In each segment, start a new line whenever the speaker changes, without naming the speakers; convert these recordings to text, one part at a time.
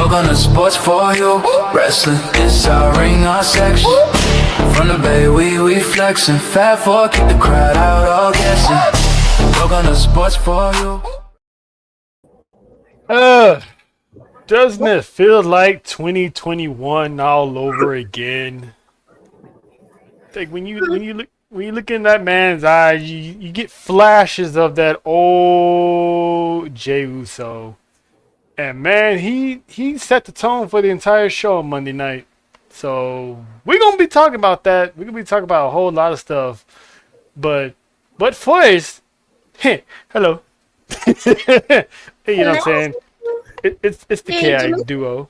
Welcome to sports for you. Wrestling is our ring, our section. From the bay, we flexing. Fat four, keep the crowd out, all guessing. Welcome to sports for you.
Doesn't it feel like 2021 all over again? Like when you look in that man's eyes, you get flashes of that old Jey Uso. And man, he set the tone for the entire show on Monday night. So we're gonna be talking about that. We're gonna be talking about a whole lot of stuff. But first, hello. You know what I'm saying? It's the chaotic duo.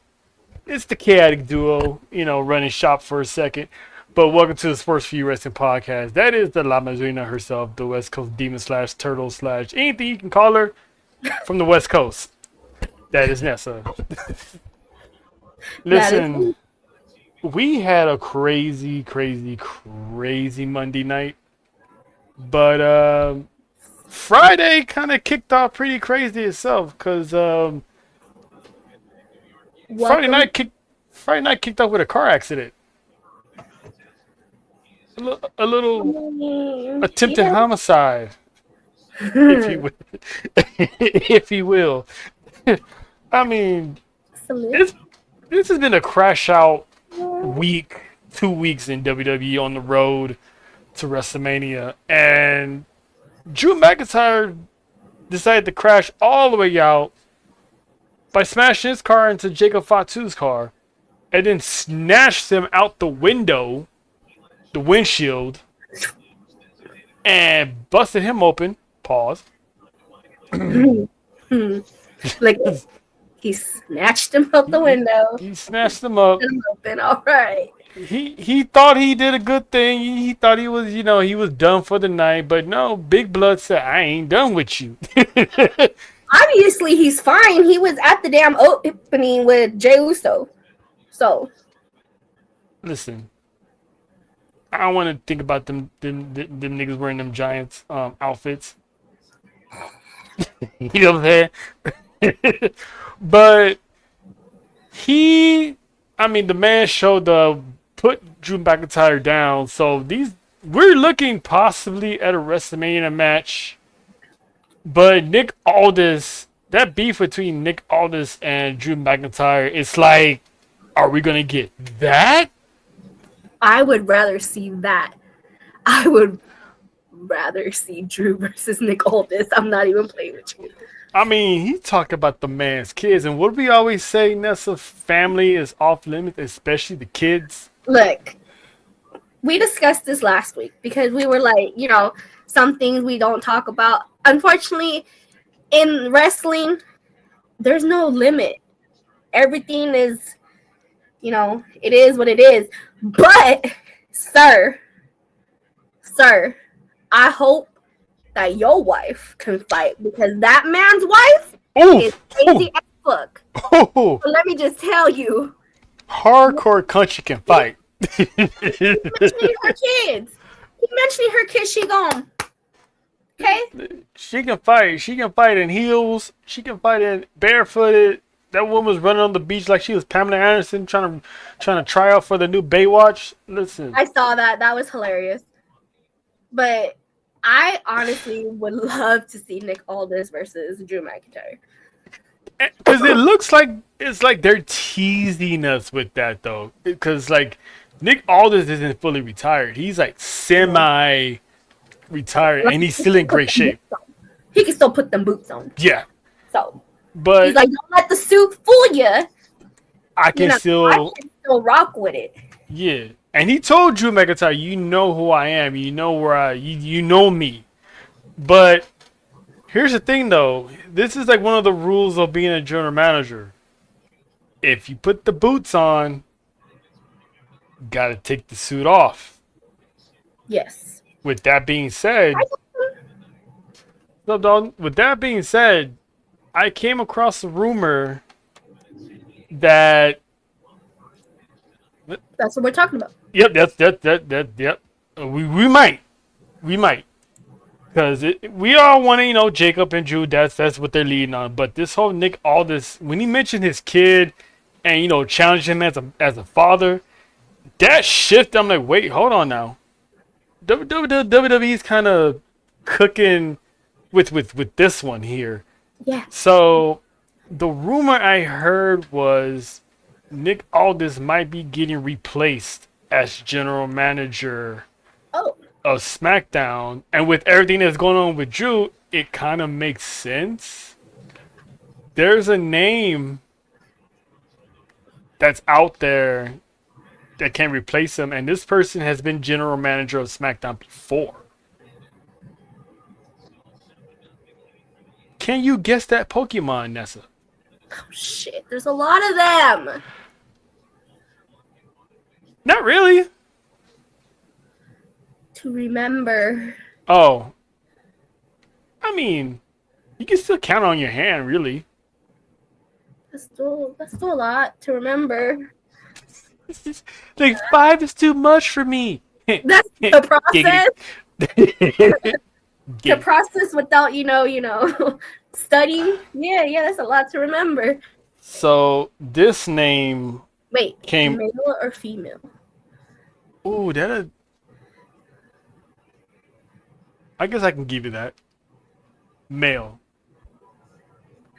It's the chaotic duo, running shop for a second. But welcome to the S4UWrestling Wrestling Podcast. That is the La Madrina herself, the West Coast demon / turtle / anything you can call her from the West Coast. That is Nessa. Listen, we had a crazy Monday night. But Friday kind of kicked off pretty crazy itself because Friday night kicked off with a car accident. A little attempted homicide, if you will. I mean, this has been a crash out week, 2 weeks in WWE on the road to WrestleMania, and Drew McIntyre decided to crash all the way out by smashing his car into Jacob Fatu's car, and then snatched him out the window, the windshield, and busted him open. Pause.
Like he snatched him out the window.
He snatched him up.
Open. All right.
He thought he did a good thing. He thought he was, he was done for the night. But no, Big Blood said, "I ain't done with you."
Obviously, he's fine. He was at the damn opening with Jey Uso. So,
listen, I don't want to think about them niggas wearing them Giants outfits. You know what I'm saying? But the man showed put Drew McIntyre down. So we're looking possibly at a WrestleMania match. But Nick Aldis, that beef between Nick Aldis and Drew McIntyre, it's like, are we gonna get that?
I would rather see that. I would rather see Drew versus Nick Aldis. I'm not even playing with you.
I mean, he talked about the man's kids, and what do we always say, Nessa? Family is off limits, especially the kids.
Look, we discussed this last week because we were like, some things we don't talk about. Unfortunately, in wrestling, there's no limit. Everything is, it is what it is. But, sir, I hope that your wife can fight because that man's wife is crazy as fuck. So let me just tell you.
Hardcore country can fight.
He's mentioning her kids. He's mentioning her kids. She gone. Okay?
She can fight. She can fight in heels. She can fight in barefooted. That woman was running on the beach like she was Pamela Anderson trying to try out for the new Baywatch. Listen.
I saw that. That was hilarious. But I honestly would love to see Nick Aldis versus Drew McIntyre.
Because it looks like it's like they're teasing us with that though. Because like Nick Aldis isn't fully retired. He's like semi-retired and he's still in great shape.
He can still put them boots on.
Yeah.
So,
but
he's like, don't let the suit fool you.
I can still
rock with it.
Yeah. And he told Drew McIntyre, you know who I am. You know where you know me. But here's the thing, though. This is like one of the rules of being a general manager. If you put the boots on, you got to take the suit off.
Yes.
With that being said, I came across a rumor that
that's what we're talking about.
Yep, yep. We might, because we all want to, Jacob and Drew. That's what they're leading on. But this whole Nick Aldis, when he mentioned his kid, and challenge him as a father. That shift, I'm like, wait, hold on now. WWE's kind of cooking with this one here.
Yeah.
So the rumor I heard was Nick Aldis might be getting replaced as general manager
Oh.
of SmackDown, and with everything that's going on with Drew, it kind of makes sense. There's a name that's out there that can replace him, and this person has been general manager of SmackDown before. Can you guess that Pokemon, Nessa?
Oh, shit. There's a lot of them.
Not really.
To remember.
Oh. I mean, you can still count on your hand, really.
That's still a lot to remember.
Like, 5 is too much for me.
That's the process. The process without, studying. Yeah, that's a lot to remember.
So, this name
Wait,
came...
male or female?
Ooh, I guess I can give you that. Male.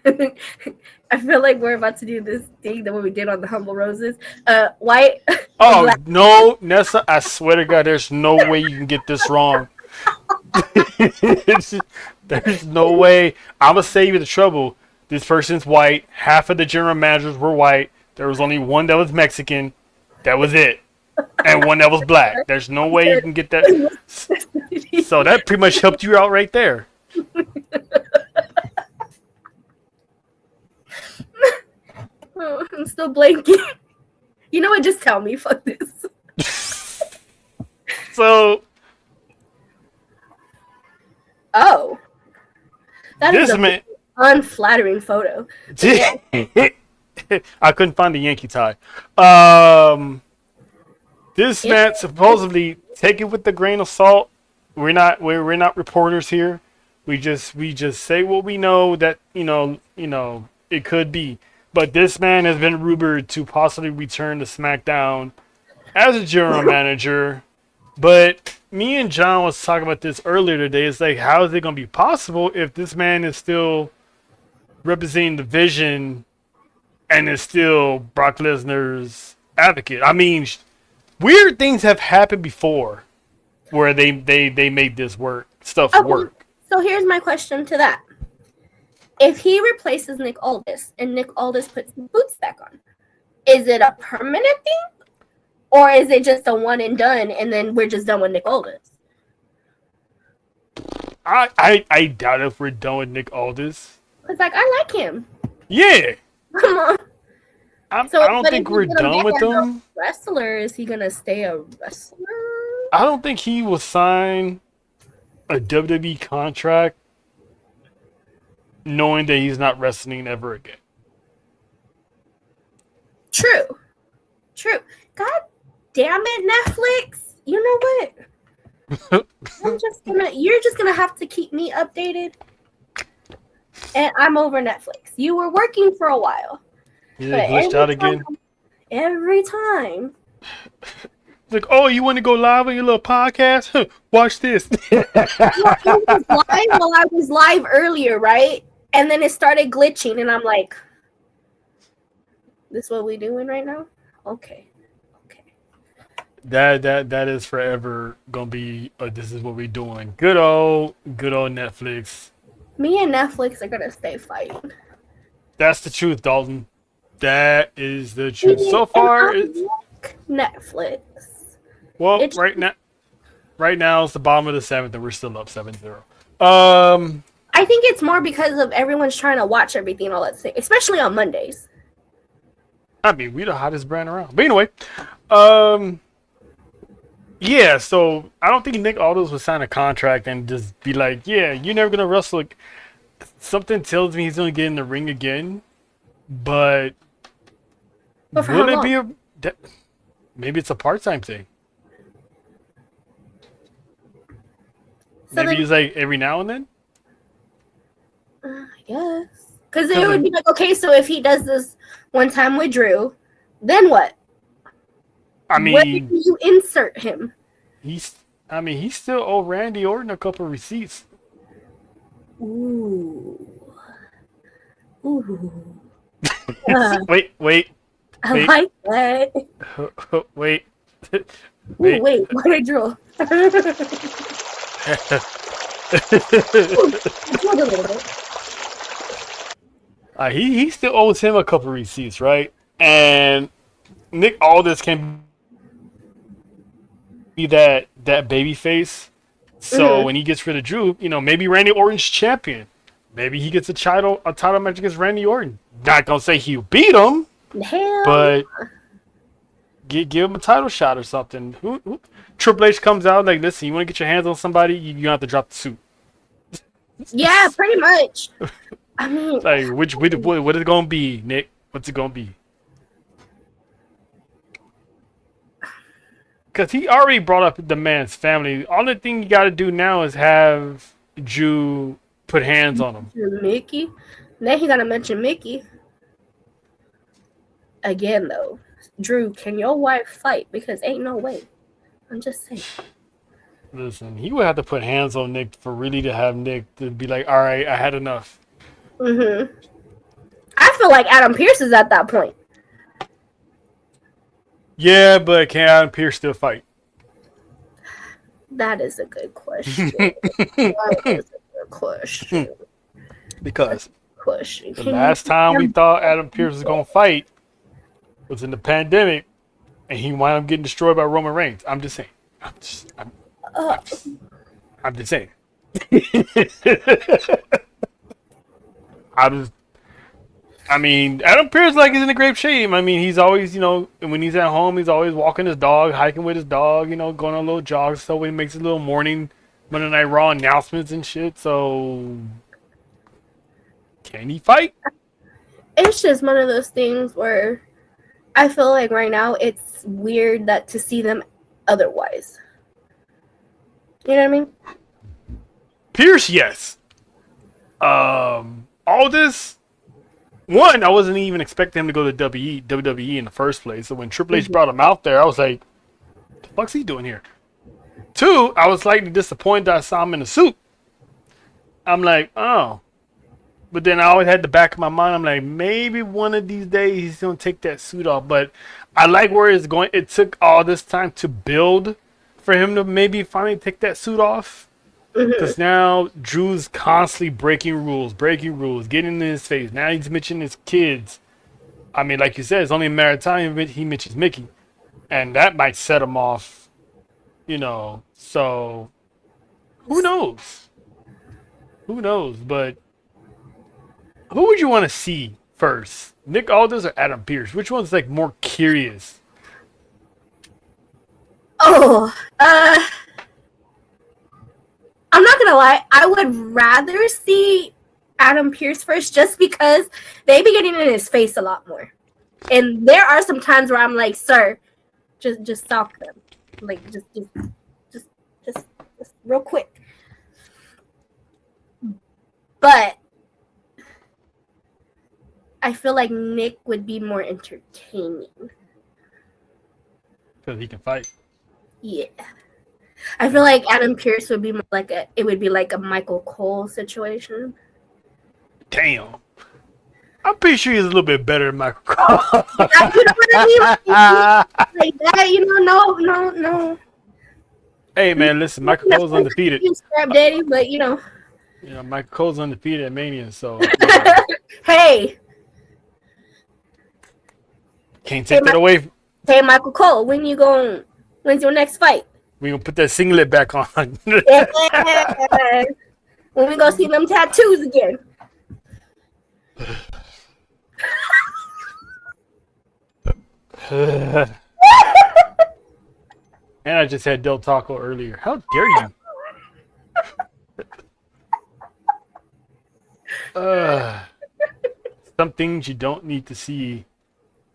I feel like we're about to do this thing that we did on the Humble Roses. White.
Oh,
black.
no, Nessa, I swear to God, there's no way you can get this wrong. There's no way. I'm going to save you the trouble. This person's white. Half of the general managers were white. There was only one that was Mexican. That was it. And one that was black. There's no way you can get that. So that pretty much helped you out right there.
Oh, I'm still blanking. You know what? Just tell me. Fuck this.
So.
Oh. That is
This man.
unflattering photo.
I couldn't find the Yankee tie. This man supposedly, take it with a grain of salt. We're not reporters here. We just say what we know that it could be. But this man has been rumored to possibly return to SmackDown as a general manager. But me and John was talking about this earlier today. It's like, how is it going to be possible if this man is still representing the vision and is still Brock Lesnar's advocate? I mean, weird things have happened before where they made this work.
So here's my question to that. If he replaces Nick Aldis and Nick Aldis puts the boots back on, is it a permanent thing? Or is it just a one and done and then we're just done with Nick Aldis?
I doubt if we're done with Nick Aldis.
It's like, I like him.
Yeah.
Come on.
I don't think we're done with him.
Wrestler, is he gonna stay a wrestler?
I don't think he will sign a WWE contract knowing that he's not wrestling ever again.
True. God damn it, Netflix. You know what? You're just gonna have to keep me updated. And I'm over Netflix. You were working for a while.
Yeah, glitched out again.
Every time.
It's like, oh, you want to go live on your little podcast? Watch this.
It was live while I was live earlier, right? And then it started glitching, and I'm like, "This what we doing right now?" Okay.
That is forever gonna be. This is what we're doing. Good old Netflix.
Me and Netflix are gonna stay fighting.
That's the truth, Dalton. That is the truth. So far, it's
Netflix.
Well, right now it's the bottom of the 7th, and we're still up 7-0.
I think it's more because of everyone's trying to watch everything all at the same, especially on Mondays.
I mean, we the hottest brand around. But anyway, yeah. So I don't think Nick Aldis would sign a contract and just be like, "Yeah, you're never gonna wrestle." Something tells me he's gonna get in the ring again, but
for how long?
It be maybe it's a part-time thing. So maybe it's like every now and then.
I guess. Because it would be like, okay, so if he does this one time with Drew, then what?
I mean,
where do you insert him?
he still owe Randy Orton a couple receipts.
Ooh.
Wait.
I like that.
Wait.
Wait, what a Drew?
He still owes him a couple receipts, right? And Nick Aldis can be that baby face. So when he gets rid of Drew, maybe Randy Orton's champion. Maybe he gets a title match against Randy Orton. Not gonna say he'll beat him, but give him a title shot or something. Who Triple H comes out like, listen, you want to get your hands on somebody, you have to drop the suit.
Yeah, pretty much. I mean,
like, what is it gonna be, Nick? What's it gonna be? Because he already brought up the man's family. All the thing you got to do now is have Drew put hands on him.
Mickey. Then he got to mention Mickey. Again, though. Drew, can your wife fight? Because ain't no way. I'm just saying.
Listen, he would have to put hands on Nick for really to have Nick to be like, all right, I had enough.
I feel like Adam Pearce is at that point.
Yeah, but can Adam Pearce still fight?
That is a good question. That is a good question.
Because
the
last time we thought Adam Pearce was going to fight was in the pandemic, and he wound up getting destroyed by Roman Reigns. I'm just saying. I'm just saying. Adam Pearce is in a great shape. He's always, when he's at home, he's always walking his dog, hiking with his dog, going on a little jog. So he makes his little morning Monday Night Raw announcements and shit. So, can he fight?
It's just one of those things where I feel like right now it's weird that to see them otherwise. You know what I mean?
Pierce, yes. All this. One, I wasn't even expecting him to go to WWE in the first place. So when Triple H brought him out there, I was like, what the fuck's he doing here? Two, I was slightly disappointed that I saw him in a suit. I'm like, oh. But then I always had the back of my mind, I'm like, maybe one of these days he's going to take that suit off. But I like where it's going. It took all this time to build for him to maybe finally take that suit off. Because now Drew's constantly breaking rules, getting in his face. Now he's mentioning his kids. Like you said, it's only a matter of time he mentions Mickey. And that might set him off, So, who knows? But who would you want to see first? Nick Aldis or Adam Pearce? Which one's, more curious?
I'm not gonna lie, I would rather see Adam Pearce first just because they be getting in his face a lot more. And there are some times where I'm like, sir, just stop them. Just real quick. But I feel like Nick would be more entertaining.
Because he can fight.
Yeah. I feel like Adam Pearce would be more like a Michael Cole situation.
Damn. I'm pretty sure he's a little bit better than Michael Cole.
You know what I mean? Like that, no.
Hey, man, listen, Michael Cole's undefeated.
You scrap daddy, but
Michael Cole's undefeated at Mania, so.
Hey.
Can't take that away.
Hey, Michael Cole, when's your next fight?
We gonna put that singlet back on.
Yeah. When we go see them tattoos again.
And I just had Del Taco earlier. How dare you? Some things you don't need to see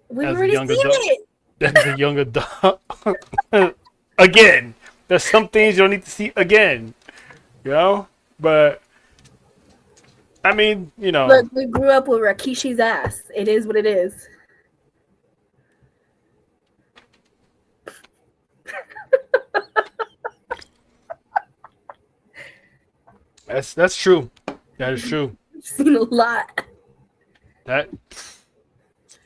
as a young adult. As a young adult. Again, there's some things you don't need to see again, but I mean, you know.
Look, we grew up with Rikishi's ass. It is what it is.
That's true. That is true.
I've seen a lot.
That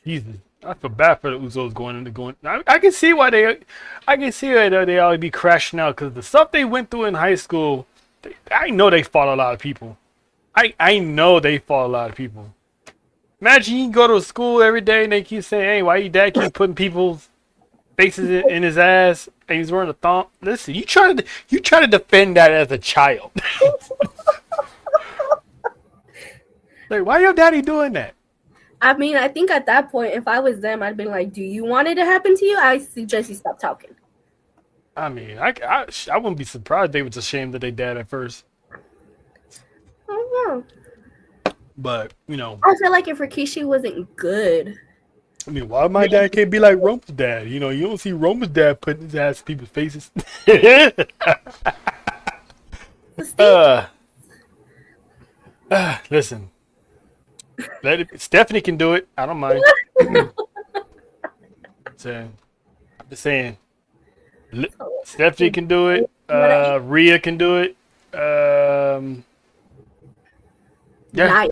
Jesus, I feel bad for the Usos going. I can see why they always be crashing out because the stuff they went through in high school. I know they fought a lot of people. I know they fought a lot of people. Imagine you go to school every day and they keep saying, "Hey, why your dad keep putting people's faces in his ass and he's wearing a thong?" Listen, you try to defend that as a child. Like, why your daddy doing that?
I mean, I think at that point, if I was them, I'd been like, "Do you want it to happen to you?" I suggest you stop talking.
I mean, I wouldn't be surprised if they was ashamed of their dad at first.
I don't know.
But, you know.
I feel like if Rikishi wasn't good.
I mean, why my dad can't be like Roman's dad? You know, you don't see Roman's dad putting his ass in people's faces. Listen. Stephanie can do it. I don't mind. So, I'm just saying. Stephanie can do it. Rhea can do it. Yeah.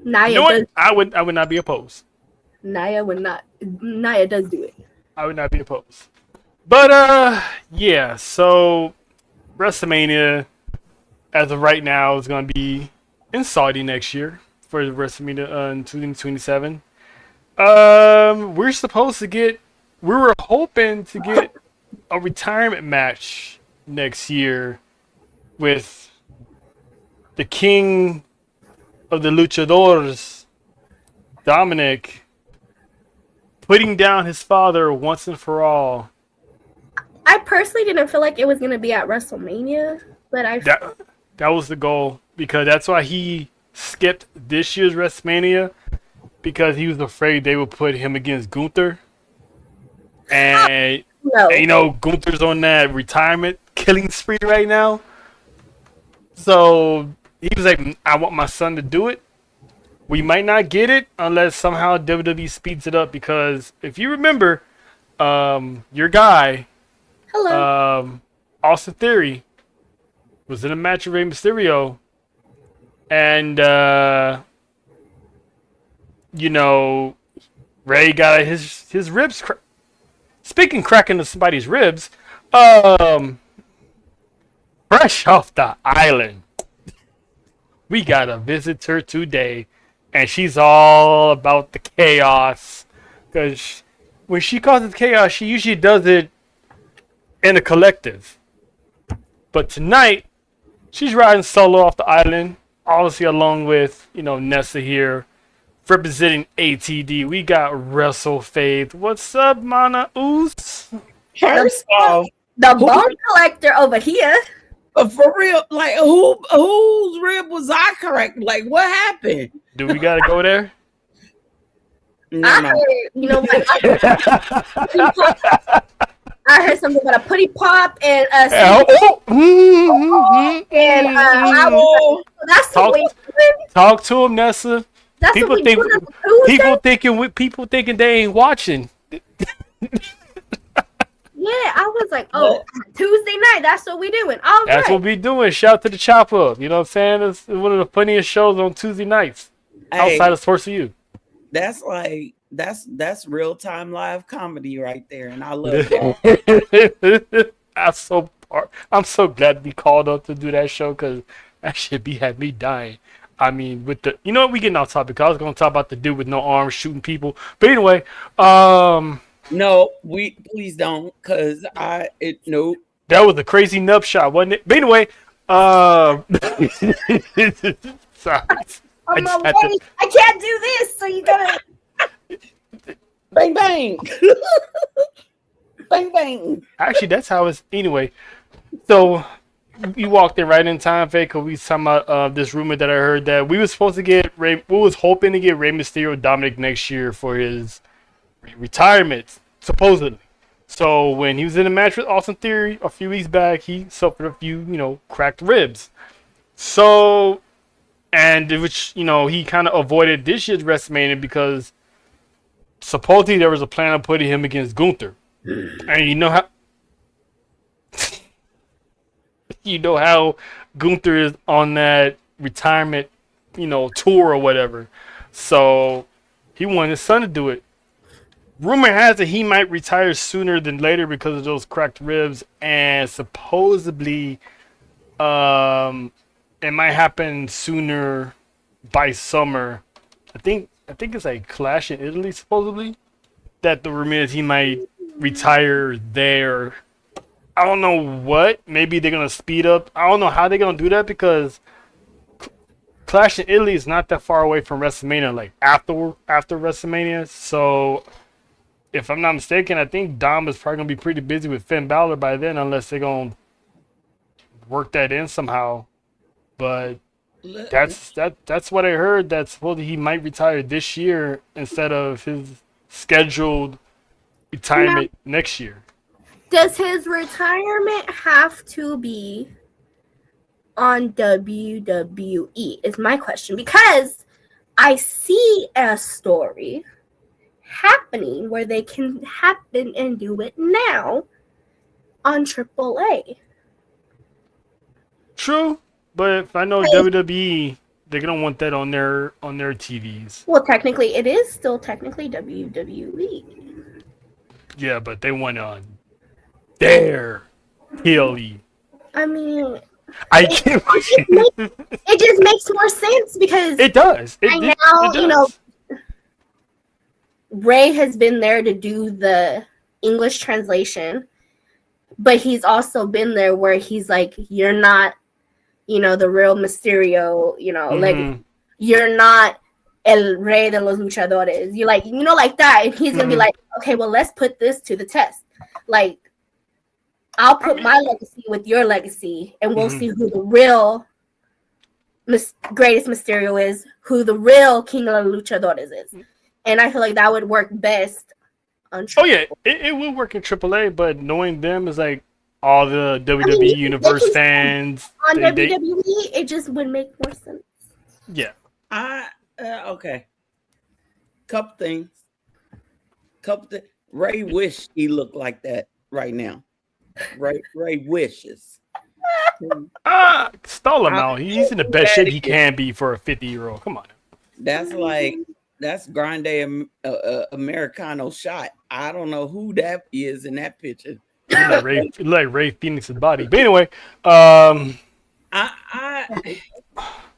Naya
you know
does.
what? I would not be opposed.
Naya would not. Naya does do it.
I would not be opposed. But yeah. So WrestleMania, as of right now, is going to be in Saudi next year for WrestleMania in 2027. We're supposed to get. We were hoping to get a retirement match next year with the king of the luchadors, Dominic, putting down his father once and for all.
I personally didn't feel like it was going to be at WrestleMania, but
that was the goal because that's why he skipped this year's WrestleMania because he was afraid they would put him against Gunther. And you know, Gunther's on that retirement killing spree right now. So he was like, I want my son to do it. We might not get it unless somehow WWE speeds it up because if you remember, your guy, Austin Theory, was in a match with Rey Mysterio. And, you know, Rey got his ribs Speaking cracking of somebody's ribs, fresh off the island, we got a visitor today, and she's all about the chaos. Because when she causes chaos, she usually does it in a collective. But tonight, she's riding solo off the island, obviously along with, you know, Nessa here. Representing ATD, we got Wrestle Faith. What's up, Mana Oos?
First off,
the bone collector over here.
For real, like whose rib was I correct? Like what happened?
Do we gotta go there?
No. You know what? I heard something about a putty pop and
that's
the way.
Talk to him, Nessa.
That's
people thinking they ain't watching.
Yeah, I was like, oh, Tuesday night. That's what we doing. All
that's
right.
what we doing. Shout to the Chop Up. You know what I'm saying? It's one of the funniest shows on Tuesday nights outside of Sports for You.
That's like that's real time live comedy right there, and I love it.
I'm so glad to be called up to do that show because that shit had me dying. I mean, with the, you know what, we getting off topic. I was going to talk about the dude with no arms shooting people, but anyway,
no, please don't, cause nope.
That was a crazy nub shot, wasn't it? But anyway, sorry.
I can't do this, so you gotta
bang bang, bang bang.
Actually, that's how it's anyway. So. You walked in right in time, Faye, because we was talking about this rumor that I heard that we was supposed to get we was hoping to get Rey Mysterio Dominic next year for his retirement, supposedly. So when he was in a match with Austin Theory a few weeks back, he suffered a few, cracked ribs. So and which he kind of avoided this year's WrestleMania because supposedly there was a plan of putting him against Gunther, and how Gunther is on that retirement tour or whatever, so he wanted his son to do it. Rumor has it he might retire sooner than later because of those cracked ribs, and supposedly it might happen sooner by summer. I think it's like Clash in Italy supposedly. That the rumor is he might retire there. I don't know what. Maybe they're gonna speed up. I don't know how they're gonna do that because Clash in Italy is not that far away from WrestleMania, like after WrestleMania. So if I'm not mistaken, I think Dom is probably gonna be pretty busy with Finn Balor by then, unless they're gonna work that in somehow. But that's what I heard. That supposedly he might retire this year instead of his scheduled retirement next year.
Does his retirement have to be on WWE? Is my question, because I see a story happening where they can happen and do it now on AAA.
True, but if I know WWE, they're gonna want that on their TVs.
Well, technically, it is still technically WWE.
Yeah, but they want on their PLE.
I mean,
I can't.
it just makes more sense because
It does.
It does. Ray has been there to do the English translation, but he's also been there where he's like, you're not, the real Mysterio, like, you're not El Rey de los Luchadores. You're like, like that. And he's going to be like, okay, well, let's put this to the test. Like, I'll put my legacy with your legacy, and we'll see who the real greatest Mysterio is, who the real King of the Luchadores is. And I feel like that would work best on AAA.
Oh, yeah, it will work in AAA, but knowing them is like all the WWE Universe fans.
On WWE, it just would make more sense.
Yeah.
Okay. Couple things. Ray wished he looked like that right now. Ray wishes.
Stall him out. He's in the best shape he can be for a 50-year-old. Come on.
That's Grande Americano shot. I don't know who that is in that picture.
like Ray Phoenix's body. But anyway,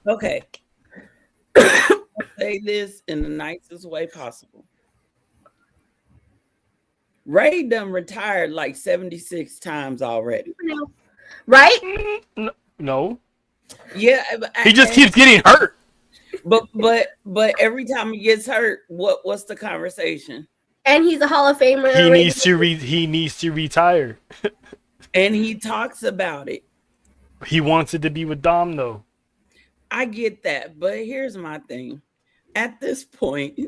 okay. I'll say this in the nicest way possible. Ray done retired like 76 times already.
Right?
No.
Yeah.
He just keeps getting hurt.
But every time he gets hurt, what's the conversation?
And he's a Hall of Famer.
He needs to retire.
And he talks about it.
He wants it to be with Dom, though.
I get that, but here's my thing. At this point,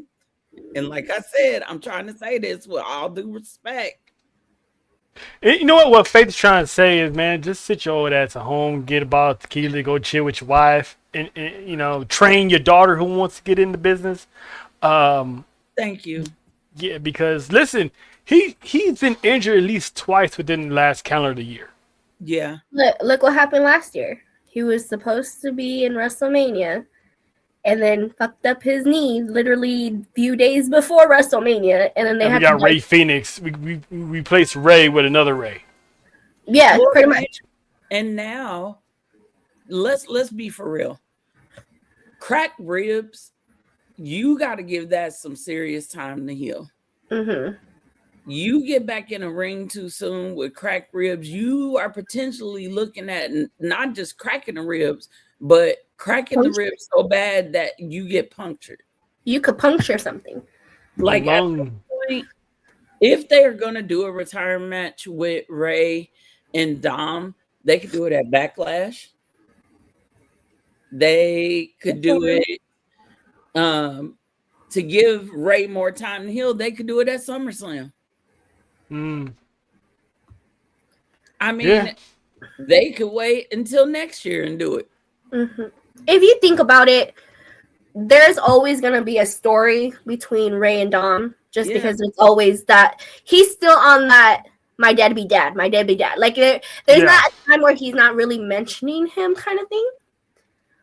and like I said, I'm trying to say this with all due respect.
You know what Faith's trying to say is, man, just sit your old ass at home, get a bottle of tequila, go chill with your wife, and train your daughter who wants to get into business.
Thank you.
Yeah, because listen, he's been injured at least twice within the last calendar year.
Yeah.
Look what happened last year. He was supposed to be in WrestleMania and then fucked up his knee literally a few days before WrestleMania. And then
we got Ray Phoenix. We replaced Ray with another Ray.
Yeah, pretty much.
And now, let's be for real. Cracked ribs, you got to give that some serious time to heal.
Mm-hmm.
You get back in a ring too soon with cracked ribs, you are potentially looking at not just cracking the ribs, but cracking the ribs so bad that you get punctured.
You could puncture something.
Like at this point, if they are going to do a retirement match with Ray and Dom, they could do it at Backlash. They could do it to give Ray more time to heal. They could do it at SummerSlam. I mean, they could wait until next year and do it.
Mm-hmm. if you think about it, there's always going to be a story between Ray and Dom, just because it's always that he's still on that my deadbeat dad. Like there's not a time where he's not really mentioning him kind of thing.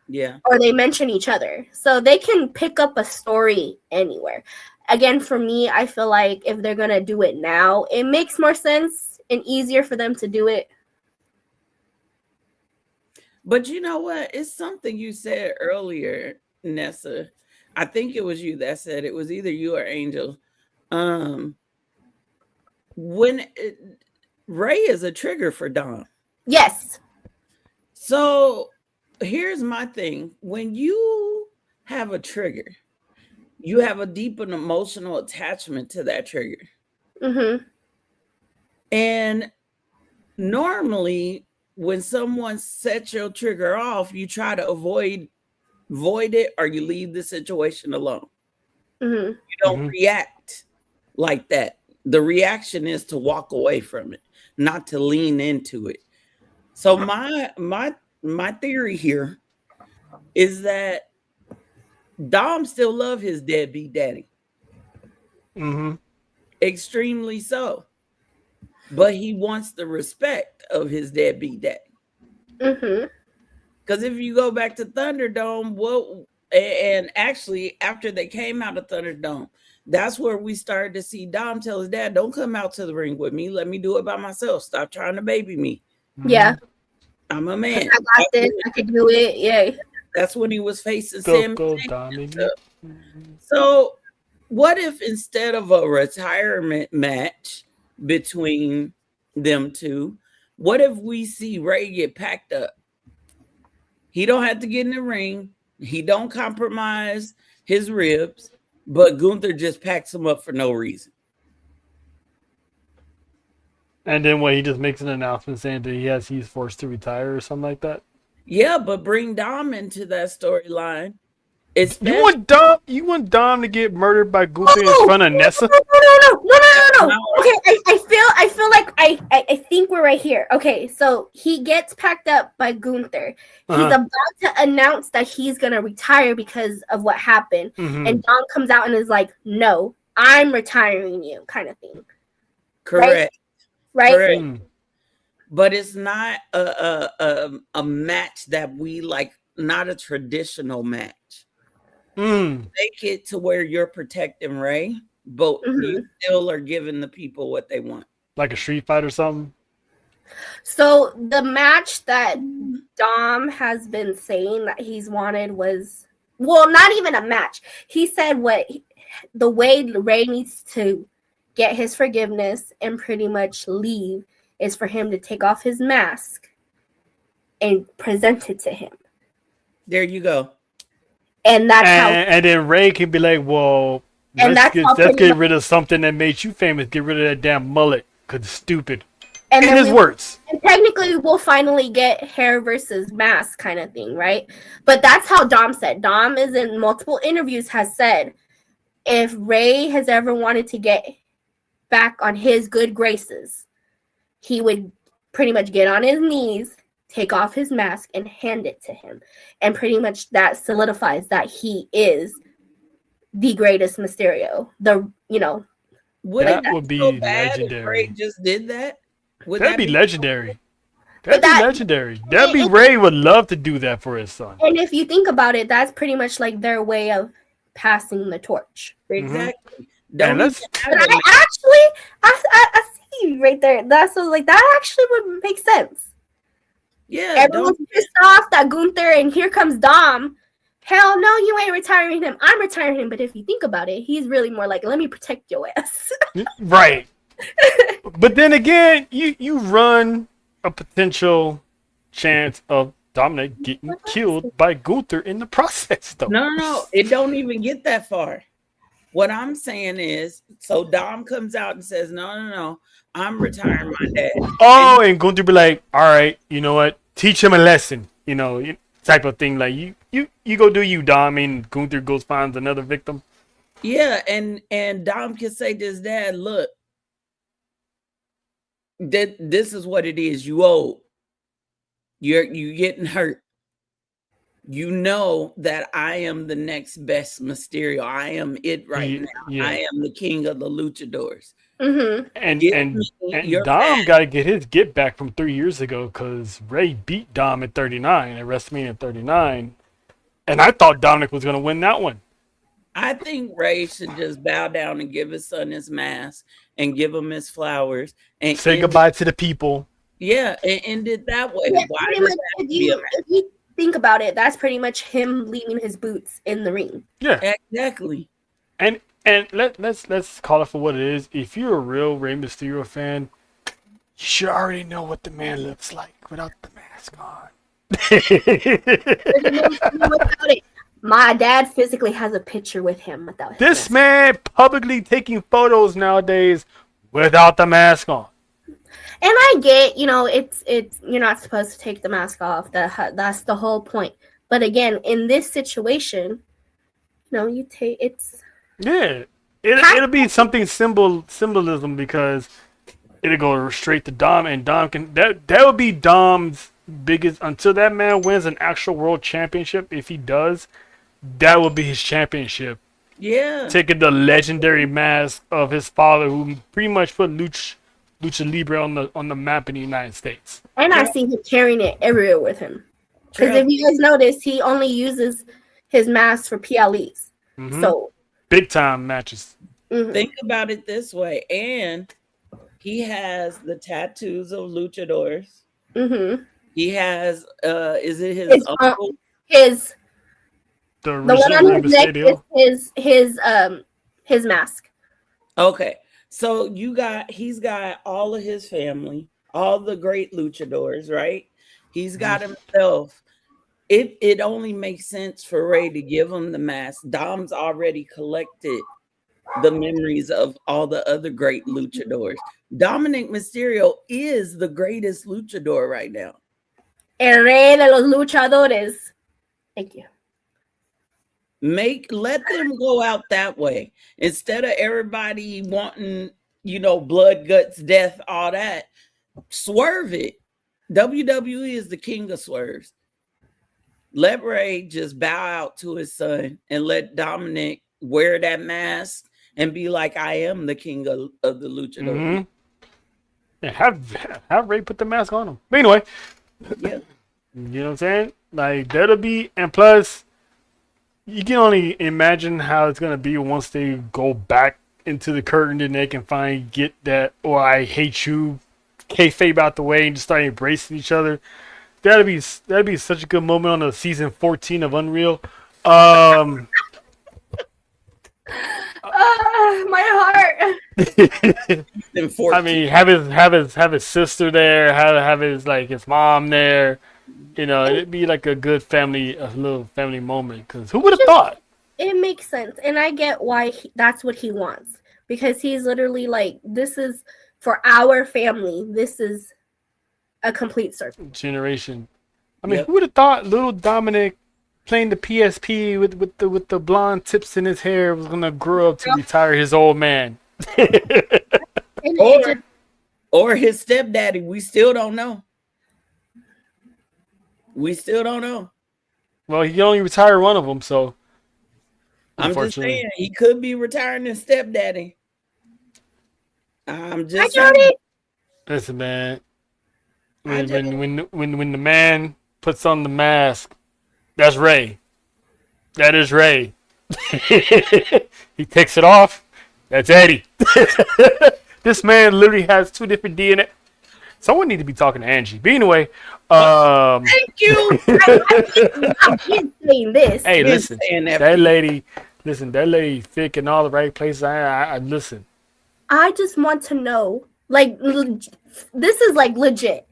Yeah.
Or they mention each other. So they can pick up a story anywhere. Again, for me, I feel like if they're going to do it now, it makes more sense and easier for them to do it.
But you know what? It's something you said earlier, Nessa. I think it was you that said it. Was either you or Angel. Ray is a trigger for Dom.
Yes.
So here's my thing. When you have a trigger, you have a deep and emotional attachment to that trigger.
Mm-hmm.
And normally when someone sets your trigger off, you try to avoid it, or you leave the situation alone.
Mm-hmm.
You don't react like that. The reaction is to walk away from it, not to lean into it. So my theory here is that Dom still love his deadbeat daddy.
Mm-hmm.
Extremely so. But he wants the respect of his deadbeat daddy.
Mm-hmm.
Because if you go back to Thunderdome, and actually after they came out of Thunderdome, that's where we started to see Dom tell his dad, don't come out to the ring with me. Let me do it by myself. Stop trying to baby me.
Yeah.
I'm a man.
I got this. I can do it. Yeah.
That's when he was facing
Go,
Sam. So what if instead of a retirement match between them two, what if we see Ray get packed up? He don't have to get in the ring. He don't compromise his ribs, but Gunther just packs him up for no reason.
And then he just makes an announcement saying that he's forced to retire or something like that.
Yeah, but bring Dom into that storyline.
You want Dom to get murdered by Gunther in front of Nessa?
No. Okay, I feel like I think we're right here. Okay, so he gets packed up by Gunther. He's about to announce that he's gonna retire because of what happened, and Dom comes out and is like, "No, I'm retiring you," kind of thing.
Correct.
Right.
Correct. But it's not a match that we like. Not a traditional match. Make it to where you're protecting Ray, but you still are giving the people what they want.
Like a street fight or something?
So the match that Dom has been saying that he's wanted was, well, not even a match. He said the way Ray needs to get his forgiveness and pretty much leave is for him to take off his mask and present it to him.
There you go.
And that's how.
And then Ray can be like, well, let's get rid of something that made you famous. Get rid of that damn mullet because it's stupid. And his words. And
technically, we'll finally get hair versus mask kind of thing, right? But that's how Dom said. Dom is in multiple interviews has said, if Ray has ever wanted to get back on his good graces, he would pretty much get on his knees, take off his mask, and hand it to him. And pretty much that solidifies that he is the greatest Mysterio.
That
would be legendary.
If Ray just did that?
That'd be legendary. That'd be legendary. Ray would love to do that for his son.
And if you think about it, that's pretty much like their way of passing the torch.
Exactly.
I see you right there. That actually would make sense.
Yeah,
everyone's pissed off that Gunther, and here comes Dom. Hell no, you ain't retiring him. I'm retiring him. But if you think about it, he's really more like, let me protect your ass.
Right. But then again, you run a potential chance of Dominic getting killed by Gunther in the process, though.
No. It don't even get that far. What I'm saying is, so Dom comes out and says, no, I'm retiring my dad.
Oh, and Gunther be like, all right, you know what? Teach him a lesson, type of thing. Like, you go do you, Dom, and Gunther goes finds another victim.
Yeah, and Dom can say to his dad, look, this is what it is. You old. You getting hurt. you know that I am the next best Mysterio. I am it right now.
Yeah.
I am the king of the luchadors.
Mm-hmm.
And Dom got to get his get back from 3 years ago because Ray beat Dom at 39 at WrestleMania 39, and I thought Dominic was going to win that one.
I think Ray should just bow down and give his son his mask and give him his flowers and
say goodbye to the people.
Yeah, and end it that way.
Yeah,
Why
pretty
does
much,
that have
if
to be a
you think about it, that's pretty much him leaving his boots in the ring.
Yeah,
exactly.
And let's call it for what it is. If you're a real Rey Mysterio fan, you should already know what the man looks like without the mask on.
Without it. My dad physically has a picture with him without his
This
mask.
man publicly taking photos nowadays without the mask on.
And I get, it's you're not supposed to take the mask off. That's the whole point. But again, in this situation, you take it's.
Yeah, it'll be something symbolism because it'll go straight to Dom, and Dom can that would be Dom's biggest until that man wins an actual world championship. If he does, that will be his championship.
Yeah,
Taking the legendary mask of his father, who pretty much put Lucha Libre on the map in the United States.
And I see him carrying it everywhere with him. Because if you guys notice, he only uses his mask for PLEs.
Mm-hmm.
So
big time matches.
Mm-hmm.
Think about it this way, and he has the tattoos of luchadors.
Mm-hmm.
He has is it his uncle?
The one on his neck is his mask.
Okay. So he's got all of his family, all the great luchadors, right? He's got himself. It only makes sense for Ray to give him the mask. Dom's already collected the memories of all the other great luchadors. Dominic Mysterio is the greatest luchador right now.
El rey de los luchadores. Thank you.
Let them go out that way instead of everybody wanting, blood, guts, death, all that. Swerve it. WWE is the king of swerves. Let Ray just bow out to his son and let Dominic wear that mask and be like, I am the king of the luchador.
Mm-hmm. Yeah, have Ray put the mask on him. But anyway,
yeah,
you know what I'm saying? Like that'll be, and plus, you can only imagine how it's gonna be once they go back into the curtain and they can finally get that "or I hate you" kayfabe out the way and just start embracing each other. That'd be such a good moment on the season 14 of Unreal.
My heart.
I mean, have his sister there, have his mom there. It'd be like a little family moment. Because who would have thought?
It makes sense, and I get why that's what he wants, because he's literally like, this is for our family. This is a complete circle.
Generation. I mean, who would have thought little Dominic playing the PSP with the blonde tips in his hair was gonna grow up to retire his old man?
or his stepdaddy. We still don't know. Well,
he can only retire one of them, so.
I'm just saying he could be retiring his stepdaddy. I'm just saying.
Listen, man. When the man puts on the mask, that's Ray. That is Ray. He takes it off. That's Eddie. This man literally has two different DNA. Someone need to be talking to Angie. But anyway,
thank you.
I'm saying this.
Hey, listen, that lady thick in all the right places. I listen.
I just want to know, like, this is like legit.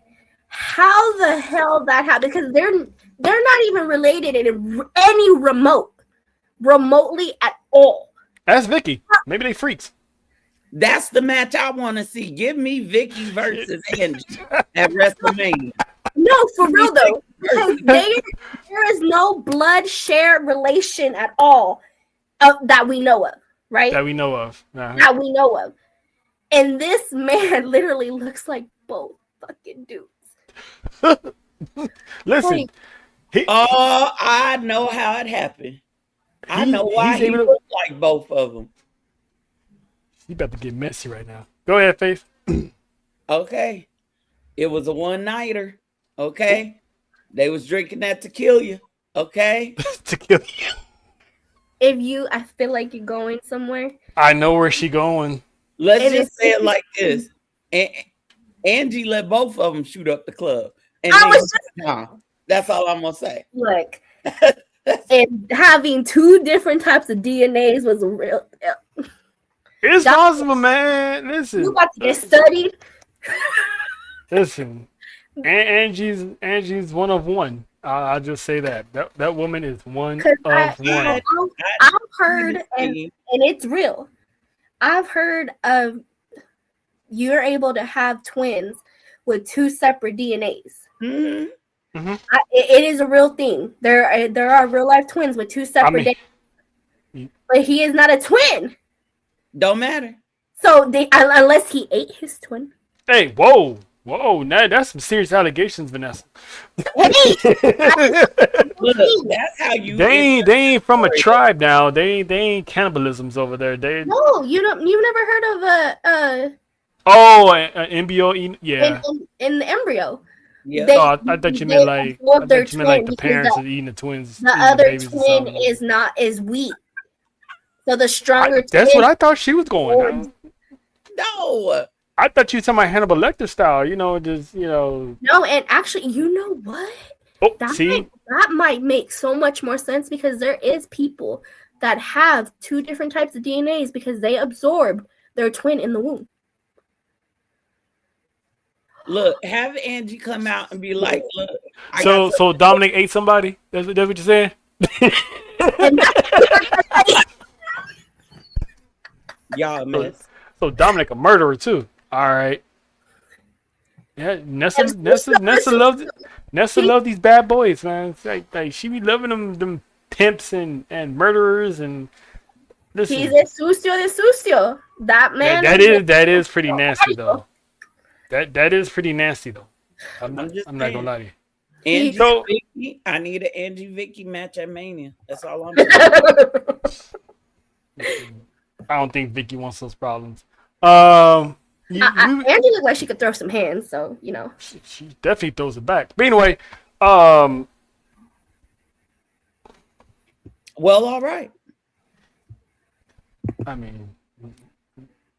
How the hell that happened? Because they're not even related in any remotely at all.
That's Vicky. Maybe they freaks.
That's the match I want to see. Give me Vicky versus Angie at WrestleMania.
No, for real though, because there is no blood share relation at all that we know of, right?
That we know of.
That we know of. And this man literally looks like both fucking dudes.
Listen,
Oh, I know how it happened. I know why
he's
he
able to.
looked like both of them.
He about to get messy right now. Go ahead, Faith.
Okay. It was a one-nighter. Okay. They was drinking that to kill you. Okay.
To kill you.
I feel like you're going somewhere.
I know where she going.
Let's
And
just
it's-
say it like this. Angie let both of them shoot up the club. And
I
then-
was just
nah, that's all I'm gonna say.
look, and having two different types of DNAs was a real.
It's
That-
possible, man.
You
Listen.
about to get studied.
Listen. Angie's one of one. I'll just say that. That woman is one
'Cause
of one.
I've heard, and it's real. I've heard of you're able to have twins with two separate DNAs.
Mhm.
It is a real thing. There are real life twins with two separate DNAs. But he is not a twin.
Don't matter.
So unless he ate his twin.
Hey, whoa. Now that's some serious allegations, Vanessa.
Hey,
Look, that's how you.
They ain't from a tribe now. They ain't cannibalisms over there.
no, you've never heard of
an embryo. Yeah.
in the embryo.
Yeah.
They-
I thought you meant like
absorb their
the
twin
parents
because
are eating the twins.
the
eating
other
babies or
twin
something.
is weak. So the stronger
That's
twin
what I thought she was going.
No.
I thought you were talking about Hannibal Lecter style. Just
No, and actually, you know what?
Oh,
That
see,
might make so much more sense because there is people that have two different types of DNAs because they absorb their twin in the womb.
Look, have Angie come out and be like, look. I
so
got
so Dominic ate somebody. That's what you're saying.
And
y'all mess.
So Dominic a murderer too. All right. Yeah, Nessa loved these bad boys, man. It's like she be loving them pimps and murderers and listen.
he's a sucio de sucio. That man.
That is pretty nasty though. That is pretty nasty though. I'm not gonna lie to you.
Angie
So-
Vicky, I need an Angie Vicky match at Mania. That's all I'm saying.
I don't think Vicky wants those problems.
Angie looked like she could throw some hands, so
She definitely throws it back. But anyway, um,
Well, all right.
I mean,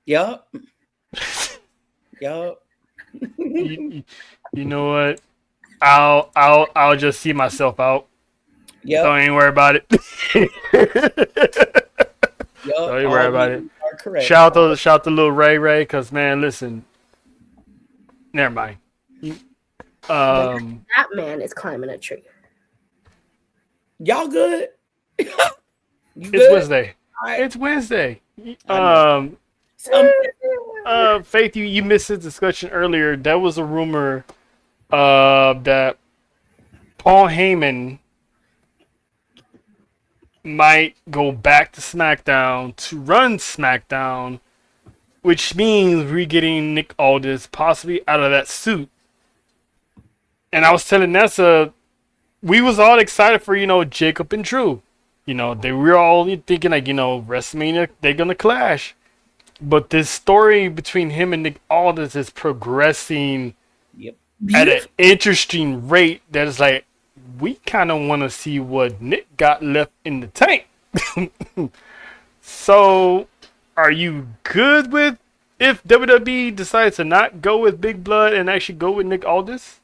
Yup. Yup.
you know what? I'll just see myself out.
Yup.
Don't even worry about it.
Yup.
Don't even worry about it.
Are correct.
Shout out to little Ray, cause man, listen. Never mind.
that man is climbing a tree.
Y'all good? You
It's
good?
Wednesday.
All right.
It's Wednesday.
Some-
Faith, you missed this discussion earlier. There was a rumor that Paul Heyman might go back to SmackDown to run SmackDown, which means we're getting Nick Aldis possibly out of that suit. And I was telling Nessa, we was all excited for, Jacob and Drew. They were all thinking like, WrestleMania, they're going to clash. But this story between him and Nick Aldis is progressing
Yep.
at an interesting rate that is like, we kind of want to see what Nick got left in the tank. So, are you good with if WWE decides to not go with Big Blood and actually go with Nick Aldis?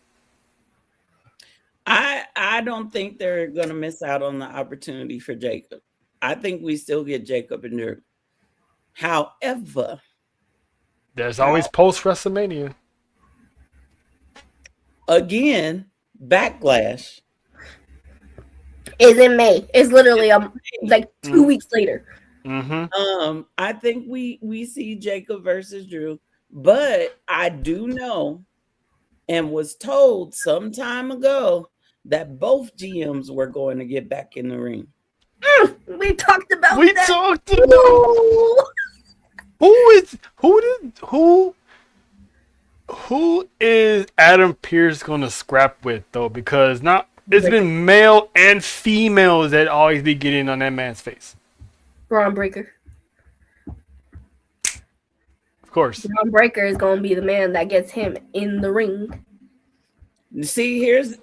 I don't think they're gonna miss out on the opportunity for Jacob. I think we still get Jacob and Drew. However,
There's always post WrestleMania.
again, Backlash.
Is in May. It's literally like 2 weeks later.
Mm-hmm.
I think we see Jacob versus Drew, but I do know and was told some time ago that both GMs were going to get back in the ring.
We talked about
We
that.
talked about who is Adam Pearce gonna scrap with though? Because not It's been male and females that always be getting on that man's face.
Braun Breaker.
Of course.
Braun Breaker is going to be the man that gets him in the ring.
See, here's.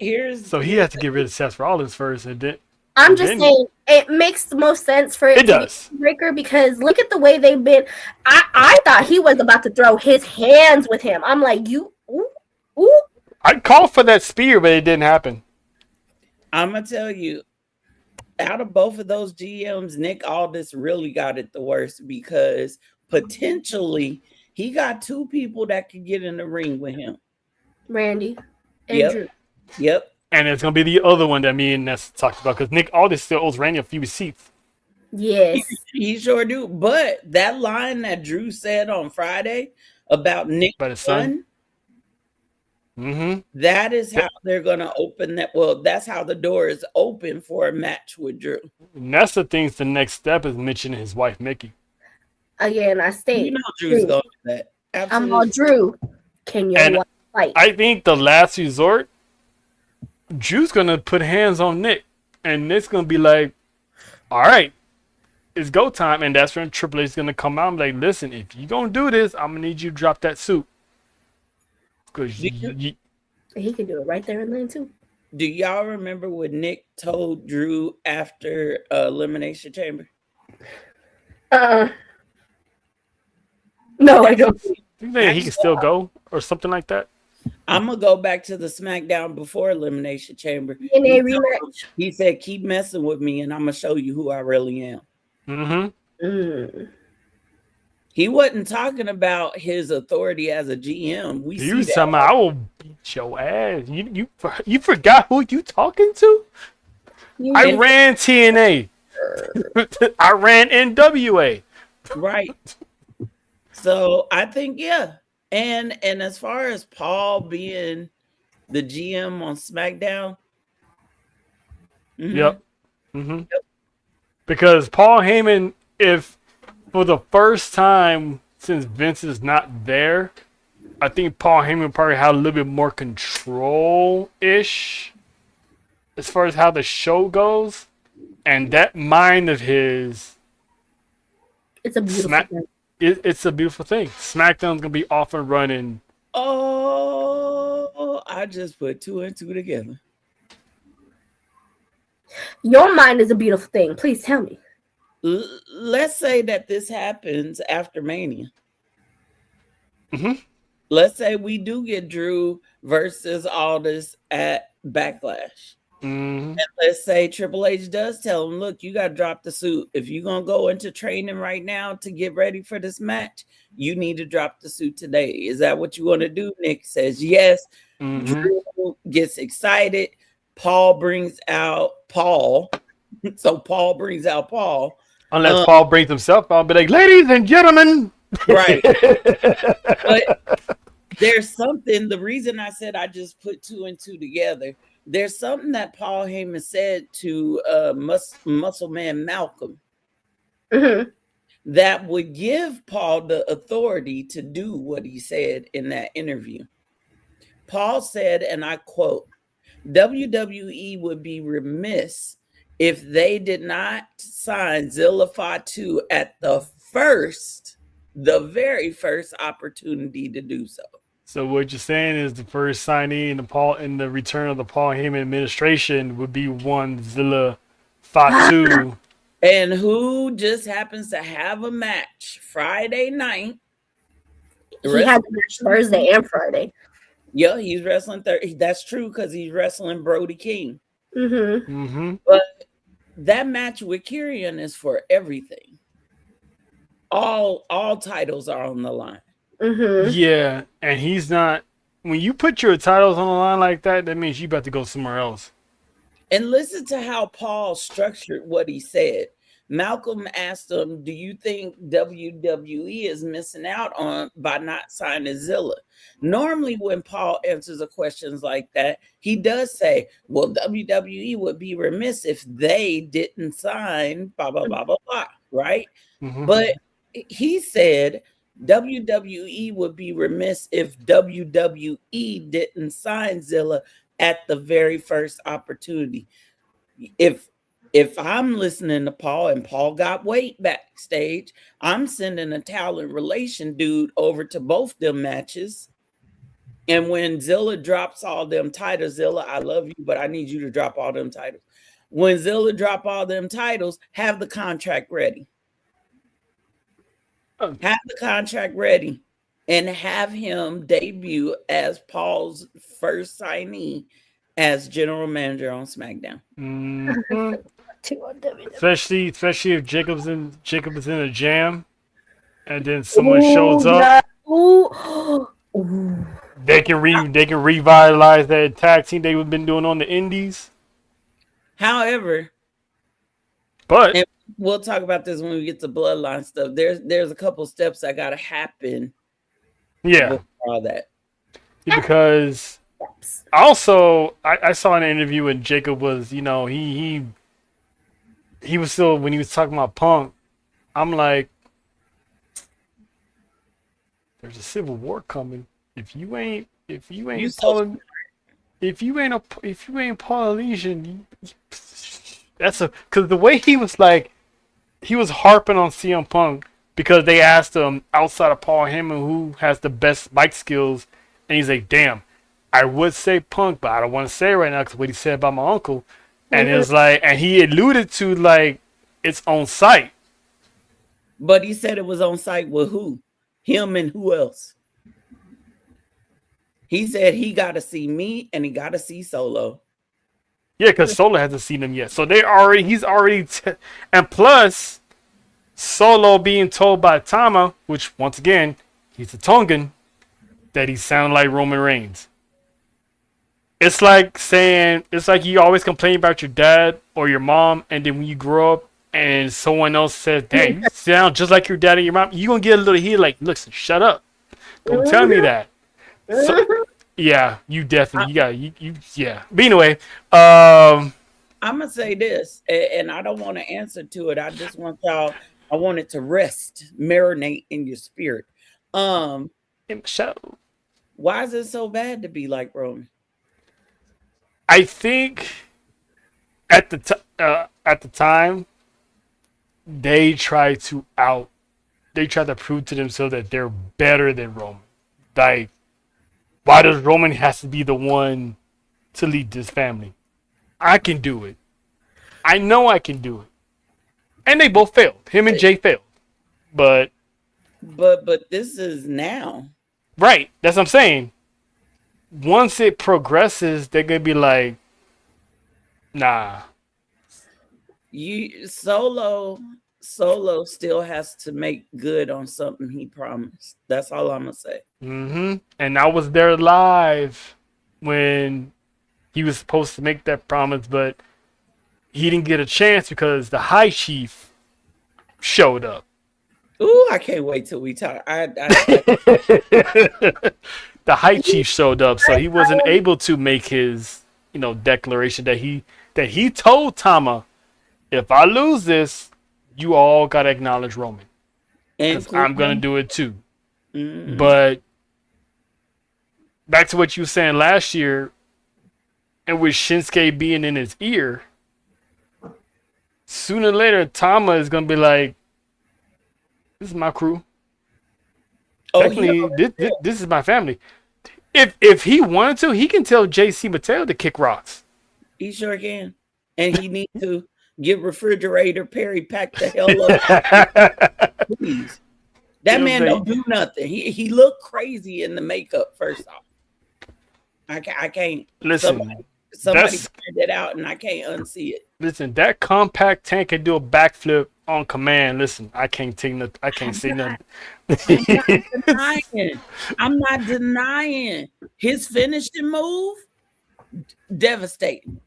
So he has to get rid of Seth Rollins first, and then.
I'm just saying it makes the most sense for it to
does.
be Breaker because look at the way they've been. I thought he was about to throw his hands with him. I'm like, ooh.
I called for that spear, but it didn't happen.
I'm gonna tell you, out of both of those GMs, Nick Aldis really got it the worst because potentially he got two people that could get in the ring with him.
Randy and Drew.
Yep.
And it's going to be the other one that me and Ness talked about because Nick Aldis still owes Randy a few receipts.
Yes.
He sure do. But that line that Drew said on Friday about Nick's son, that is how they're going to open that. Well, that's how the door is open for a match with Drew.
Nessa thinks the next step is mentioning his wife, Mickey.
Again, I stayed.
You know Drew's going to do that. Absolutely.
I'm all Drew. Can your wife fight?
I think the last resort, Drew's going to put hands on Nick. And Nick's going to be like, all right, it's go time. And that's when Triple H is going to come out and be like, listen, if you're going to do this, I'm going to need you to drop that suit. Because
he can do it right there and then, too.
Do y'all remember what Nick told Drew after Elimination Chamber?
No, I don't.
Think that he can still go or something like that?
I'm going to go back to the SmackDown before Elimination Chamber.
In a rematch.
He said, keep messing with me and I'm going to show you who I really am. He wasn't talking about his authority as a GM.
He was talking about, I will beat your ass. You forgot who you talking to? I ran TNA. I ran NWA.
Right. So I think, yeah. And as far as Paul being the GM on SmackDown.
Yep. Because Paul Heyman, if for the first time since Vince is not there, I think Paul Heyman probably had a little bit more control-ish as far as how the show goes. And that mind of his...
It's a beautiful thing.
It's a beautiful thing. SmackDown's going to be off and running.
Oh, I just put two and two together.
Your mind is a beautiful thing. Please tell me.
Let's say that this happens after Mania. Let's say we do get Drew versus Aldis at Backlash. And let's say Triple H does tell him, look, you got to drop the suit. If you're going to go into training right now to get ready for this match, you need to drop the suit today. Is that what you want to do? Nick says yes. Drew gets excited. Paul brings out Paul. So Paul brings out Paul.
Unless Paul brings himself out, be like, ladies and gentlemen.
Right. But there's something, the reason I said I just put two and two together, there's something that Paul Heyman said to Muscle Man Malcolm that would give Paul the authority to do what he said in that interview. Paul said, and I quote, WWE would be remiss if they did not sign Zilla Fatu at the very first opportunity to do so.
So what you're saying is the first signee in the return of the Paul Heyman administration would be one Zilla Fatu.
And who just happens to have a match Friday night.
He had the match Thursday and Friday.
Yeah, he's wrestling Thursday. That's true because he's wrestling Brody King.
But
that match with Kyrian is for everything. All titles are on the line.
Yeah, and he's not. When you put your titles on the line like that, that means you about to go somewhere else.
And listen to how Paul structured what he said. Malcolm asked him, do you think WWE is missing out on by not signing Zilla? Normally when Paul answers a questions like that, he does say, well, WWE would be remiss if they didn't sign blah, blah, blah, blah, blah, right? But he said, WWE would be remiss if WWE didn't sign Zilla at the very first opportunity. If I'm listening to Paul and Paul got weight backstage, I'm sending a talent relation dude over to both them matches. And when Zilla drops all them titles, Zilla, I love you, but I need you to drop all them titles. When Zilla drop all them titles, have the contract ready. Have the contract ready and have him debut as Paul's first signee as general manager on SmackDown.
Mm-hmm. Especially if Jacob's in a jam, and then someone shows up. They can revitalize that tag team they've been doing on the indies.
However,
but
and we'll talk about this when we get to Bloodline stuff. There's a couple steps that gotta happen.
Yeah,
all that.
Yeah, because also I saw an interview when Jacob was, he was still, when he was talking about Punk, I'm like, there's a civil war coming. If you ain't Paul Elysian, that's because the way he was harping on CM Punk because they asked him outside of Paul Heyman who has the best mic skills, and he's like, damn, I would say Punk, but I don't want to say it right now because what he said about my uncle, and it was like, and he alluded to like it's on site,
but he said it was on site with who? Him and who else? He said he got to see me and he got to see Solo.
Yeah, because Solo hasn't seen him yet. So he's already, and plus, Solo being told by Tama, which once again, he's a Tongan, that he sounded like Roman Reigns. It's like you always complain about your dad or your mom, and then when you grow up and someone else says, "Dang, you sound just like your dad and your mom," you're gonna get a little heat like, "Listen, shut up. Don't tell me that." So, yeah, you definitely, yeah. But anyway,
I'm gonna say this, and I don't want to answer to it. I just want y'all. I want it to rest, marinate in your spirit.
In the show.
Why is it so bad to be like Roman?
I think at the time they tried to prove to themselves that they're better than Roman. Like, why does Roman has to be the one to lead this family? I can do it. I know I can do it. And they both failed. Him and Jay failed. But
this is now.
Right. That's what I'm saying. Once it progresses, they're gonna be like, nah.
Solo still has to make good on something he promised. That's all I'm gonna say.
Mm-hmm. And I was there live when he was supposed to make that promise, but he didn't get a chance because the High Chief showed up.
Ooh, I can't wait till we talk.
The High Chief showed up, so he wasn't able to make his, declaration that he told Tama, if I lose this, you all gotta acknowledge Roman, because I'm gonna do it too. Mm-hmm. But back to what you were saying last year, and with Shinsuke being in his ear, sooner or later Tama is gonna be like, "This is my crew. This is my family." If he wanted to, he can tell JC Mattel to kick rocks.
He sure can, and he needs to get refrigerator Perry packed the hell up. Please, that man don't do nothing. He looked crazy in the makeup. First off, I can't
listen.
Somebody figured it out, and I can't unsee it.
Listen, that compact tank can do a backflip on command. Listen, I can't say nothing.
I'm not denying his finishing move. Devastating,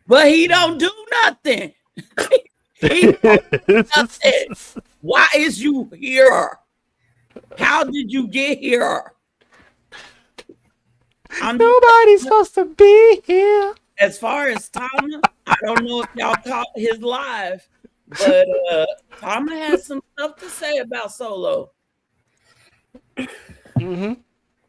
but he don't do nothing. He don't do nothing. Why is you here? How did you get here?
Nobody's supposed to be here.
As far as Tama, I don't know if y'all caught his live, but Tama has some stuff to say about Solo.
Mm-hmm.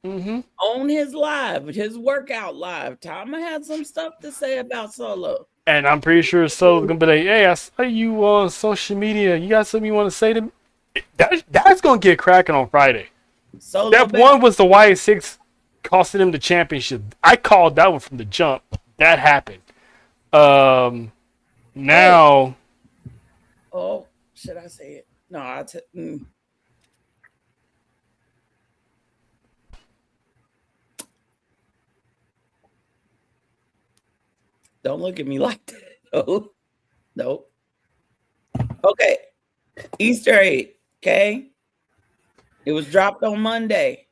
on his live, his workout live. Tama had some stuff to say about Solo.
And I'm pretty sure Solo's gonna be like, "Hey, I saw you on social media. You got something you want to say to me?" That's gonna get cracking on Friday.
Solo
That one was the YA6 costing him the championship. I called that one from the jump. That happened. Now.
Oh, should I say it? No, Don't look at me like that. No. Okay. Easter egg. Okay. It was dropped on Monday.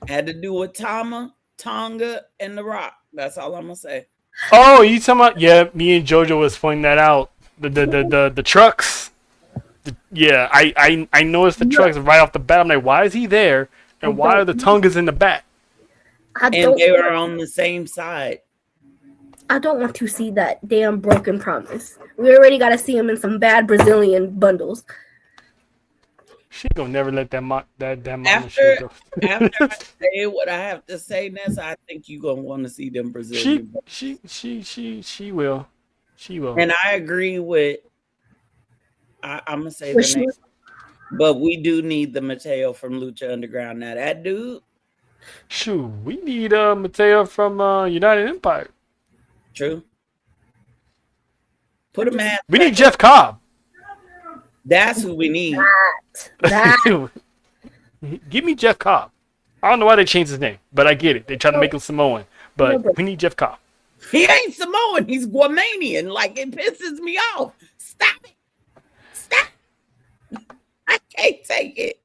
Had to do with Tama, Tonga, and The Rock. That's all I'm gonna say.
Oh, you talking about? Yeah, me and JoJo was pointing that out. The trucks. I noticed the trucks right off the bat. I'm like, why is he there? And why are the Tongas in the back?
And they were on the same side.
I don't want to see that damn broken promise. We already got to see him in some bad Brazilian bundles.
She gonna never let that mama
After
go.
After I say what I have to say, Nessa, I think you're gonna want to see them Brazilian.
She will. She will.
And I agree with. I'm gonna say the name, but we do need the Mateo from Lucha Underground. Now that dude.
Shoot, we need Mateo from United Empire.
True. Put a man.
We need Jeff Cobb.
That's who we need.
That.
Give me Jeff Cobb. I don't know why they changed his name, but I get it. They try to make him Samoan, but we need Jeff Cobb.
He ain't Samoan. He's Guamanian. Like, it pisses me off. Stop it. Stop. I can't take it.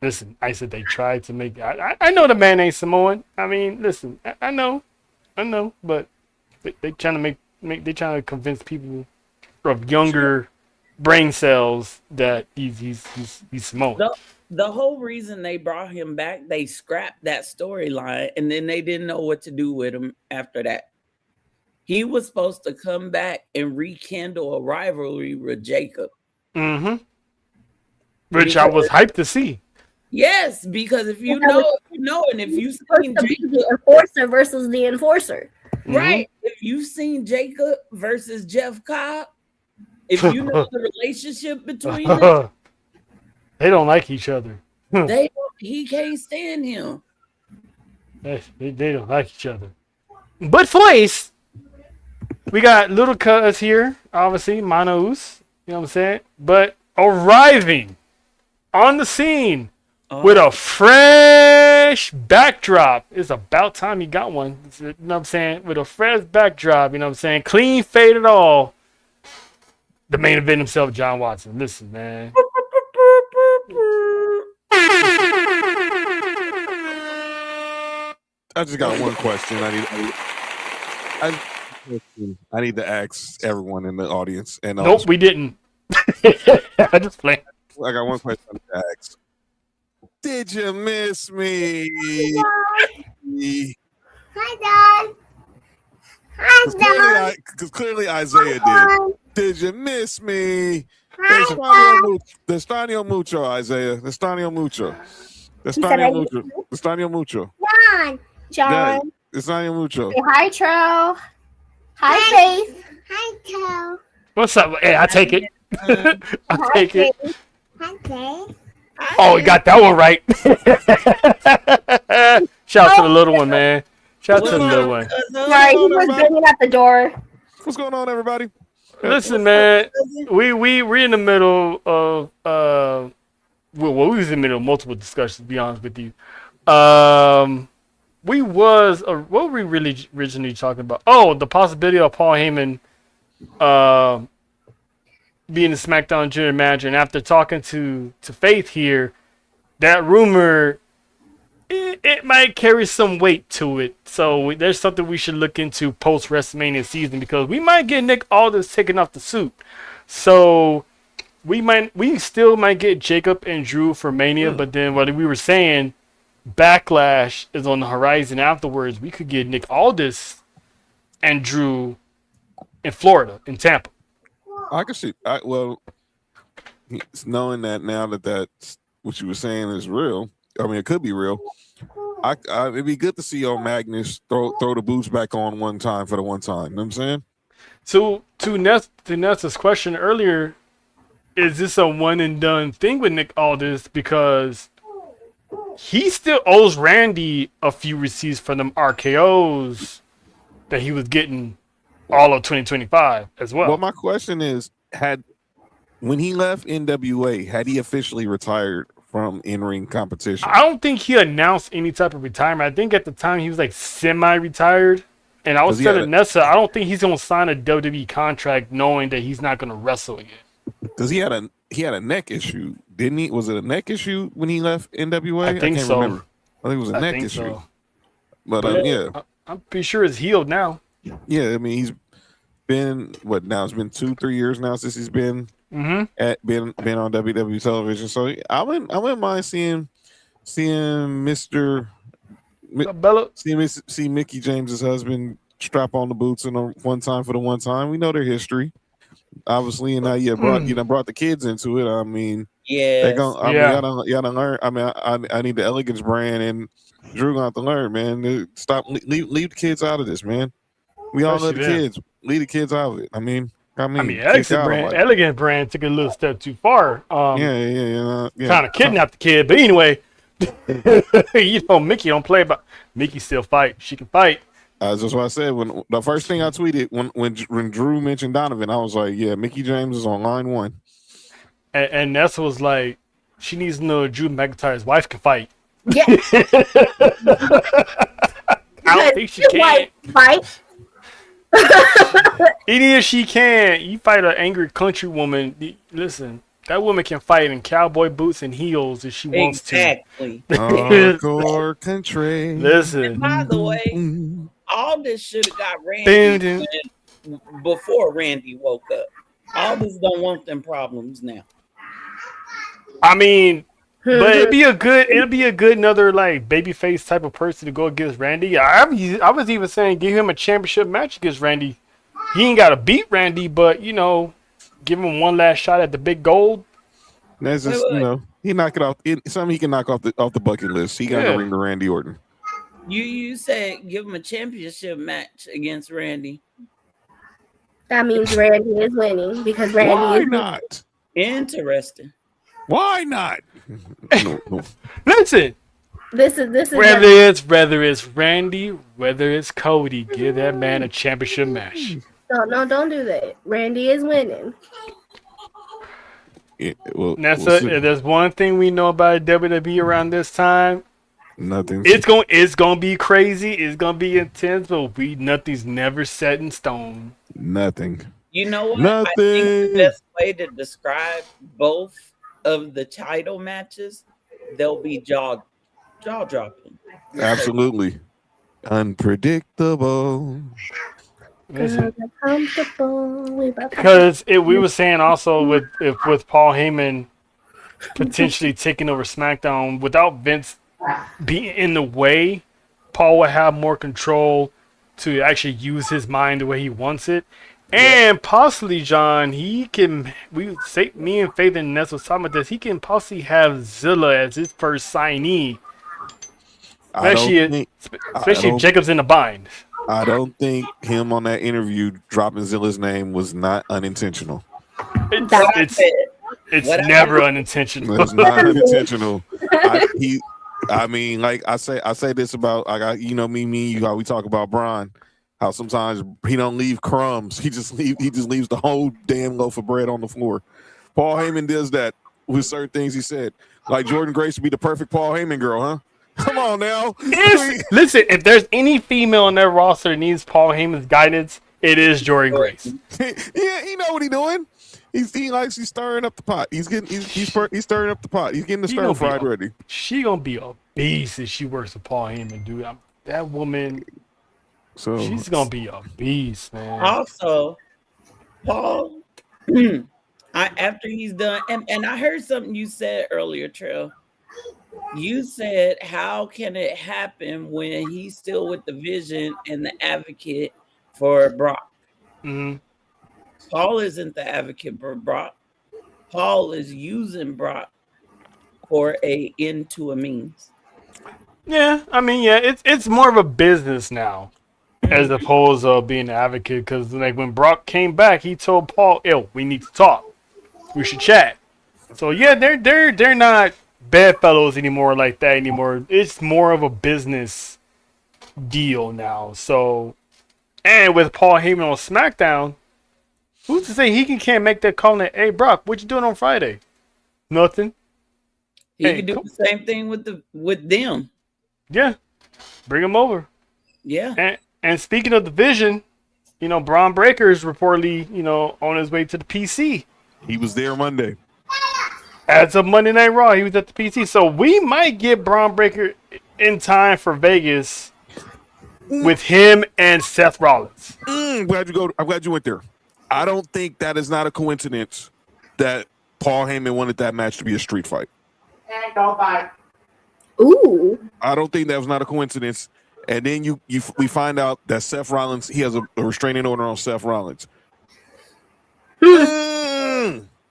Listen, I said they tried to make. I know the man ain't Samoan. I mean, listen, I know, but they trying to they trying to convince people of younger brain cells that he's Samoan.
The whole reason they brought him back, they scrapped that storyline, and then they didn't know what to do with him after that. He was supposed to come back and rekindle a rivalry with Jacob.
Mm-hmm. Which I was hyped to see.
Yes, because if you know, and if you've seen Jacob,
the enforcer versus the enforcer,
right? If you've seen Jacob versus Jeff Cobb, if you know the relationship between them,
they don't like each other.
He can't stand him.
They don't like each other. But Flace, we got little cuz here, obviously, Manos, you know what I'm saying? But arriving on the scene with a fresh backdrop. It's about time he got one. You know what I'm saying? With a fresh backdrop, you know what I'm saying? Clean faded all. The main event himself, John Watson. Listen, man.
I just got one question. I need to ask everyone in the audience. And
nope, we didn't. I just played.
I got one question to ask. Did you miss me?
Hi, Dad. Hi, Dad.
Because clearly Isaiah did. Did you miss me? Destanio mucho, Isaiah. Destanio mucho. Destanio mucho.
John.
Destanio mucho.
Say hi, Tro. Hi, Faith. Hi, Tro.
What's up? Hey, I take it. I take it.
Hi, Faith.
Oh, you got that one right. Shout out to the little one, man. Shout out to the little one.
Sorry, he was banging at the door.
What's going on, everybody?
Listen, man, we're in the middle of we was in the middle of multiple discussions. To be honest with you, what were we really originally talking about? Oh, the possibility of Paul Heyman being the SmackDown General Manager, and after talking to Faith here, that rumor it might carry some weight to it. So there's something we should look into post WrestleMania season, because we might get Nick Aldis taking off the suit. So we still might get Jacob and Drew for Mania, but then what we were saying, Backlash is on the horizon afterwards. We could get Nick Aldis and Drew in Florida, in Tampa.
I can see. Knowing that now that that's what you were saying is real, I mean, it could be real. It'd be good to see old Magnus throw the boots back on one time for the one time. You know what I'm saying?
So to Nessa's question earlier, is this a one and done thing with Nick Aldis? Because he still owes Randy a few receipts for them RKOs that he was getting all of 2025 as well.
Well, my question is, when he left NWA, had he officially retired from in-ring competition?
I don't think he announced any type of retirement. I think at the time he was like semi-retired. And I was telling Nessa, I don't think he's going to sign a WWE contract knowing that he's not going to wrestle again.
Because he had a neck issue, didn't he? Was it a neck issue when he left NWA?
I think
can't
so.
remember. I think it was a neck issue.
So.
But yeah,
I'm pretty sure it's healed now.
Yeah, I mean, he's been now? It's been 2-3 years now since he's been been on WWE television. So I wouldn't mind seeing Mr. See Mickey James's husband strap on the boots and one time for the one time. We know their history, obviously, and now you brought the kids into it. I mean,
yeah,
y'all don't learn. I mean, I need the Elegance brand, and Drew gonna have to learn, man. Stop, leave the kids out of this, man. We all know the kids. Leave the kids out of it. I mean,
Elegant brand took a little step too far.
Yeah.
Kind of kidnapped the kid, but anyway. Mickey don't play about. Mickey still fight. She can fight.
That's just what I said when the first thing I tweeted when Drew mentioned Donovan, I was like, yeah, Mickey James is on line one.
And Nessa was like, she needs to know Drew McIntyre's wife can fight.
Yeah.
I don't think she can.
Fight.
Even if she can, you fight an angry country woman. Listen. That woman can fight in cowboy boots and heels if she wants to.
Exactly.
Hardcore country.
Listen.
And by the way, all this should have got Randy before Randy woke up. All this don't want them problems now.
I mean, but it'd be a good another like babyface type of person to go against Randy. I was even saying give him a championship match against Randy. He ain't got to beat Randy, but give him one last shot at the big gold.
That's just he knock it off. Something he can knock off the bucket list. He got to ring to Randy Orton.
You said give him a championship match against Randy.
That means Randy is winning because Randy is
not
interesting.
Why not? No.
Listen.
This is
whether it's Randy, whether it's Cody, give that man a championship match.
No, don't do that. Randy is winning.
Yeah,
Nessa, if there's one thing we know about WWE around this time,
nothing.
It's gonna be crazy. It's gonna be intense, but nothing's never set in stone.
Nothing.
You know what?
Nothing.
I think the best way to describe both of the title matches, they'll be jaw dropping.
Absolutely. Unpredictable.
Because we were saying also with Paul Heyman potentially taking over SmackDown without Vince being in the way, Paul will have more control to actually use his mind the way he wants it. And possibly, John, me and Faith and Ness was talking about this, he can possibly have Zilla as his first signee. Especially if Jacob's in the bind.
I don't think him on that interview dropping Zilla's name was not unintentional.
It's never unintentional.
It's not unintentional. I mean, like I say this about me, you how we talk about Braun, how sometimes he don't leave crumbs. He just leaves the whole damn loaf of bread on the floor. Paul Heyman does that with certain things he said. Like Jordan Grace would be the perfect Paul Heyman girl, huh? Come on now.
Listen, if there's any female on that roster that needs Paul Heyman's guidance, it is Jordan Grace.
Yeah, he know what he's doing. He's stirring up the pot. He's stirring up the pot. He's getting the stir fried ready.
She gonna be a beast if she works with Paul Heyman, dude. That woman. So she's gonna be a beast, man.
Also, Paul, after he's done, and I heard something you said earlier, Trill. You said, how can it happen when he's still with the Vision and the advocate for Brock?
Mm-hmm.
Paul isn't the advocate for Brock. Paul is using Brock for a end to a means.
Yeah, I mean, yeah, it's more of a business now, as opposed to being an advocate. Because like when Brock came back, he told Paul, "Yo, we need to talk. We should chat." So yeah, they're not bedfellows anymore like that anymore. It's more of a business deal now. So, and with Paul Heyman on SmackDown, who's to say can't make that call? And, hey, Brock, what you doing on Friday? Nothing.
He could do the same thing with them.
Yeah, bring him over.
Yeah.
And speaking of the Vision, Braun Breaker is reportedly, on his way to the PC.
He was there Monday.
As of Monday Night Raw, he was at the PC. So we might get Braun Breaker in time for Vegas with him and Seth Rollins.
I'm glad you went there. I don't think that is not a coincidence that Paul Heyman wanted that match to be a street fight.
Ooh.
I don't think that was not a coincidence. And then we find out that Seth Rollins, he has a restraining order on Seth Rollins.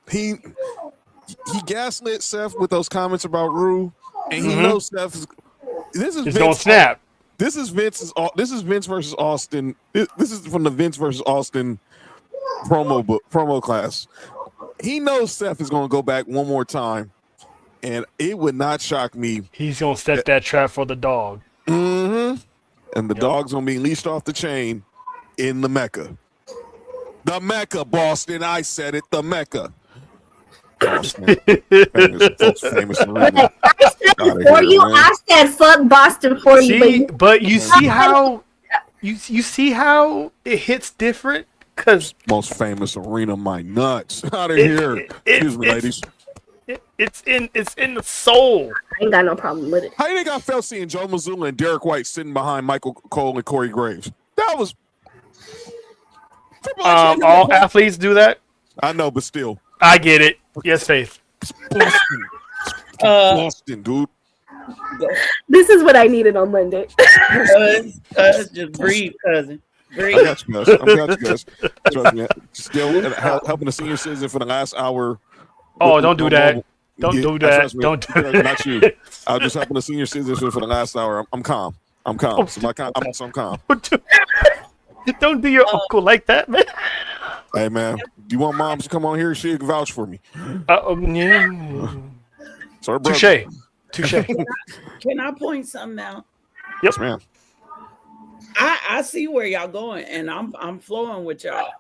He gaslit Seth with those comments about Rue, and he knows Seth is. This is
It's gonna snap.
This is Vince versus Austin. This is from the Vince versus Austin promo class. He knows Seth is going to go back one more time, and it would not shock me.
He's gonna set that trap for the dog.
And the dog's going to be leashed off the chain in the Mecca. The Mecca, Boston. I said it. The Mecca. Boston. famous arena.
I said before you, I said fuck Boston for you.
But you see how you see how it hits different because
most famous arena. My nuts. Out of here. Excuse me, ladies.
It's in the soul.
I ain't got no problem with it.
How you think I felt seeing Joe Mazzulla and Derek White sitting behind Michael Cole and Corey Graves? That was
all athletes do that.
I know, but still,
I get it. Yes, Faith.
Boston, dude.
This is what I needed on Monday.
Just breathe, cousin. Breathe.
I got you guys. Trust me. Still helping the senior citizen for the last hour.
Oh, don't do that. Don't do that. Don't do that.
Not you. I was just helping the senior citizen for the last hour. I'm calm. I'm calm. So I'm calm.
Don't do your uncle like that, man.
Hey, man. Do you want moms to come on here? She can vouch for me.
Yeah.
Sorry,
Touche.
Can I point something out?
Yes, ma'am.
I see where y'all going, and I'm flowing with y'all.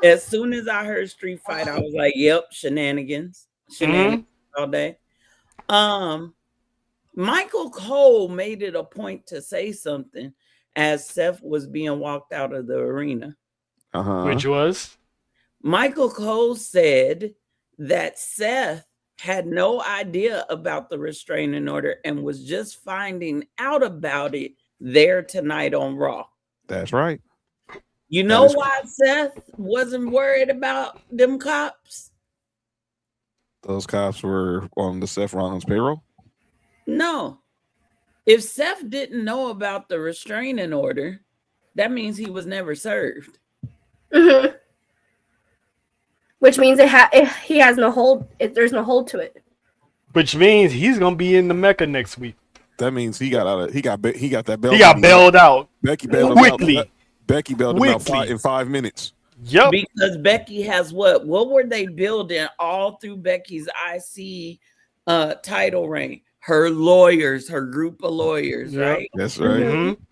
As soon as I heard Street Fight, I was like, "Yep, shenanigans all day." Michael Cole made it a point to say something as Seth was being walked out of the arena.
Which was?
Michael Cole said that Seth had no idea about the restraining order and was just finding out about it there tonight on Raw.
That's right.
You know why Seth wasn't worried about them cops?
Those cops were on the Seth Rollins payroll?
No. If Seth didn't know about the restraining order, that means he was never served.
Mm-hmm. Which means he has no hold. There's no hold to it.
Which means he's gonna be in the Mecca next week.
That means he got that belt.
He got bailed out.
Becky bailed
quickly.
him out. Becky bailed him out in 5 minutes.
Yep.
Because Becky has what? What were they building all through Becky's IC title reign? Her lawyers, her group of lawyers, right?
That's right.
Mm-hmm.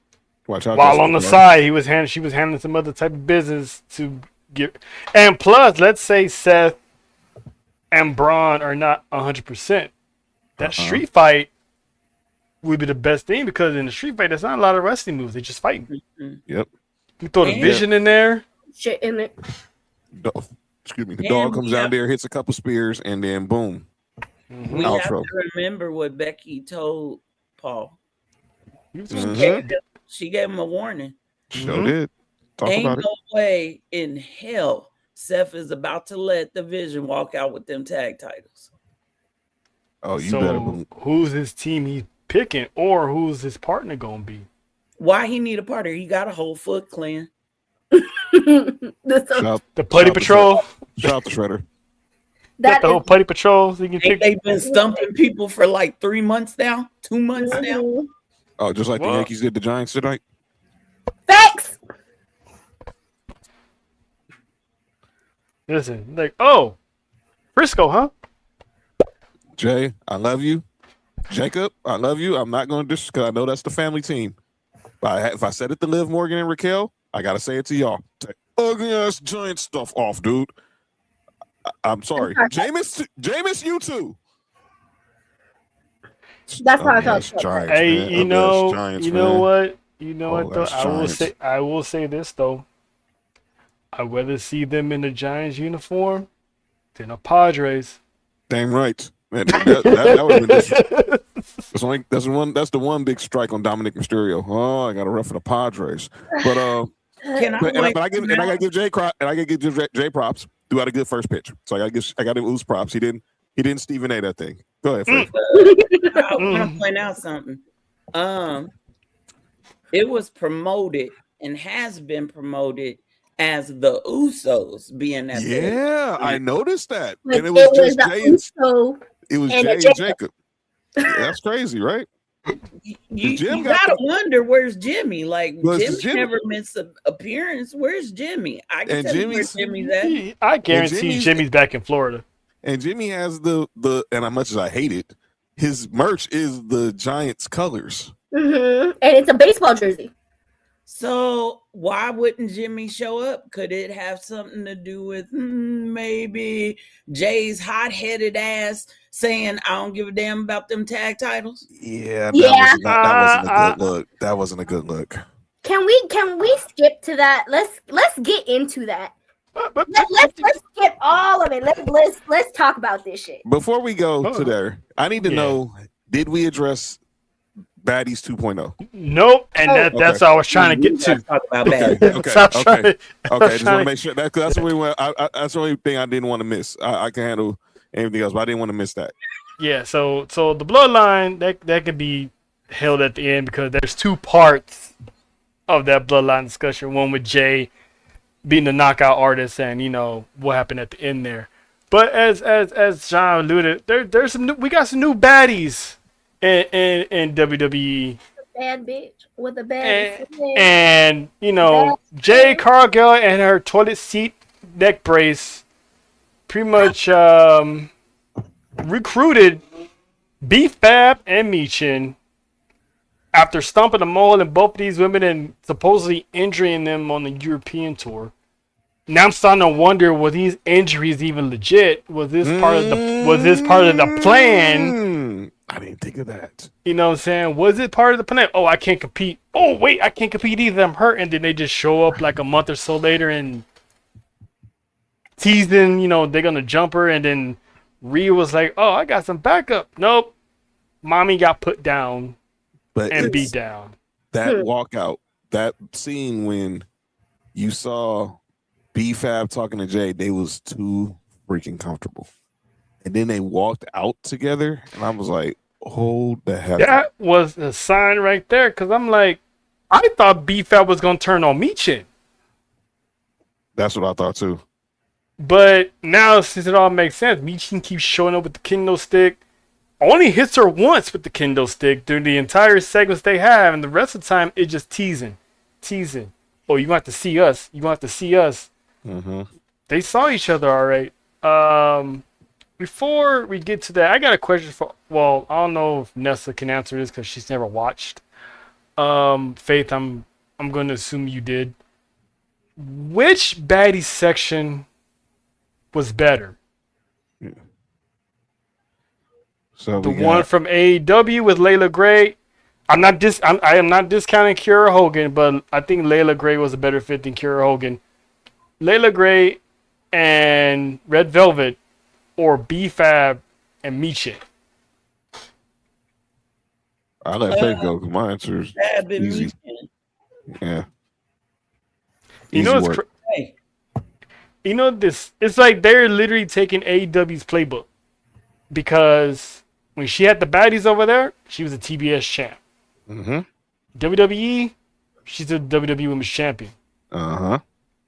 Watch out.
While on the side, she was handling some other type of business to get. And plus, let's say Seth and Braun are not 100%. That street fight would be the best thing because in the street fight, there's not a lot of wrestling moves. They're just fighting.
Yep.
You throw the Vision in there.
Shit in it.
Excuse me. The dog comes down there, hits a couple spears, and then boom.
We have to remember what Becky told Paul. She gave him a warning.
Sure did. Talk
Ain't
about it.
No way in hell Seth is about to let the Vision walk out with them tag titles.
Oh, you
so
better believe.
Who's his team he's picking, or who's his partner gonna be?
Why he need a partner? He got a whole Foot Clan.
The Putty Patrol.
Shout out to Shredder.
Got the whole putty patrol. So you can
Ain't
pick.
they been stumping people for like 3 months now? 2 months now?
Mhm.
Oh, just like the
Well-
Yankees did the Giants tonight.
Facts.
Listen, like, oh, Frisco, huh?
Jay, I love you. Jacob, I love you. I'm not going to because I know that's the family team. But if I said it to Liv Morgan and Raquel, I got to say it to y'all. Take ugly ass Giant stuff off, dude. I'm sorry. Jameis, you too.
That's how I felt.
Ugly-ass Giants,
Hey,
man.
you
Ugly-ass
know,
Giants,
you know
man.
what? You know
Oh,
what? Though
that's
I will say this though. I'd rather see them in the Giants uniform than a Padres.
Damn right. Man, that would have been that's the one big strike on Dominic Mysterio. Oh, I got to ref for the Padres. But
Can I
but
point
I gotta give Jay props. Threw out a good first pitch. So I got him Oos props. He didn't Stephen A that thing. Go ahead, Faith.
I want to point out something. It was promoted and has been promoted as the Usos being at
Yeah, I noticed that.
Like,
And it was just
a
Jay and
Uso
it was
and a
Jay and Jacob. That's crazy, right?
You
Jim got
gotta wonder where's Jimmy. Like
Was
Jimmy
Jimmy-
never missed an appearance. Where's Jimmy? I can
And
tell you where
Jimmy's-
Jimmy's at.
I guarantee Jimmy's back in Florida.
And Jimmy has the and as much as I hate it, his merch is the Giants colors.
and it's a baseball jersey.
So why wouldn't Jimmy show up? Could it have something to do with maybe Jay's hot-headed ass saying, I don't give a damn about them tag titles?
Yeah,
Yeah.
that wasn't a good look. That wasn't a good look.
Can we skip to that? Let's get into that. Let's skip all of it. Let's talk about this shit.
Before we go to there, I need to
Yeah.
know: did we address Baddies 2.0?
Nope, and that's what I was trying to get
Let's
to.
talk about that.
Okay,
That's what I was
okay,
trying
okay. Just want to
to-
make sure that's what we went. That's the only thing I didn't want to miss. I can handle anything else, but I didn't want to miss that.
Yeah, so the bloodline that could be held at the end because there's two parts of that bloodline discussion. One with Jay being the knockout artist, and what happened at the end there. But as John alluded, there's we got some new baddies in WWE,
Bad bitch with a bad.
and Jay Cargill and her toilet seat neck brace pretty much recruited B-Fab and Michin after stomping a mole in both of these women and supposedly injuring them on the European tour. Now I'm starting to wonder, were these injuries even legit? Was this part of the plan?
I didn't think of that.
You know what I'm saying? Was it part of the plan? Oh, I can't compete. Oh, wait, I can't compete either. I'm hurt. And then they just show up like a month or so later and teasing, they're going to jump her. And then Rhea was like, oh, I got some backup. Nope. Mommy got put down
But
and
it's
beat down.
that walkout, that scene when you saw B-Fab talking to Jay, they was too freaking comfortable. And then they walked out together, and I was like, hold the heck up.
That was a sign right there, because I'm like, I thought B-Fab was going to turn on Michin.
That's what I thought too.
But now, since it all makes sense, Michin keeps showing up with the kendo stick. Only hits her once with the kendo stick during the entire segments they have, and the rest of the time, it's just teasing. Oh, you want to see us.
Mm-hmm.
They saw each other all right. Before we get to that, I got a question for. Well, I don't know if Nessa can answer this because she's never watched. Faith, I'm going to assume you did. Which baddie section was better?
So
The one from AEW with Layla Gray. I am not discounting Kiera Hogan, but I think Layla Gray was a better fit than Kiera Hogan. Layla Gray and Red Velvet, or B-Fab and Michin.
I let Faith go because my answer is
Fab and
easy.
Michin.
Yeah.
You
Easy
know what's
work.
Hey,
this? It's like they're literally taking AEW's playbook, because when she had the baddies over there, she was a TBS champ.
Mm-hmm.
WWE, she's a WWE Women's Champion.
Uh-huh.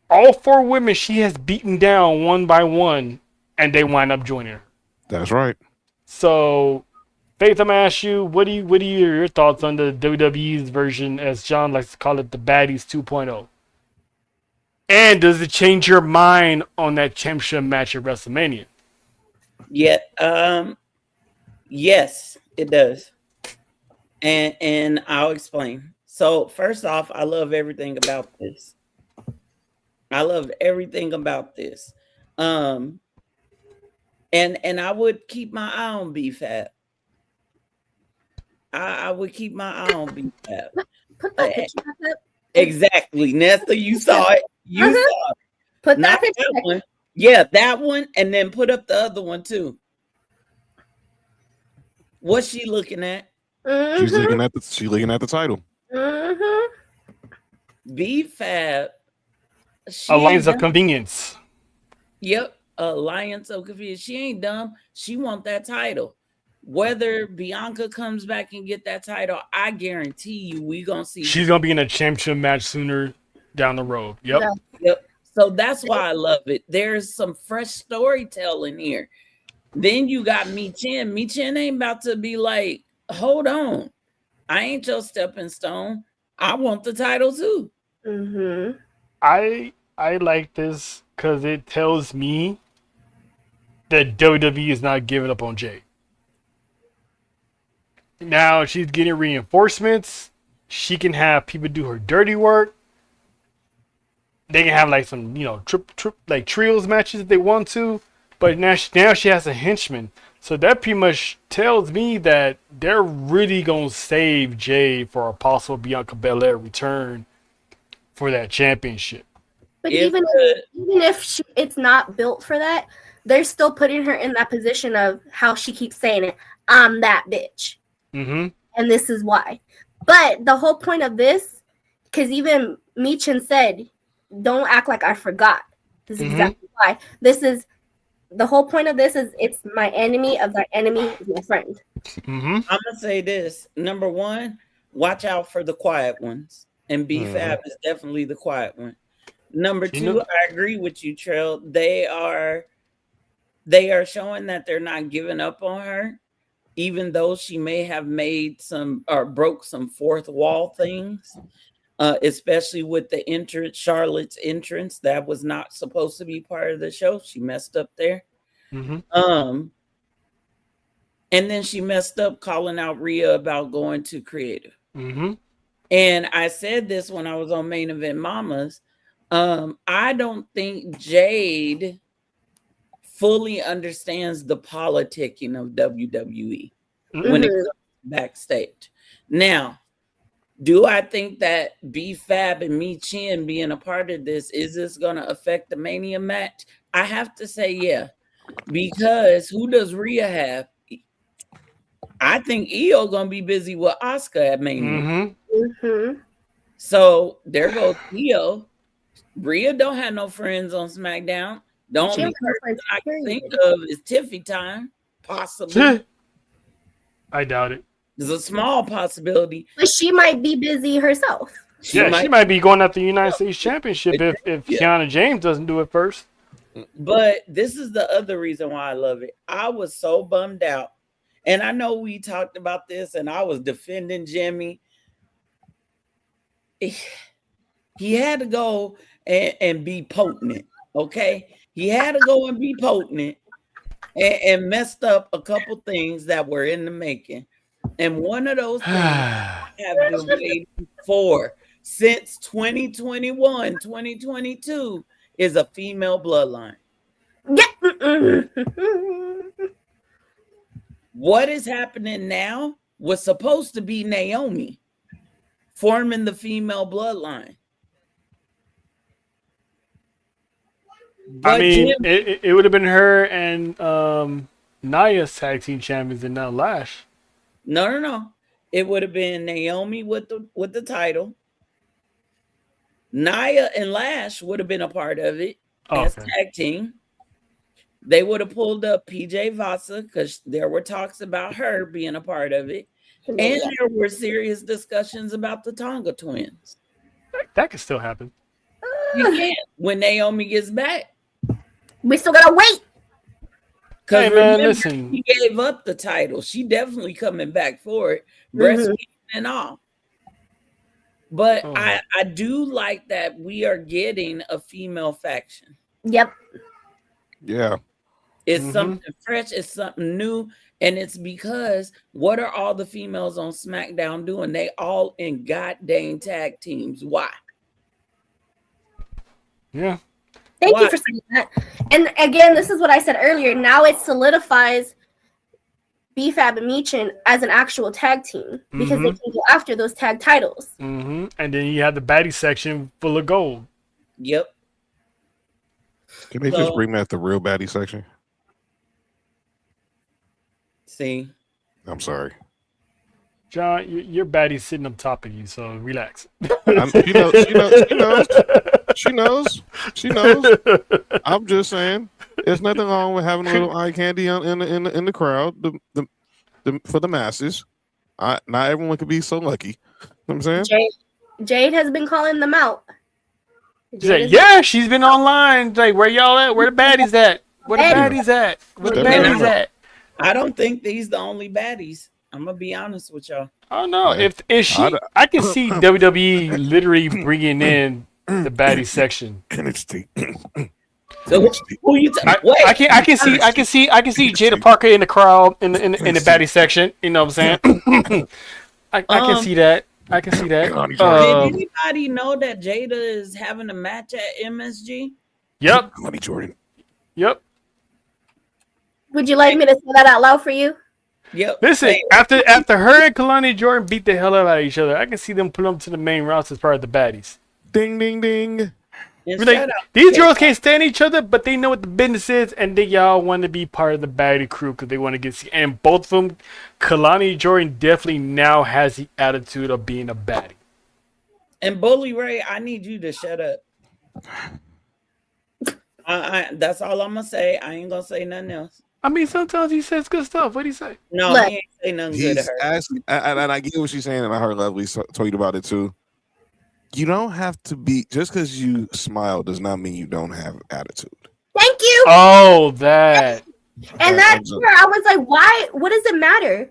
All 4 women she has beaten down one by one and they wind up joining her.
That's right.
So, Faith, I'm gonna ask you, what are your thoughts on the WWE's version, as John likes to call it, the Baddies 2.0? And does it change your mind on that championship match at WrestleMania?
Yeah. Yes, it does. And I'll explain. So first off, I love everything about this. And I would keep my eye on BFAB. I would keep my eye on BFAB.
Put that picture back up.
Exactly. Nesta, you saw it. You saw it.
Put
Not
that picture
that
back
one. Yeah, that one. And then put up the other one too. What's she looking at?
She's looking at the title.
BFAB.
Alliance of Convenience.
Yep, Alliance of Convenience. She ain't dumb. She want that title. Whether Bianca comes back and get that title, I guarantee you we gonna see.
She's gonna be in a championship match sooner down the road. Yep.
Yeah.
Yep. So that's why I love it. There's some fresh storytelling here. Then you got Michin. Michin ain't about to be like, hold on, I ain't your stepping stone. I want the title too.
I like this because it tells me that WWE is not giving up on Jade. Now she's getting reinforcements. She can have people do her dirty work. They can have like some, like trios matches if they want to. But now she has a henchman. So that pretty much tells me that they're really going to save Jade for a possible Bianca Belair return for that championship.
But even if it's not built for that, they're still putting her in that position of how she keeps saying it. I'm that bitch.
Mm-hmm.
And this is why. But the whole point of this, because even Michin said, don't act like I forgot. This is exactly why. The whole point of this is it's my enemy of thy enemy is my friend.
I'm going to say this. Number one, watch out for the quiet ones. And BFAB is definitely the quiet one. Number two, I agree with you, Trail. They are showing that they're not giving up on her, even though she may have made some or broke some fourth wall things, especially with the entrance, Charlotte's entrance. That was not supposed to be part of the show. She messed up there. And then she messed up calling out Rhea about going to creative. And I said this when I was on Main Event Mamas. I don't think Jade fully understands the politicking of WWE when it comes backstage. Now, do I think that BFAB and Michin being a part of this, is this going to affect the Mania match? I have to say, yeah, because who does Rhea have? I think Io going to be busy with Asuka at Mania. So there goes Io. Rhea don't have no friends on SmackDown. The only person I can think of is Tiffy Time, possibly.
I doubt it.
There's a small possibility.
But she might be busy herself.
She might be going after the United States Championship if Kiana James doesn't do it first.
But this is the other reason why I love it. I was so bummed out. And I know we talked about this and I was defending Jimmy. He had to go and be potent, okay? He had to go and be potent and messed up a couple things that were in the making. And one of those things I have been waiting for since 2021, 2022 is a female bloodline. What is happening now was supposed to be Naomi forming the female bloodline. But
I mean, it would have been her and Naya's tag team champions and not Lash.
No. It would have been Naomi with the title. Nia and Lash would have been a part of it as tag team. They would have pulled up PJ Vasa because there were talks about her being a part of it. And there were serious discussions about the Tonga twins.
That could still happen.
You can't. When Naomi gets back.
We still gotta wait.
Because
Hey, man,
remember,
listen.
she gave up the title. She definitely coming back for it,
Mhm.
breastfeeding and all. But
Oh.
I do like that we are getting a female faction.
Yep.
Yeah.
It's
Mhm.
something fresh, it's something new, and it's because what are all the females on SmackDown doing? They all in goddamn tag teams. Why?
Yeah.
Thank you
Why?
for saying that. And again, this is what I said earlier. Now it solidifies BFAB and Michin as an actual tag team because they
Mhm.
can go after those tag titles.
Mhm. And then you have the baddie section full of gold.
Yep.
Can they
So-
just bring that the real baddie section?
See,
I'm sorry.
John, your baddie's sitting up top of you, so relax.
She knows. She knows. I'm just saying, there's nothing wrong with having a little eye candy in the crowd, for the masses. Not everyone could be so lucky. You know what I'm saying?
Jade has been calling them out.
She said, yeah, she's been online. Like, where y'all at? Where the baddies at? Where the baddies at? Where the baddies at?
I don't think these the only baddies. I'm gonna be honest with y'all.
Oh no!
Yeah.
If she, I can see WWE literally bringing in the baddie section.
NXT.
So who you?
I can see Jada Parker in the crowd in the baddie section. You know what I'm saying? I can see that. I can see that.
Did anybody know that Jada is having a match at MSG?
Yep.
Money Jordan.
Yep.
Would you like me to say that out loud for you?
Yep.
Listen,
Hey,
after her and Kalani Jordan beat the hell out of each other, I can see them put them to the main roster as part of the baddies.
Ding, ding, ding.
and
We're like,
shout out
these
to
girls can't stand each other, but they know what the business is, and they y'all want to be part of the baddie crew because they want to get. And both of them, Kalani Jordan definitely now has the attitude of being a baddie.
And Bully Ray, I need you to shut up. That's all I'm gonna say. I ain't gonna say nothing else.
I mean, sometimes he says good stuff. What do you say?
No,
Look.
he ain't say nothing good to
He's
her.
asking, and I get what she's saying, and I heard Lovely tweet about it too. You don't have to be, just because you smile does not mean you don't have attitude.
Thank you.
Oh, that.
And that's where I was like, why? What does it matter?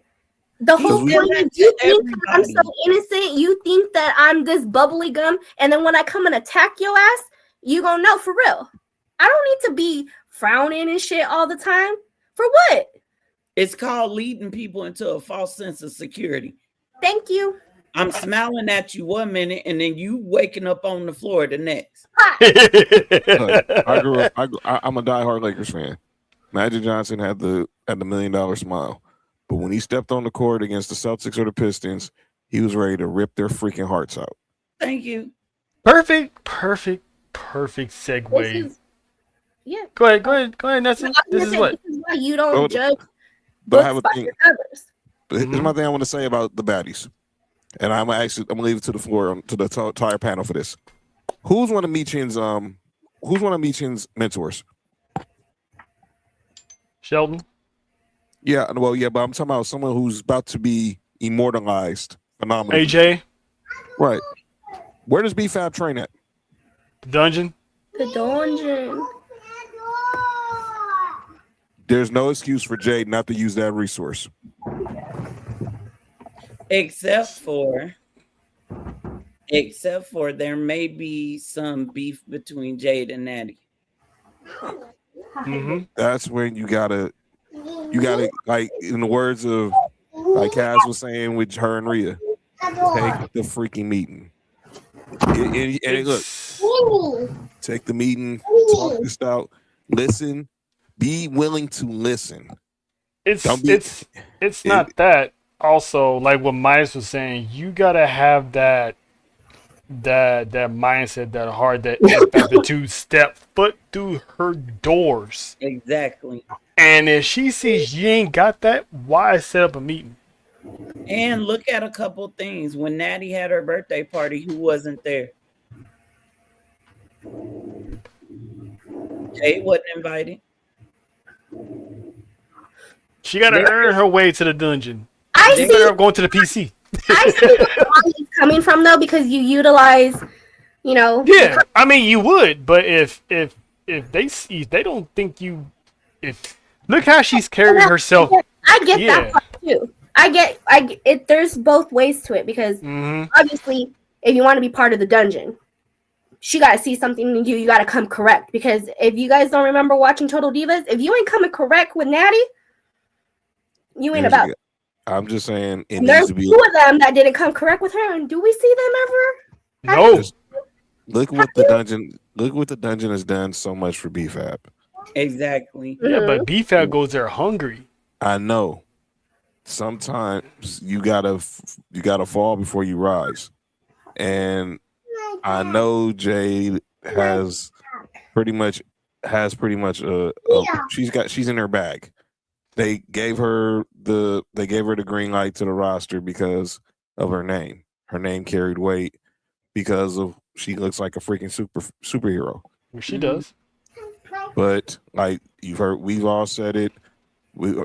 The whole
we-
point is you think that I'm so
Everybody.
innocent. You think that I'm this bubbly gum. And then when I come and attack your ass, you gonna know for real. I don't need to be frowning and shit all the time. For what?
It's called leading people into a false sense of security.
Thank you.
I'm smiling at you 1 minute, and then you waking up on the floor the next.
Look, I grew up. I'm a diehard Lakers fan. Magic Johnson had the $1 million smile, but when he stepped on the court against the Celtics or the Pistons, he was ready to rip their freaking hearts out.
Thank you.
Perfect segue.
This is, yeah.
Go ahead, Nelson. This is what.
This is why you don't
Oh,
judge
But I have
books
a
by
thing.
their covers.
But here's my thing I want to say about the baddies, and I'm gonna leave it to the floor to the entire panel for this. Who's one of Michin's mentors?
Sheldon.
Yeah, well, yeah, but I'm talking about someone who's about to be immortalized. Phenomenal.
AJ.
Right. Where does BFAB train at?
The dungeon.
The dungeon.
There's no excuse for Jade not to use that resource.
Except for there may be some beef between Jade and Natty.
Mm-hmm.
That's when you gotta like, in the words of like Kaz was saying with her and Rhea, take the freaking meeting. And look, take the meeting, talk this out, listen, be willing to listen.
It's
Don't
not that. Also, like what Myers was saying, you gotta have that mindset, that heart, that empathy to step foot through her doors.
Exactly.
And if she sees you ain't got that, why set up a meeting?
And look at a couple things. When Natty had her birthday party, who wasn't there? Jade wasn't invited.
She gotta earn her way to the dungeon.
I
She
see.
better going to the PC.
I see where Molly's coming from though, because you utilize,
Yeah, I mean you would, but if they don't think you, if Look how she's carrying herself.
I get
Yeah.
that part too. I get it. There's both ways to it because obviously, if you want to be part of the dungeon, she got to see something in you. You got to come correct because if you guys don't remember watching Total Divas, if you ain't coming correct with Natty, you ain't about.
I'm just saying it
And
needs
there's
to be.
2 of them that didn't come correct with her, and do we see them ever?
No.
Look what the dungeon. Look what the dungeon has done so much for BFAB.
Exactly.
Yeah, but BFAB goes there hungry.
I know. Sometimes you gotta fall before you rise, and I know Jade has pretty much she's in her bag. They gave her the green light to the roster because of her name. Her name carried weight because of she looks like a freaking superhero.
She does.
But like you've heard, we've all said it.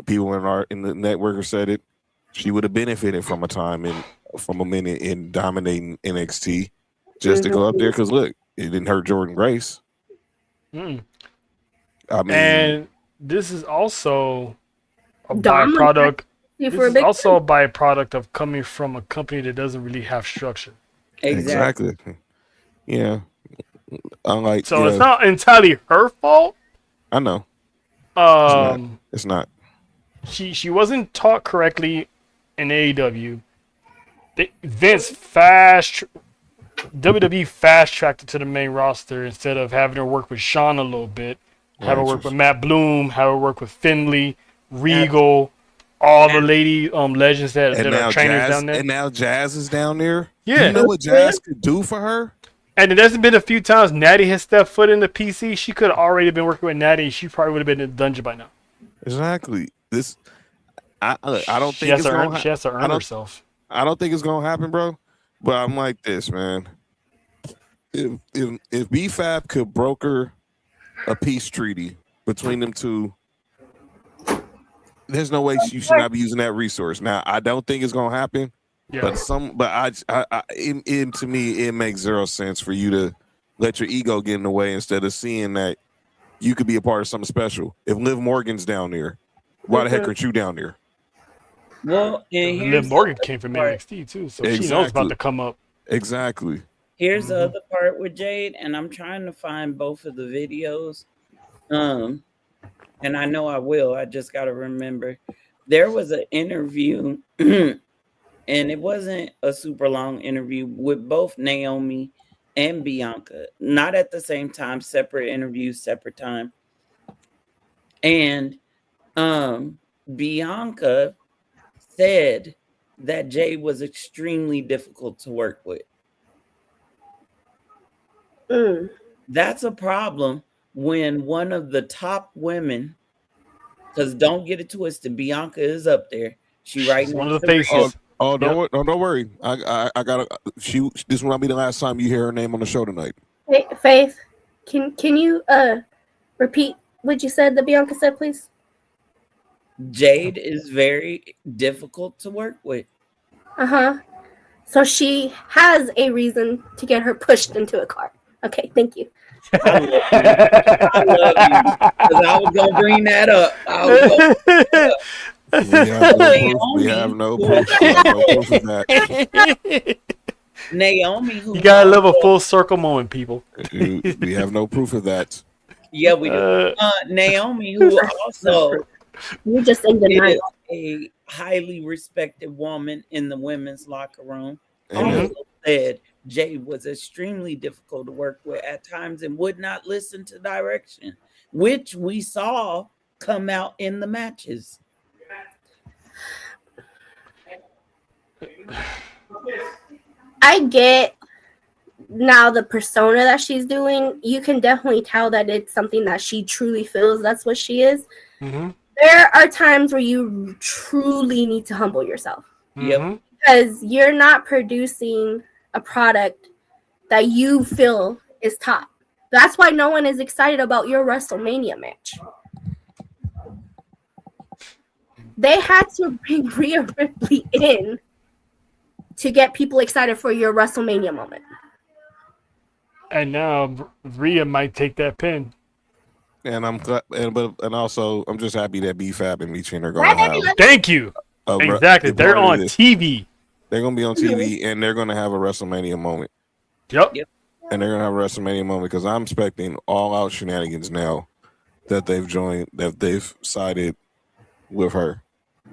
People in the network have said it. She would have benefited from a minute in dominating NXT just to go up there because look, it didn't hurt Jordan Grace.
Mm.
I mean,
And this is also a
Dom
byproduct.
was
This
for a
is
big
also a byproduct of coming from a company that doesn't really have structure.
Exactly.
Yeah. Unlike
So it's not entirely her fault.
I know. It's not.
She wasn't taught correctly in AEW. WWE fast tracked her to the main roster instead of having her work with Sean a little bit, have her work with Matt Bloom, have her work with Finley, Regal, all the lady legends that are trainers down there.
And now Jazz is down there.
Yeah.
You know what Jazz could do for her?
And there's been a few times Natty has stepped foot in the PC. She could have already been working with Natty. She probably would have been in the dungeon by now.
Exactly. I don't
She
think
has to earn herself.
I don't think it's gonna happen, bro. But I'm like this, man. If BFAB could broker a peace treaty between them two, there's no way you should not be using that resource. Now, I don't think it's gonna happen. Yeah. But to me, it makes zero sense for you to let your ego get in the way instead of seeing that you could be a part of something special. If Liv Morgan's down there, why the heck aren't you down there?
Well, and
Liv Morgan came from NXT too, so she knows about to come up.
Exactly.
Here's the other part with Jade, and I'm trying to find both of the videos. And I know I will. I just got to remember. There was an interview, and it wasn't a super long interview with both Naomi and Bianca. Not at the same time, separate interviews, separate time. And Bianca said that Jade was extremely difficult to work with. That's a problem when one of the top women, because don't get it twisted, Bianca is up there. She's
one of the faces.
Don't worry. I gotta. This will not be the last time you hear her name on the show tonight.
Faith, can you repeat what you said that Bianca said, please?
Jade is very difficult to work with.
So she has a reason to get her pushed into a car. Okay, thank you.
I love you. Because I was going to bring that up.
We have no proof of that.
Naomi, who
you gotta live a full circle moment, people.
We have no proof of that.
Yeah, we do. Naomi, who also
you just is
a highly respected woman in the women's locker room, also said Jade was extremely difficult to work with at times and would not listen to direction, which we saw come out in the matches.
I get now the persona that she's doing. You can definitely tell that it's something that she truly feels that's what she is. There are times where you truly need to humble yourself. Because you're not producing a product that you feel is top. That's why no one is excited about your WrestleMania match. They had to bring Rhea Ripley in to get people excited for your WrestleMania moment.
And now Rhea might take that pin.
And I'm glad, and also I'm just happy that B-Fab and Meechin are going to have.
Thank you. Exactly. They're on TV.
They're going to be on TV, and they're going to have a WrestleMania moment.
Yep.
And they're going to have a WrestleMania moment because I'm expecting all-out shenanigans now that they've sided with her.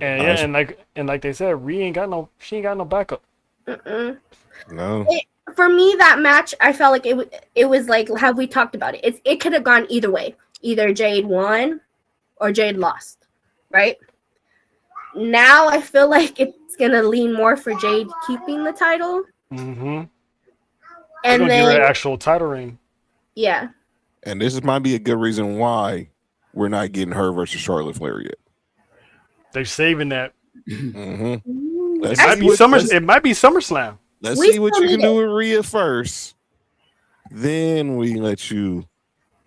And like they said, she ain't got no backup.
No.
For me, that match, I felt like it was like, have we talked about it? It could have gone either way. Either Jade won or Jade lost, right? Now I feel like it's gonna lean more for Jade keeping the title.
Mm-hmm.
And then
give her an actual title reign.
Yeah.
And this might be a good reason why we're not getting her versus Charlotte Flair yet.
They're saving that.
Mm-hmm.
It might be SummerSlam.
Let's see what you can do with Rhea first. Then we let you.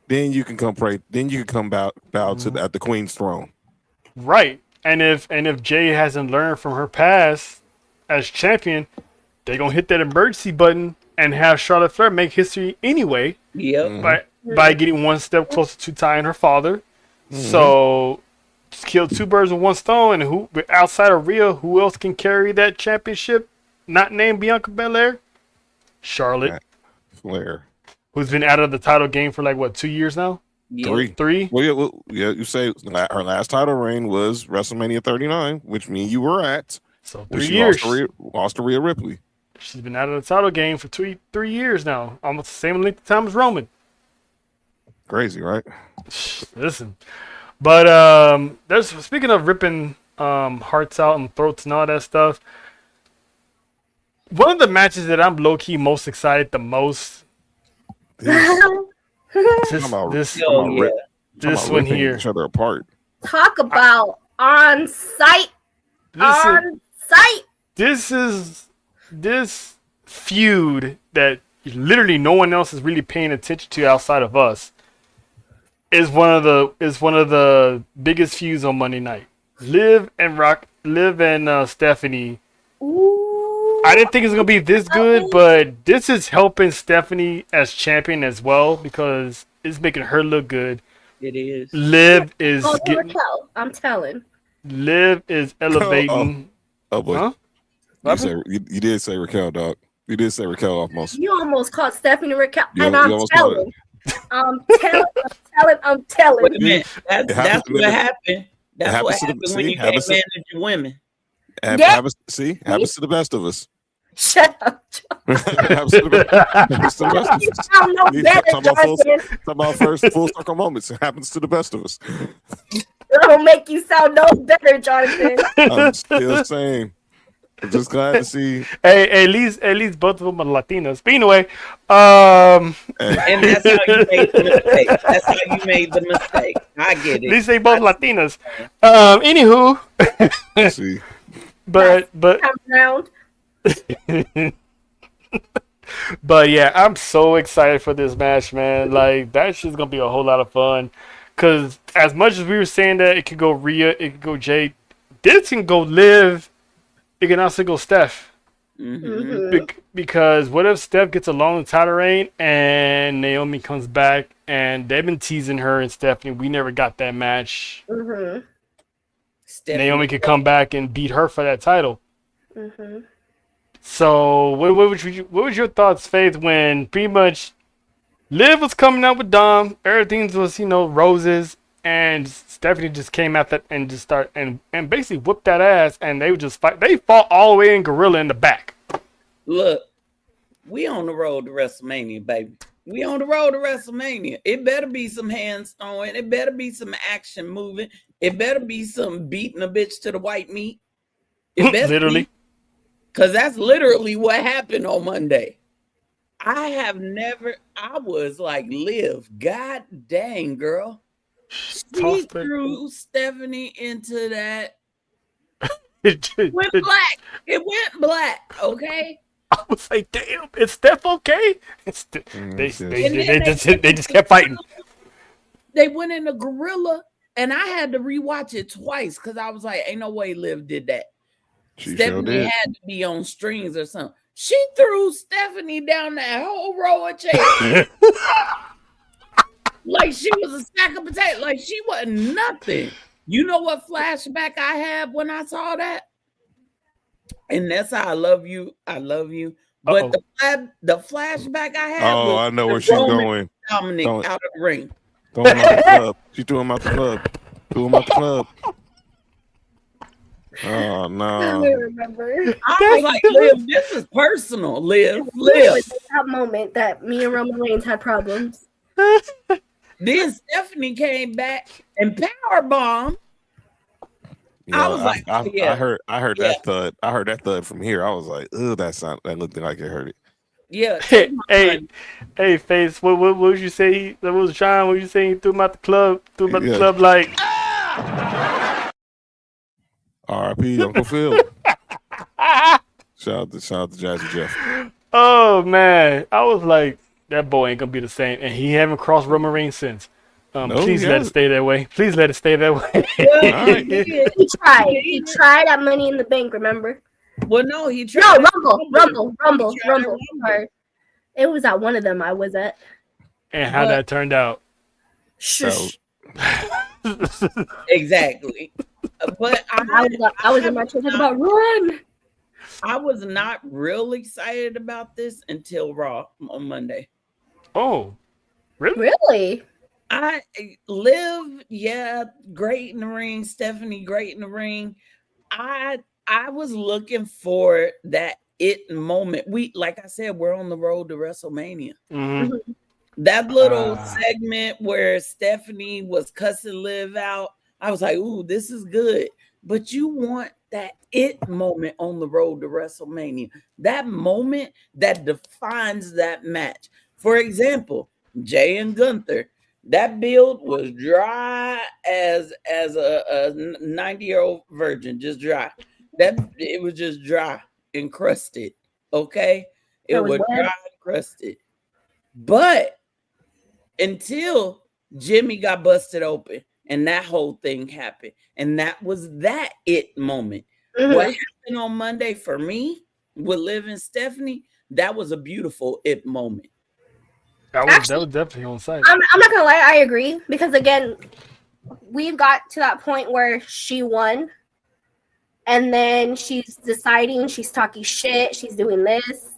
Then you can come pray. Then you can come bow to at the Queen's throne.
Right. And if Jay hasn't learned from her past as champion, they're gonna hit that emergency button and have Charlotte Flair make history anyway.
Yep.
By getting one step closer to tying her father. Mm-hmm. So just kill two birds with one stone. And who outside of Rhea, who else can carry that championship? Not named Bianca Belair? Charlotte
Flair.
Who's been out of the title game for like what, 2 years now?
Yeah. Three. Well, you say her last title reign was WrestleMania 39, which means you were at.
So 3 years.
Lost to Rhea Ripley.
She's been out of the title game for 3 years now. Almost the same length of time as Roman.
Crazy, right?
Listen. But speaking of ripping hearts out and throats and all that stuff, one of the matches that I'm low-key most excited the most this one here.
Each other apart.
Talk about on site.
This feud that literally no one else is really paying attention to outside of us is one of the biggest feuds on Monday night. Liv and Stephanie.
Ooh.
I didn't think it was gonna be this good, but this is helping Stephanie as champion as well because it's making her look good.
It is.
Liv is
I'm telling.
Liv is elevating.
Oh boy. Huh? You did say Raquel, dog. You did say Raquel off most.
You almost caught Stephanie Raquel, and I'm telling. I'm telling.
Wait a minute. That's what happened. That's what happened when you can't manage your women.
Happens to the best of us.
Shut up.
Happens to the best of us. Talk about first full circle moments. It happens to the best of us.
It'll make you sound no better, Jonathan.
I'm still saying. I'm just glad to see.
Hey, at least both of them are Latinas. But anyway,
and that's how you made the mistake. That's how you made the mistake. I get it.
At least they both Latinas. Anywho,
see.
But but yeah, I'm so excited for this match, man. Like that shit's gonna be a whole lot of fun. Cause as much as we were saying that it could go Rhea, it could go Jade, this can go Liv. It can also go Steph.
Mm-hmm.
Because what if Steph gets a long title reign and Naomi comes back and they've been teasing her and Stephanie. We never got that match.
Mm-hmm.
Naomi could come back and beat her for that title.
Mm-hmm.
So what was your thoughts, Faith, when pretty much Liv was coming out with Dom, everything was, roses, and Stephanie just came out that and just start and basically whooped that ass, and they would just fight. They fought all the way in gorilla in the back.
Look, we on the road to WrestleMania, baby. We on the road to WrestleMania. It better be some hands throwing. It better be some action moving. It better be some beating a bitch to the white meat. It better
literally.
Because that's literally what happened on Monday. I was like, Liv, god dang, girl. She threw Stephanie into that. It went black, okay?
I was like, damn, is Steph okay? They just kept fighting.
They went in a gorilla, and I had to rewatch it twice because I was like, ain't no way Liv did that. Stephanie had to be on strings or something. She threw Stephanie down that whole row of chairs. Like she was a sack of potatoes. Like she wasn't nothing. You know what flashback I had when I saw that? And that's how I love you. I love you. But the flashback I had
Oh,
was
I know where
the
she's
Roman
going.
Dominic
Don't-
out of the ring.
Throw him out the club. She threw him out the club. Threw him out the club. Oh
I
no.
remember.
I was like, Liv, this is personal. Liv.
It was that moment that me and Roman Reigns had problems.
Then Stephanie came back and powerbombed.
Yeah,
I was like,
I heard
Yeah.
that thud. I heard that thud from here. I was like, "Ugh, that looked like it hurt it."
Yeah.
Hey, Face. What would you say? That was Sean. What you say? He threw him out the club. Threw him out the
Yeah.
club like.
R.I.P. Uncle Phil. Shout out to Jazzy Jeff.
Oh man, I was like, that boy ain't gonna be the same, and he haven't crossed Roman Reigns since.
No,
Please
he
let it
hasn't.
stay that way. Please let it stay that way.
Alright.
He tried. He tried at Money in the Bank, remember?
Well, no, he
No,
tried.
Rumble.
He tried at
Sorry. It was at one of them I was at.
And how that turned out.
Shush.
Exactly. But
I was in my chair talking about run.
I was not real excited about this until Raw on Monday.
Oh, really?
Really?
I Liv, yeah, great in the ring. Stephanie, great in the ring. I was looking for that it moment. We, like I said, we're on the road to WrestleMania.
Mm-hmm.
That little segment where Stephanie was cussing Liv out, I was like, ooh, this is good. But you want that it moment on the road to WrestleMania. That moment that defines that match. For example, Jay and Gunther. That build was dry as a 90-year-old virgin, just dry. It was just dry and crusted. Okay, it was dry and crusted. But until Jimmy got busted open and that whole thing happened, and that was that it moment.
Mm-hmm.
What happened on Monday for me with Liv and Stephanie, that was a beautiful it moment.
That was definitely on site.
I'm not gonna lie, I agree, because again, we've got to that point where she won, and then she's deciding, she's talking shit, she's doing this.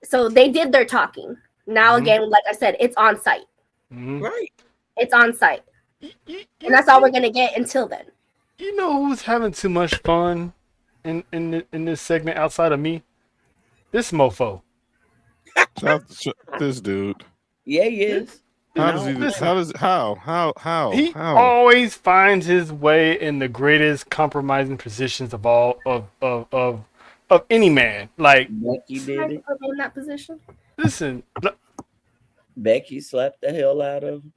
So they did their talking. Now again, like I said, it's on site.
Right.
It's on site. And that's all we're gonna get until then.
You know who's having too much fun in this segment outside of me? This mofo.
This dude.
Yeah, he is.
How?
He always finds his way in the greatest compromising positions of all of any man. Like
Becky did it.
In that position.
Listen,
Becky slapped the hell out of him.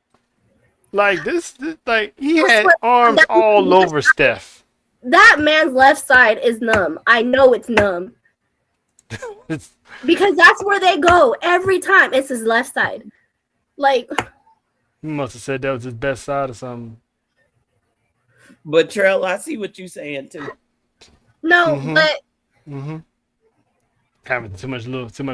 like this like he had arms all over Steph.
That man's left side is numb. I know it's numb. Because that's where they go every time. It's his left side. Like,
He must have said that was his best side or something.
But Trell, I see what you're saying too.
no, but
Having too much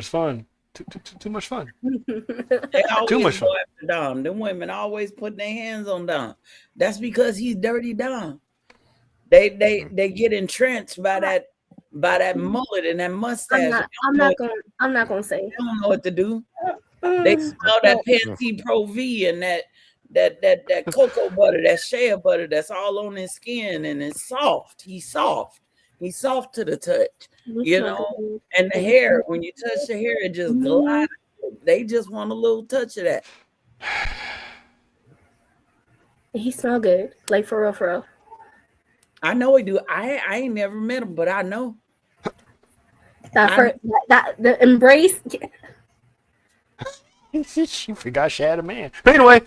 fun. Too much fun.
They always
Too much fun.
go after Dom. Them women always putting their hands on Dom. That's because he's dirty Dom. They get entrenched by that mullet and that mustache.
I'm not gonna say.
They don't know what to do. They smell that Pantene Pro V and that cocoa butter, that shea butter that's all on his skin, and it's soft. He's soft. He's soft to the touch, you know. And the hair, when you touch the hair, it just glides. They just want a little touch of that.
He smell good, like for real, for real.
I know he do. I ain't never met him, but I know.
The embrace.
She forgot she had a man. But anyway,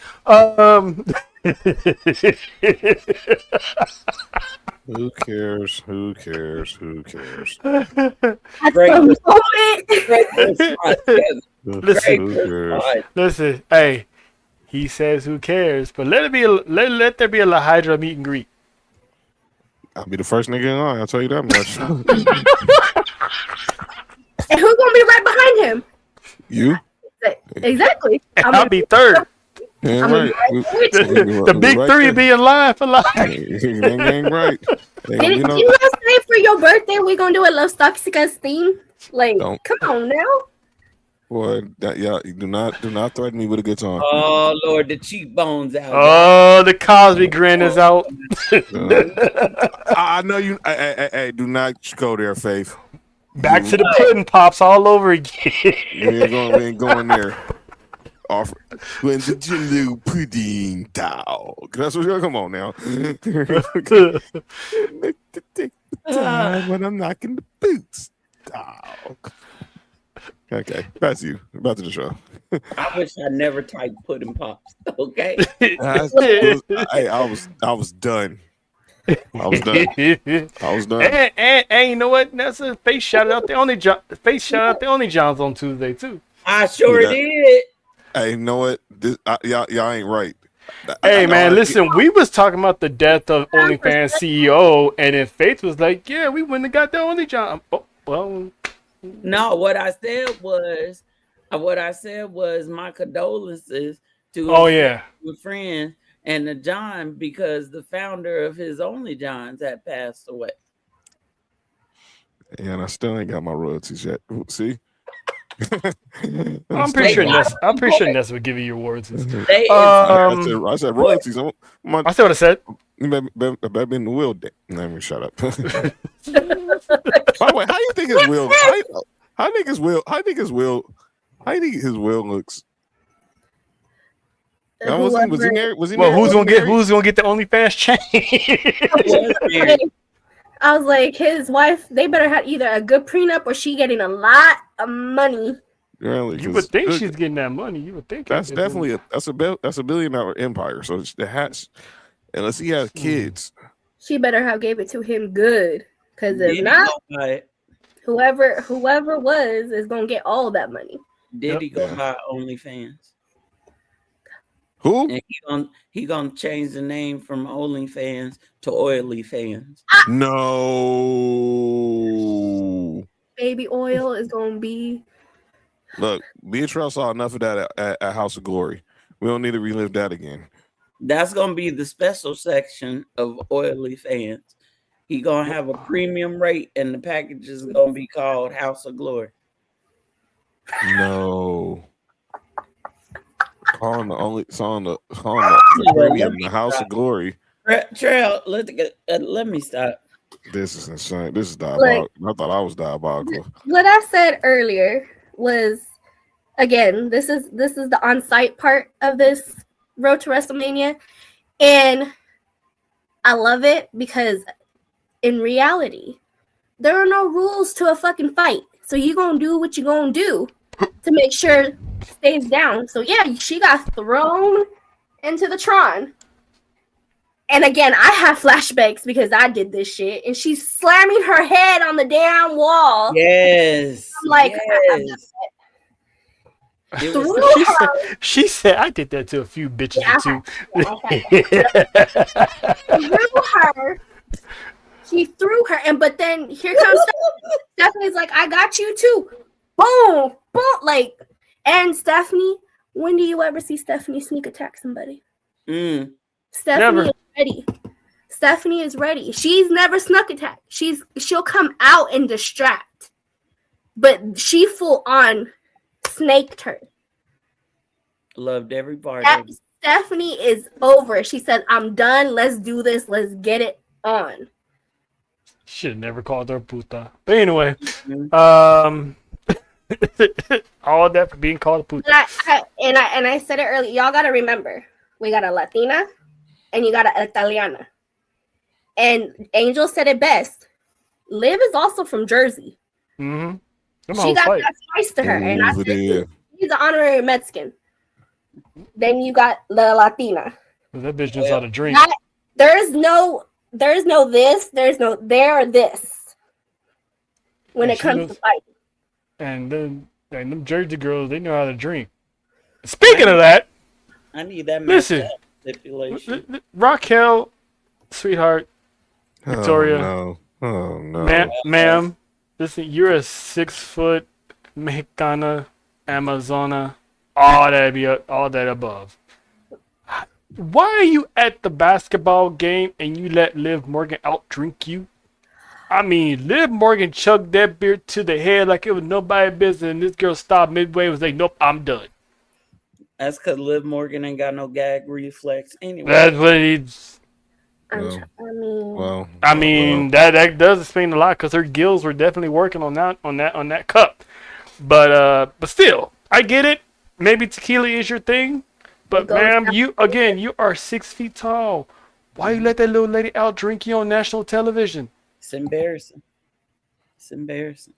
Who cares?
Listen, hey, he says who cares, but let there be a La Hydra meet and greet.
I'll be the first nigga in line. I'll tell you that much.
And who's gonna be right behind him?
You?
Exactly.
I'll be third.
Ain't
I'm
right.
The big
right
three
there.
being live for life.
Ain't right. Ain't gonna be
Did
no.
you guys say for your birthday we're gonna do a Los Toxicas theme? Like,
Don't.
come on now.
Boy, y'all do not threaten me with a good time.
Oh Lord, the cheekbones out.
Oh, the Cosby grin is out.
I know you. Hey, do not go there, Faith.
Back to the pudding pops all over again.
We ain't going there. Offer when the Jello pudding dog. That's what you're. Come on now. Time when I'm knocking the boots, dog. Okay, that's you. Back to the show.
I wish I never typed pudding pops. Okay.
Hey, I was done. I was done.
And you know what? That's a face shout out the only Johns on Tuesday too.
I sure
Yeah.
did.
Hey, you know what? Y'all ain't right.
Hey man, listen, we was talking about the death of OnlyFans CEO, and then Faith was like, "Yeah, we wouldn't have got the only John." Oh, well,
No, what I said was my condolences to his friends and the John, because the founder of his Only Johns had passed away.
Yeah, and I still ain't got my royalties yet. See?
I'm pretty sure Ness would give you your awards.
I said royalties.
I said what I said.
You better be in the will. Let me shut up. By the way, how you think his will? How you think his will? How you think his will looks? Was he married? Was he
well,
married?
who's gonna get the OnlyFans chain?
I was like, his wife, they better have either a good prenup or she getting a lot of money.
Really,
you would think she's getting that money. You would think
that's definitely that's a $1 billion empire. So it has, unless he has kids,
she better have gave it to him good. Because if not, whoever was is gonna get all that money.
Did he go buy OnlyFans?
Who?
And he gonna change the name from OnlyFans to Oily Fans.
No.
Baby oil is gonna be.
Look, Beatrice saw enough of that at House of Glory. We don't need to relive that again.
That's gonna be the special section of Oily Fans. He gonna have a premium rate, and the package is gonna be called House of Glory.
No. Calling the premium the House of Glory.
Trail, let me stop.
This is insane. This is diabolical. I thought I was diabolical.
What I said earlier was, again, this is the on-site part of this Road to WrestleMania, and I love it because in reality, there are no rules to a fucking fight. So you're gonna do what you're gonna do to make sure it stays down. So yeah, she got thrown into the Tron. And again, I have flashbacks because I did this shit. And she's slamming her head on the damn wall.
Yes.
I'm like,
yes.
She said, I did that to a few bitches too.
She threw her. But then here comes Stephanie's like, I got you too. Boom. Boom. Like, and Stephanie, when do you ever see Stephanie sneak attack somebody? Stephanie is ready. Stephanie is ready. She's never snuck attack. She'll come out and distract. But she full on snaked her.
Loved every part of it.
Stephanie is over. She said, I'm done. Let's do this. Let's get it on.
Should have never called her puta. But anyway, all that for being called a puta.
And I said it earlier. Y'all got to remember, we got a Latina and you got an Italiana. And Angel said it best. Liv is also from Jersey.
Mm-hmm.
She got that spice to her. And I said, he's an honorary Mexican. Then you got the Latina.
That bitch knows how to drink.
There's no this. There's no there or this. When it comes to fighting.
And then them Jersey girls, they know how to drink. Speaking of that,
I need that.
Listen, Raquel, sweetheart, Victoria.
Oh no.
Ma'am, listen, you're a 6-foot Mexicana, Amazona, all that above. Why are you at the basketball game and you let Liv Morgan outdrink you? I mean, Liv Morgan chugged that beer to the head like it was nobody's business, and this girl stopped midway and was like, nope, I'm done.
That's because Liv Morgan ain't got no gag reflex anyway.
That's what he's...
I mean,
that does explain a lot because her gills were definitely working on that cup. But still, I get it. Maybe tequila is your thing, but ma'am, you are 6 feet tall. Why you let that little lady out drink you on national television?
It's embarrassing. It's embarrassing.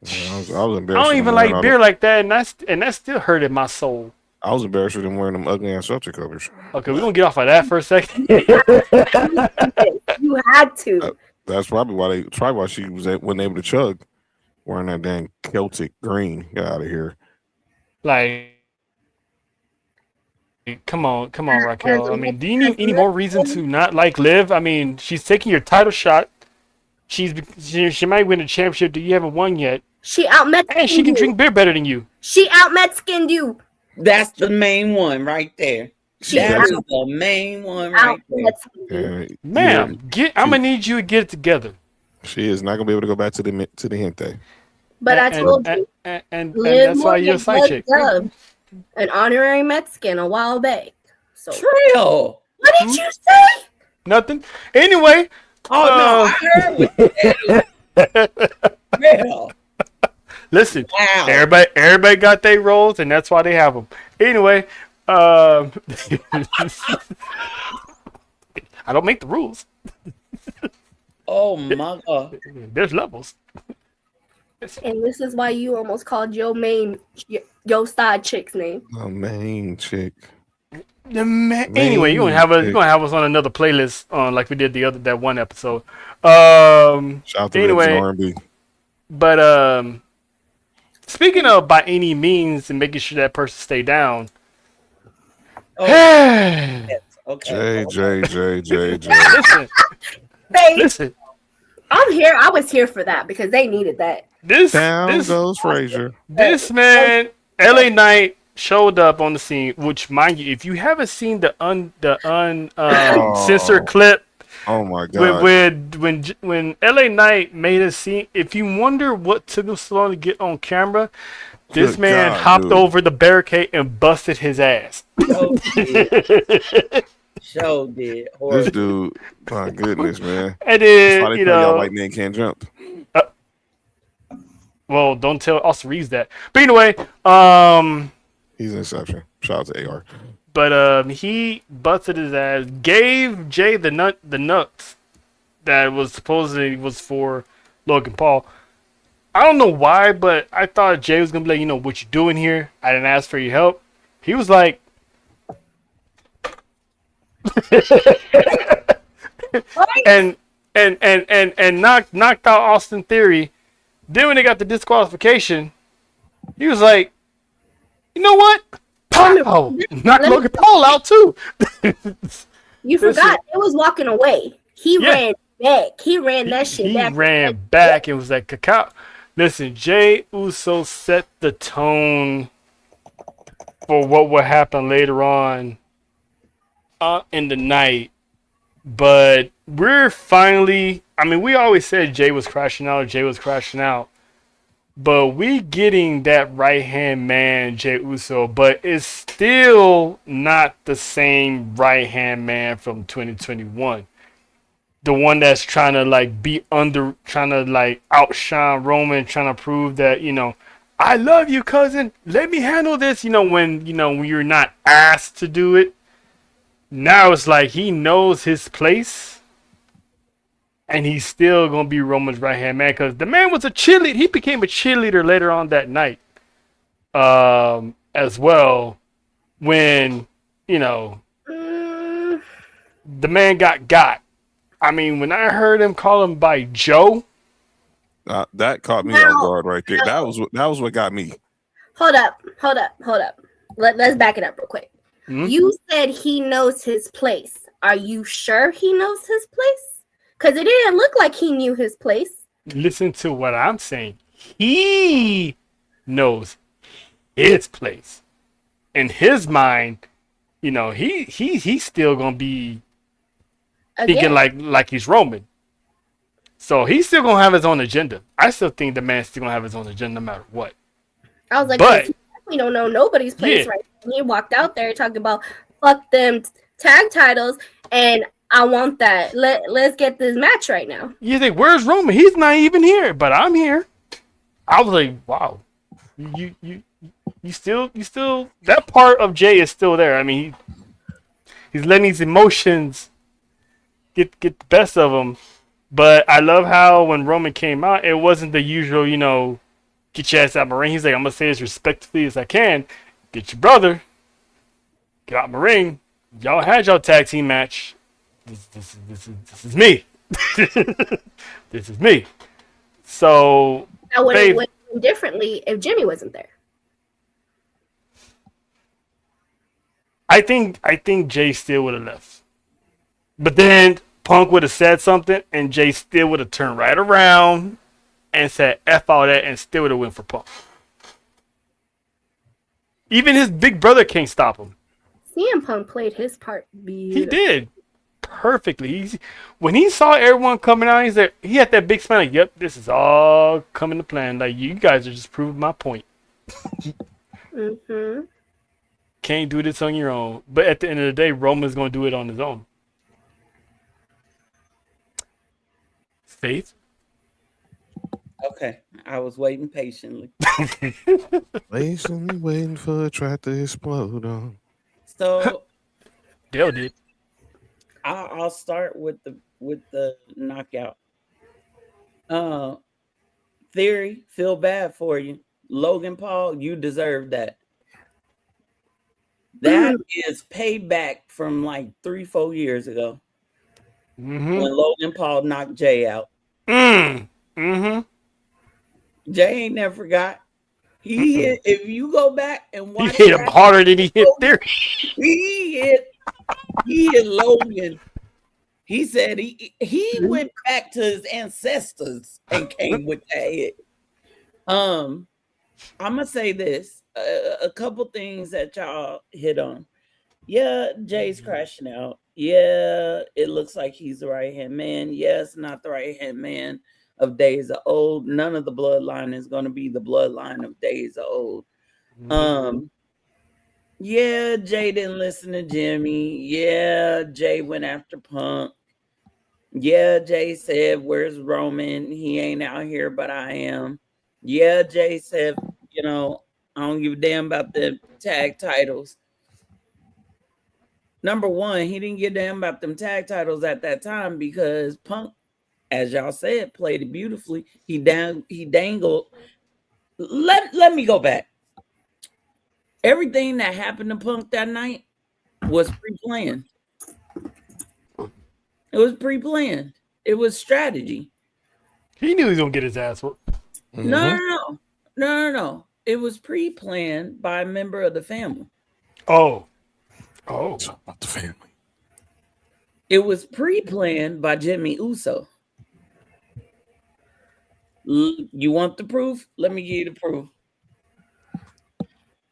I was embarrassed.
I don't even like beer like that, and that still hurted my soul.
I was embarrassed with them wearing them ugly ass shelter covers.
Okay, we're gonna get off of that for a second.
You had to.
That's probably why she wasn't able to chug wearing that dang Celtic green. Get out of here.
Like, come on, Raquel. I mean, do you need any more reason to not like Liv? I mean, she's taking your title shot. She might win a championship that you haven't won yet.
She outmet.
And she can drink beer better than you.
She outmet-skinned you.
That's the main one right there. That is the main one right there.
Ma'am, I'm gonna need you to get it together.
She is not gonna be able to go back to the Hente.
But I told you,
and that's why you're a side chick.
An honorary Mexican a while back. So
Trill.
What did you say?
Nothing. Anyway.
I heard what you
Listen,
wow.
everybody got their roles, and that's why they have them. Anyway, I don't make the rules.
Oh my God!
There's levels.
And this is why you almost called your side chick's name.
The main chick.
Anyway, you're gonna have us on another playlist on like we did that one episode. Shout
out to
anyway,
R&B.
But speaking of by any means and making sure that person stay down.
Oh, yes.
Okay. J.
Listen.
I'm here. I was here for that because they needed that.
This
goes Frazier.
This man, LA Knight, showed up on the scene. Which, mind you, if you haven't seen the censored clip,
oh my God,
when LA Knight made a scene, if you wonder what took him so long to get on camera, this man hopped over the barricade and busted his ass.
Show did.
This dude, my goodness, man.
And then,
that's why y'all white men can't jump.
Well, don't tell Austin Reeves that. But anyway,
he's an exception. Shout out to AR.
But he busted his ass, gave Jay the nuts that was supposedly was for Logan Paul. I don't know why, but I thought Jay was gonna be like, what you doing here? I didn't ask for your help. He was like, and knocked out Austin Theory. Then when they got the disqualification, he was like, you know what? Pow! Knocked Logan Paul out too.
You forgot it was walking away. He ran back. He ran that shit back.
He ran back and was like, cacao. Listen, Jay Uso set the tone for what would happen later on in the night. But we're finally, we always said Jay was crashing out. But we getting that right-hand man, Jay Uso, but it's still not the same right-hand man from 2021. The one that's trying to outshine Roman, trying to prove that, I love you, cousin. Let me handle this. When you're not asked to do it. Now it's like he knows his place. And he's still going to be Roman's right-hand man because the man was a cheerleader. He became a cheerleader later on that night as well when, the man got. When I heard him call him by Joe.
That caught me off guard right there. That was what got me.
Hold up. Let's back it up real quick.
Mm-hmm.
You said he knows his place. Are you sure he knows his place? Because it didn't look like he knew his place.
Listen to what I'm saying. He knows his place. In his mind, you know, he's still gonna be thinking
Again,
like he's Roman. So he's still gonna have his own agenda. I still think the man's still gonna have his own agenda no matter what.
I was like,
But
we don't know nobody's place
yeah,
right now. He walked out there talking about fuck them tag titles, and I want that. Let's get this match right now.
you think where's Roman? He's not even here, but I'm here. I was like, wow, you still that part of Jay is still there. I mean, he's letting his emotions get the best of him. But I love how when Roman came out, it wasn't the usual, you know, get your ass out my ring. He's like, I'm gonna say as respectfully as I can. Get your brother, get out my ring. Y'all had y'all tag team match. This is me. This is me. So
I would
Faith,
have went differently if Jimmy wasn't there.
I think Jay still would have left. But then Punk would have said something and Jay still would have turned right around and said F all that and still would have went for Punk. Even his big brother can't stop him.
CM Punk played his part beautifully.
He did perfectly. When he saw everyone coming out, he had that big smile like, yep, this is all coming to plan. Like, you guys are just proving my point.
Mm-hmm.
Can't do this on your own. But at the end of the day, Roman's going to do it on his own. Faith?
Okay, I was waiting patiently.
Patiently waiting for a track to explode on.
So
Dale did.
I'll start with the knockout. Theory, feel bad for you. Logan Paul, you deserve that. That is payback from like 3-4 years ago
Mm-hmm.
when Logan Paul knocked Jay out.
Mm-hmm.
Jay ain't never forgot. He hit, if you go back and
He
watch
hit him
that,
harder than he hit Theory.
he hit Logan. He said he went back to his ancestors and came with that hit. I'm gonna say this: a couple things that y'all hit on. Yeah, Jay's crashing out. Yeah, it looks like he's the right hand man. Yes, not the right hand man of Days of Old. None of the bloodline is going to be the bloodline of Days of Old. Yeah, Jay didn't listen to Jimmy. Yeah, Jay went after Punk. Yeah, Jay said, "Where's Roman? He ain't out here, but I am." Yeah, Jay said, "You know, I don't give a damn about the tag titles." Number one, he didn't give a damn about them tag titles at that time because Punk, as y'all said, played it beautifully. He dangled. Let me go back. Everything that happened to Punk that night was pre-planned. It was pre-planned. It was strategy.
He knew he was going to get his ass whooped.
Mm-hmm. No. It was pre-planned by a member of the family.
Oh.
Talk about the family.
It was pre-planned by Jimmy Uso. You want the proof? Let me give you the proof.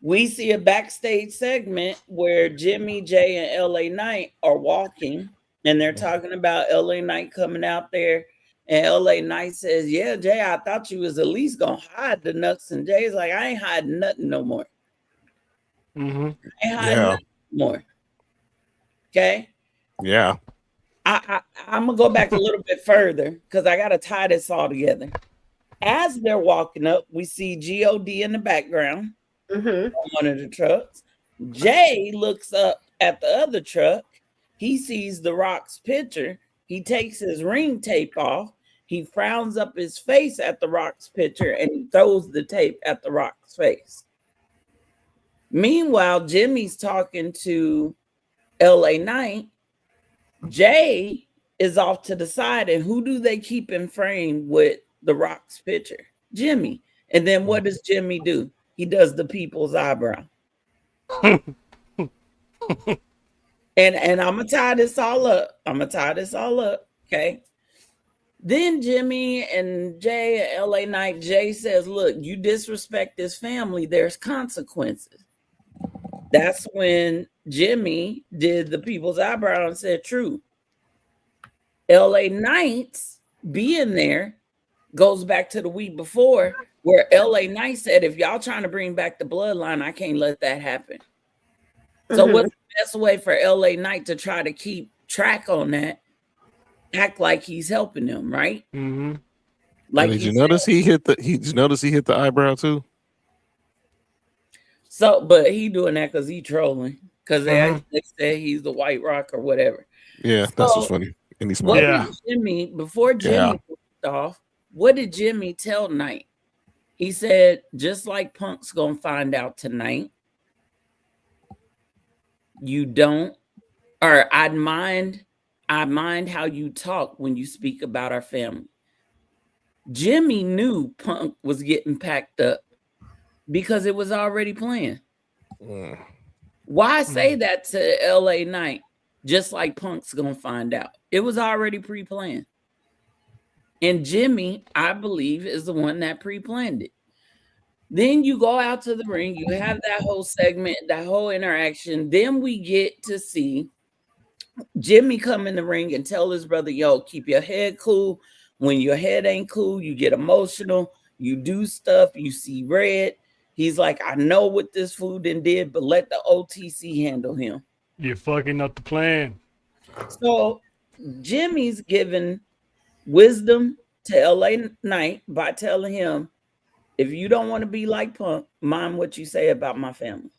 We see a backstage segment where Jimmy, Jay, and LA Knight are walking, and they're talking about LA Knight coming out there. And LA Knight says, "Yeah, Jay, I thought you was at least gonna hide the nuts." And Jay's like, "I ain't hiding nothing no more.
Mm-hmm.
I ain't hiding nothing more." Okay.
Yeah.
I'm gonna go back a little bit further because I gotta tie this all together. As they're walking up, we see God in the background on one of the trucks. Jay looks up at the other truck. He sees The Rock's picture. He takes his ring tape off. He frowns up his face at The Rock's picture and he throws the tape at The Rock's face. Meanwhile, Jimmy's talking to LA Knight. Jay is off to the side, and who do they keep in frame with The Rock's picture? Jimmy. And then what does Jimmy do? He does the people's eyebrow. And I'm gonna tie this all up. Okay. Then Jimmy and Jay and LA Knight, Jay says, "Look, you disrespect this family, there's consequences." That's when Jimmy did the people's eyebrow and said, "True." LA Knights being there goes back to the week before, where LA Knight said, "If y'all trying to bring back the bloodline, I can't let that happen." So what's the best way for LA Knight to try to keep track on that? Act like he's helping them, right?
Mm-hmm.
Like, did you notice he hit the eyebrow too?
So, but he doing that because he trolling, because they say he's the White Rock or whatever.
Yeah, that's what's funny. And he's smart.
Yeah.
Before Jimmy off, what did Jimmy tell Knight? He said, just like Punk's gonna find out tonight, you don't, or I mind how you talk when you speak about our family. Jimmy knew Punk was getting packed up because it was already planned. Why say that to LA Knight? Just like Punk's gonna find out. It was already pre-planned. And Jimmy, I believe, is the one that pre-planned it. Then you go out to the ring, you have that whole segment, that whole interaction. Then we get to see Jimmy come in the ring and tell his brother, yo, keep your head cool. When your head ain't cool, you get emotional, you do stuff, you see red. He's like, I know what this food did, but let the OTC handle him.
You're fucking up the plan.
So Jimmy's giving wisdom to LA Knight by telling him, if you don't want to be like Punk, mind what you say about my family.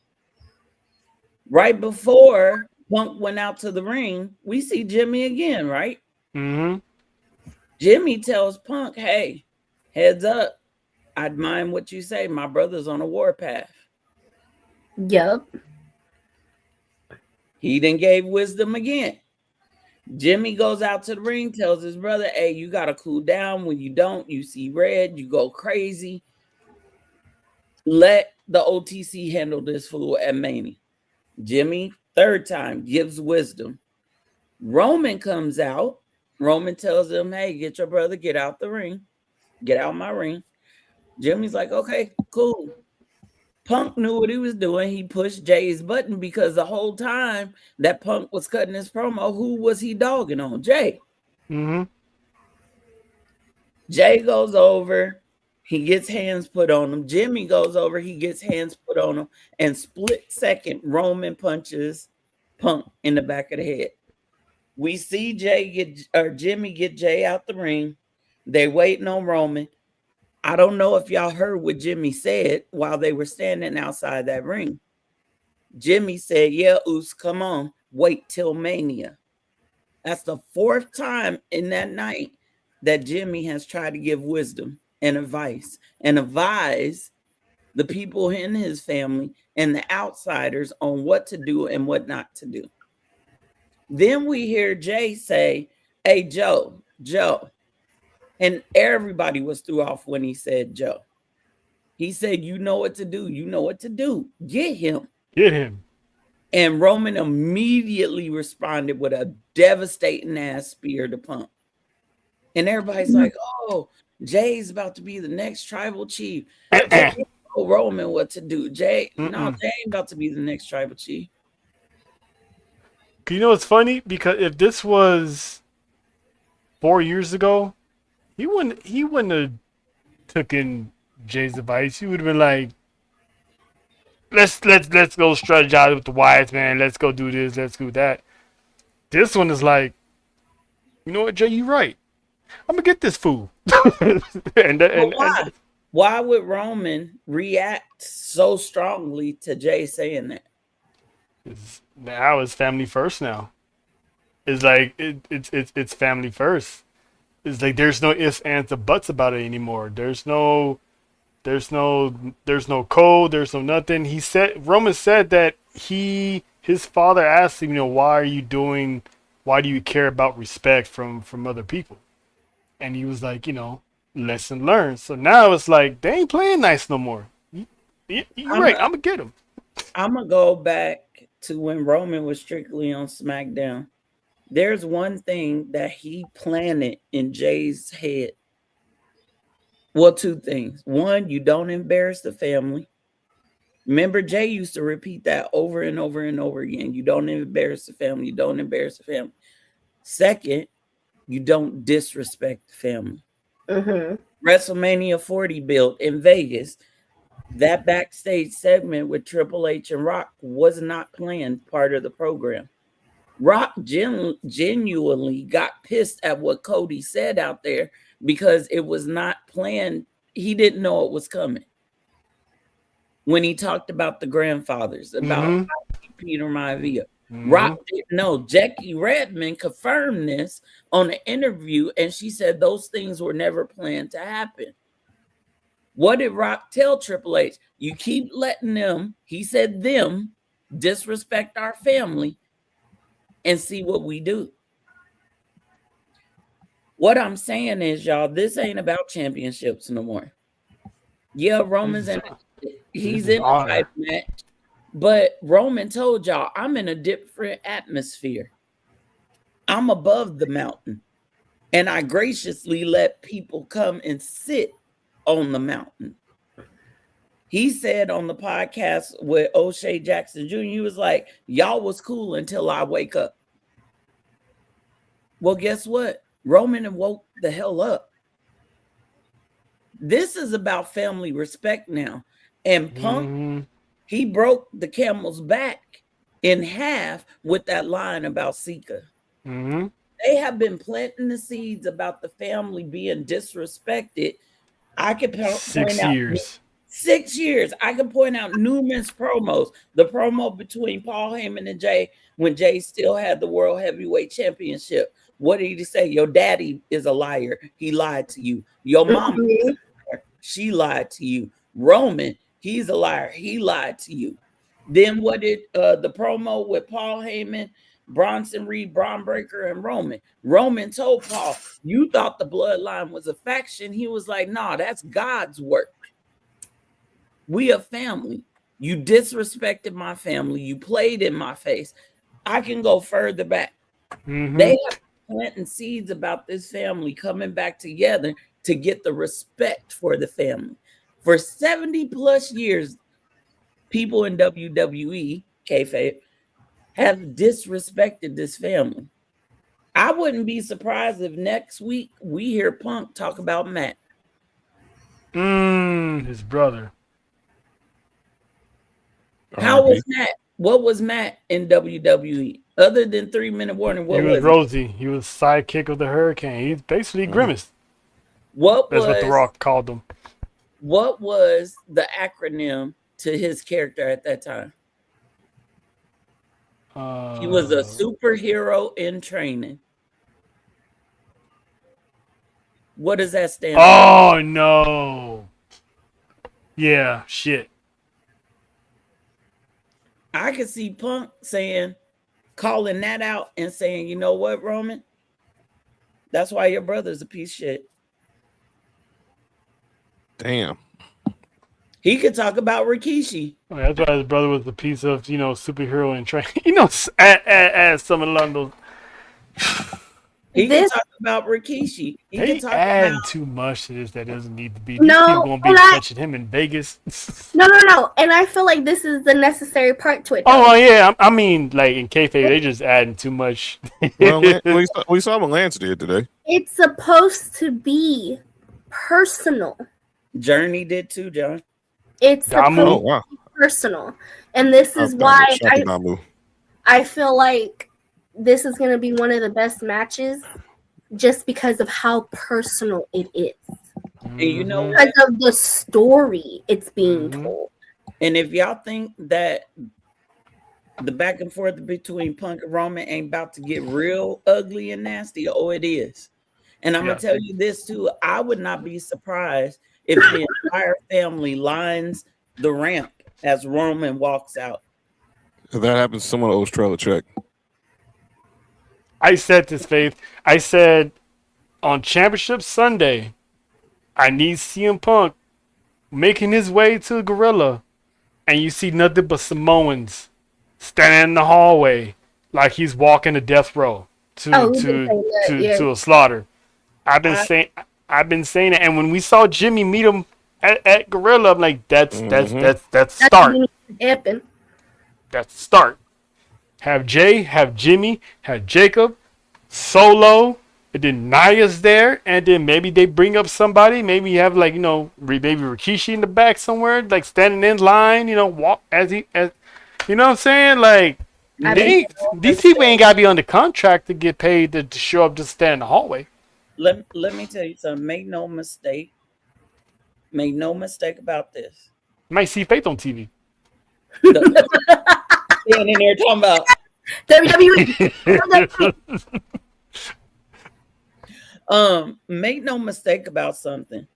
Right before Punk went out to the ring, we see Jimmy again, right?
Mm-hmm.
Jimmy tells Punk, hey, heads up, I'd mind what you say. My brother's on a warpath.
Yup.
He then gave wisdom again. Jimmy goes out to the ring, tells his brother, hey, you got to cool down. When you don't, you see red, you go crazy. Let the OTC handle this fool at Mania. Jimmy, third time, gives wisdom. Roman comes out. Roman tells him, hey, get your brother, get out the ring. Get out my ring. Jimmy's like, okay, cool. Punk knew what he was doing. He pushed Jay's button because the whole time that Punk was cutting his promo, who was he dogging on? Jay.
Mm-hmm.
Jay goes over. He gets hands put on him. Jimmy goes over. He gets hands put on him. And split second, Roman punches Punk in the back of the head. We see Jimmy get Jay out the ring. They waiting on Roman. I don't know if y'all heard what Jimmy said while they were standing outside that ring. Jimmy said, yeah, Oos, come on. Wait till Mania. That's the fourth time in that night that Jimmy has tried to give wisdom and advice and advise the people in his family and the outsiders on what to do and what not to do. Then we hear Jay say, hey, Joe. And everybody was threw off when he said Joe. He said, you know what to do. You know what to do. Get him.
Get him.
And Roman immediately responded with a devastating ass spear to Punk. And everybody's like, oh, Jay's about to be the next tribal chief. Jay told Roman what to do. Jay, no, Jay ain't about to be the next tribal chief.
You know what's funny? Because if this was 4 years ago, he wouldn't have taken Jay's advice. He would have been like, let's go strategize with the Wyatts, man. Let's go do this. Let's do that. This one is like, you know what, Jay, you right. I'm gonna get this fool.
Why would Roman react so strongly to Jay saying that?
Now it's family first. Now it's like it's family first. It's like there's no ifs, ands, or buts about it anymore. There's no code. There's no nothing. Roman said that his father asked him, why do you care about respect from other people? And he was like, lesson learned. So now it's like they ain't playing nice no more. You're right. I'm gonna get him.
I'm gonna go back to when Roman was strictly on SmackDown. There's one thing that he planted in Jay's head. Well, two things. One, you don't embarrass the family. Remember, Jay used to repeat that over and over and over again. You don't embarrass the family. You don't embarrass the family. Second, you don't disrespect the family. WrestleMania 40 built in Vegas. That backstage segment with Triple H and Rock was not planned part of the program. Rock genuinely got pissed at what Cody said out there because it was not planned. He didn't know it was coming. When he talked about the grandfathers, about Peter Maivia. Rock didn't know. Jackie Redmond confirmed this on an interview, and she said those things were never planned to happen. What did Rock tell Triple H? You keep letting them, he said them, disrespect our family and see what we do. What I'm saying is, y'all, this ain't about championships no more. Yeah, Roman's in he's in a fight match, but Roman told y'all, I'm in a different atmosphere. I'm above the mountain, and I graciously let people come and sit on the mountain. He said on the podcast with O'Shea Jackson Jr., he was like, y'all was cool until I wake up. Well, guess what? Roman woke the hell up. This is about family respect now. And Punk, he broke the camel's back in half with that line about Sika. They have been planting the seeds about the family being disrespected. I could point out 6 years. I can point out numerous promos. The promo between Paul Heyman and Jay when Jay still had the World Heavyweight Championship. What did he say? Your daddy is a liar. He lied to you. Your mom, she lied to you. Roman, he's a liar. He lied to you. Then what did the promo with Paul Heyman, Bronson Reed, Braun Breaker, and Roman? Roman told Paul, you thought the Bloodline was a faction. He was like, nah, that's God's work. We a family. You disrespected my family. You played in my face. I can go further back. They have planting seeds about this family coming back together to get the respect for the family. For 70 plus years, people in WWE, kayfabe, have disrespected this family. I wouldn't be surprised if next week we hear Punk talk about Matt.
His brother.
How was Matt? What was Matt in WWE? Other than 3-minute warning, what was
Rosie? He was sidekick of the Hurricane. He's basically Grimace.
That's
what The Rock called him.
What was the acronym to his character at that time? He was a superhero in training. What does that stand for?
Oh, no. Yeah, shit.
I could see Punk calling that out and saying, you know what, Roman? That's why your brother's a piece of shit.
Damn.
He could talk about Rikishi.
Oh, that's why his brother was a piece of, superhero in training. Add some of those.
He can talk about Rikishi.
They add too much to this that doesn't need to be. These
No,
people won't be touching him in Vegas.
No. And I feel like this is the necessary part to it.
Oh, yeah. I mean, like, in kayfabe, they just adding too much.
Well, we saw what Lance did today.
It's supposed to be personal.
Journey did too, John.
It's supposed to be personal. And this is why I feel like this is going to be one of the best matches just because of how personal it is.
And you know,
because of the story it's being told.
And if y'all think that the back and forth between Punk and Roman ain't about to get real ugly and nasty, it is. And I'm going to tell you this too. I would not be surprised if the entire family lines the ramp as Roman walks out.
If that happens, someone owes Trailer check.
I said this, Faith. I said on Championship Sunday, I need CM Punk making his way to Gorilla, and you see nothing but Samoans standing in the hallway like he's walking to death row to a slaughter. I've been saying it, and when we saw Jimmy meet him at Gorilla, I'm like, that's
That's
start.
what needs to happen.
That's start. Have Jay, have Jimmy, have Jacob, Solo, and then Naya's there, and then maybe they bring up somebody. Maybe you have like maybe Rikishi in the back somewhere, like standing in line. Walk as you know what I'm saying, like. These people ain't gotta be under contract to get paid to show up, just stand in the hallway.
Let me tell you something. Make no mistake. Make no mistake about this.
You might see Faith on TV.
Standing there talking about
WWE.
Make no mistake about something.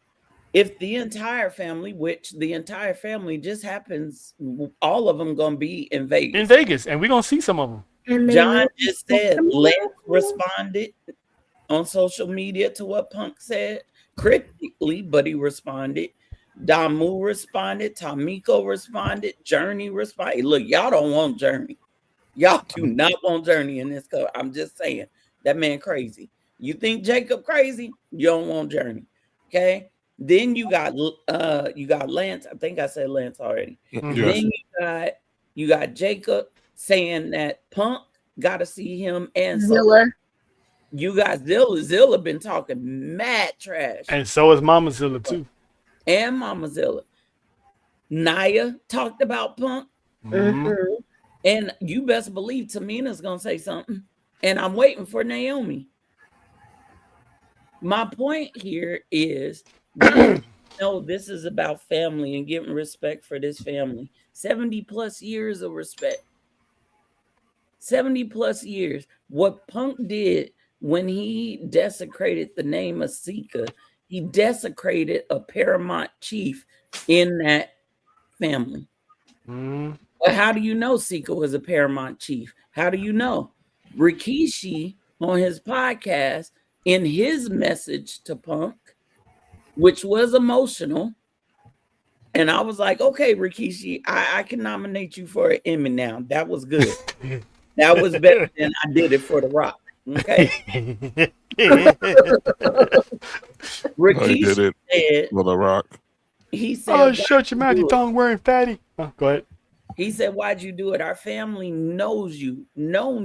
If the entire family, which the entire family just happens, all of them gonna be in Vegas.
In Vegas, and we're gonna see some of them.
And
John just said Lance responded on social media to what Punk said critically, but he responded. Damu responded. Tamiko responded. Journey responded. Look, y'all don't want Journey. Y'all do not want Journey in this cover. I'm just saying that man crazy. You think Jacob crazy? You don't want Journey. Okay. Then you got Lance. I think I said Lance already.
Yes.
Then you got Jacob saying that Punk got to see him and
Zilla.
You got Zilla. Zilla been talking mad trash.
And so is Mama Zilla too.
And Mama Zilla. Naya talked about Punk.
Mm-hmm.
And you best believe Tamina's going to say something. And I'm waiting for Naomi. My point here is, no, this is about family and giving respect for this family. 70 plus years of respect. 70 plus years. What Punk did when he desecrated the name of Sika, he desecrated a paramount chief in that family. But how do you know Sika was a paramount chief? How do you know? Rikishi on his podcast, in his message to Punk, which was emotional, and I was like, okay, Rikishi, I can nominate you for an Emmy now. That was good. That was better than I did it for The Rock. Okay. Rikishi
did it for The Rock.
He said,
"Oh, shut your mouth, you tongue wearing fatty." Go ahead.
He said, "Why'd you do it? Our family known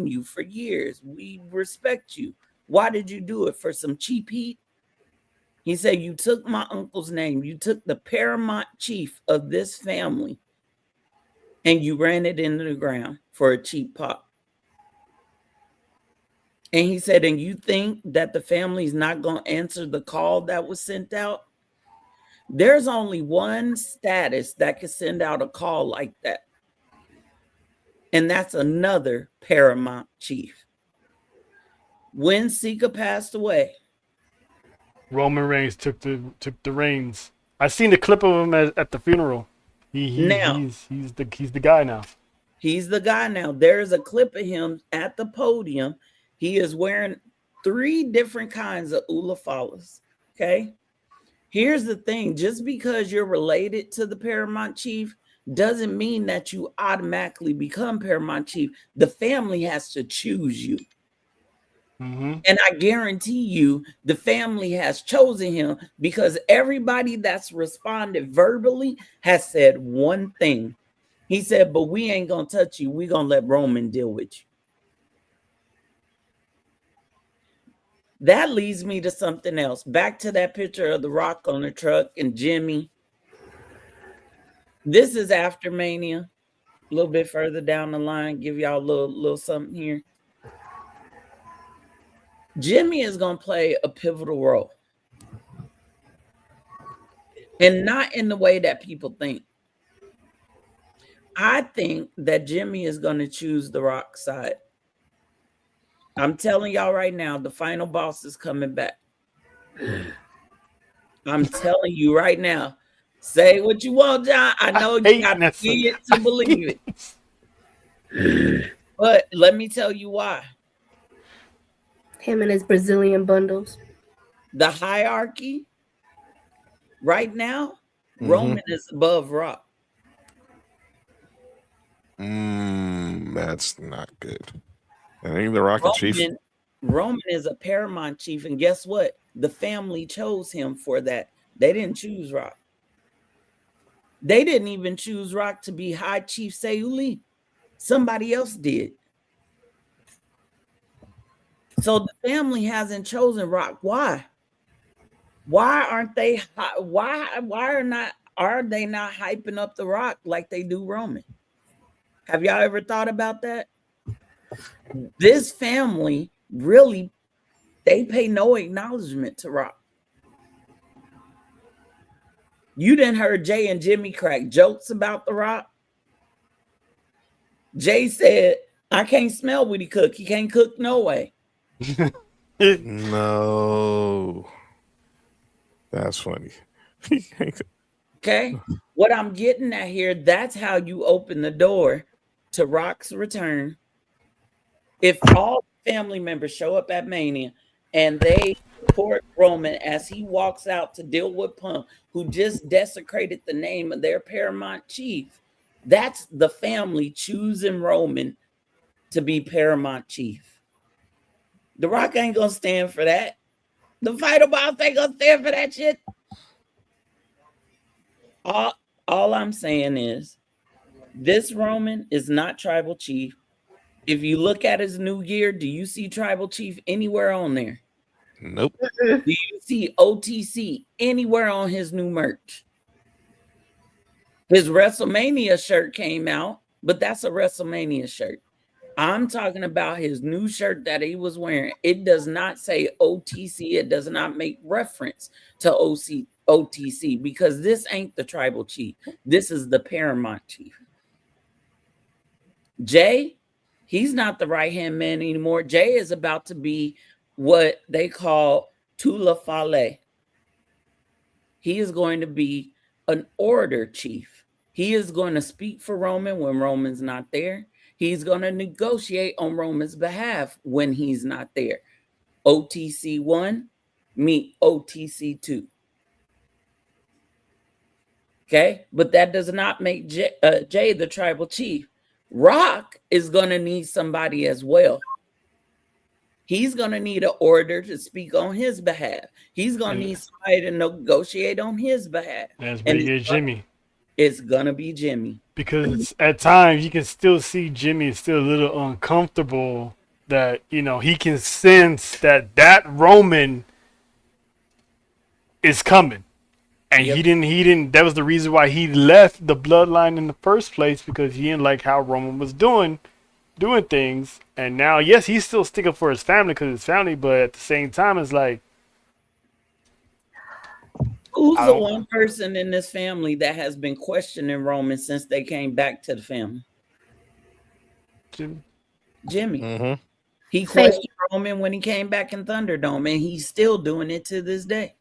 you for years. We respect you. Why did you do it? For some cheap heat?" He said, "You took my uncle's name. You took the paramount chief of this family and you ran it into the ground for a cheap pop." And he said, "And you think that the family's not going to answer the call that was sent out? There's only one status that can send out a call like that. And that's another paramount chief." When Sika passed away,
Roman Reigns took the reins. I seen the clip of him at the funeral. He's the guy now.
He's the guy now. There's a clip of him at the podium. He is wearing 3 different kinds of ulafalas. Okay. Here's the thing. Just because you're related to the paramount chief doesn't mean that you automatically become paramount chief. The family has to choose you. And I guarantee you the family has chosen him because everybody that's responded verbally has said one thing. He said, "But we ain't going to touch you. We're going to let Roman deal with you." That leads me to something else. Back to that picture of The Rock on the truck and Jimmy. This is after Mania. A little bit further down the line. Give y'all a little something here. Jimmy is going to play a pivotal role. And not in the way that people think. I think that Jimmy is going to choose The Rock side. I'm telling y'all right now, the final boss is coming back. I'm telling you right now. Say what you want, John. I know you got to see it to believe it. But let me tell you why.
Him and his Brazilian bundles.
The hierarchy right now, Roman is above Rock.
That's not good. And ain't The Rock a chief?
Roman is a paramount chief, and guess what? The family chose him for that. They didn't choose Rock. They didn't even choose Rock to be High Chief Sayuli. Somebody else did. So the family hasn't chosen Rock. Why? Why aren't they? Why are they not hyping up the Rock like they do Roman? Have y'all ever thought about that? This family really, they pay no acknowledgement to Rock. You didn't heard Jay and Jimmy crack jokes about the Rock. Jay said, "I can't smell what he cook. He can't cook no way."
No. That's funny.
Okay. What I'm getting at here, that's how you open the door to Rock's return. If all family members show up at Mania and they support Roman as he walks out to deal with Punk, who just desecrated the name of their paramount chief, that's the family choosing Roman to be paramount chief. The Rock ain't gonna stand for that. The Fighter Boss ain't gonna stand for that shit. All I'm saying is this Roman is not tribal chief. If you look at his new gear, do you see tribal chief anywhere on there?
Nope.
Do you see OTC anywhere on his new merch? His WrestleMania shirt came out, but that's a WrestleMania shirt. I'm talking about his new shirt that he was wearing. It does not say OTC. It does not make reference to OTC because this ain't the tribal chief. This is the paramount chief. Jay, he's not the right-hand man anymore. Jay is about to be what they call Tula Fale. He is going to be an order chief. He is going to speak for Roman when Roman's not there. He's going to negotiate on Roman's behalf when he's not there. OTC 1 meet OTC 2. Okay, but that does not make Jay the tribal chief. Rock is going to need somebody as well. He's going to need an order to speak on his behalf. He's going to need somebody to negotiate on his behalf.
That's where you get Jimmy.
It's going to be Jimmy.
Because at times you can still see Jimmy is still a little uncomfortable that, you know, he can sense that Roman is coming. And he didn't, that was the reason why he left the bloodline in the first place, because he didn't like how Roman was doing things. And now, yes, he's still sticking for his family because it's family, but at the same time, it's like,
who's the one person in this family that has been questioning Roman since they came back to the family? Jimmy.
Mm-hmm.
He questioned Roman when he came back in Thunderdome, and he's still doing it to this day.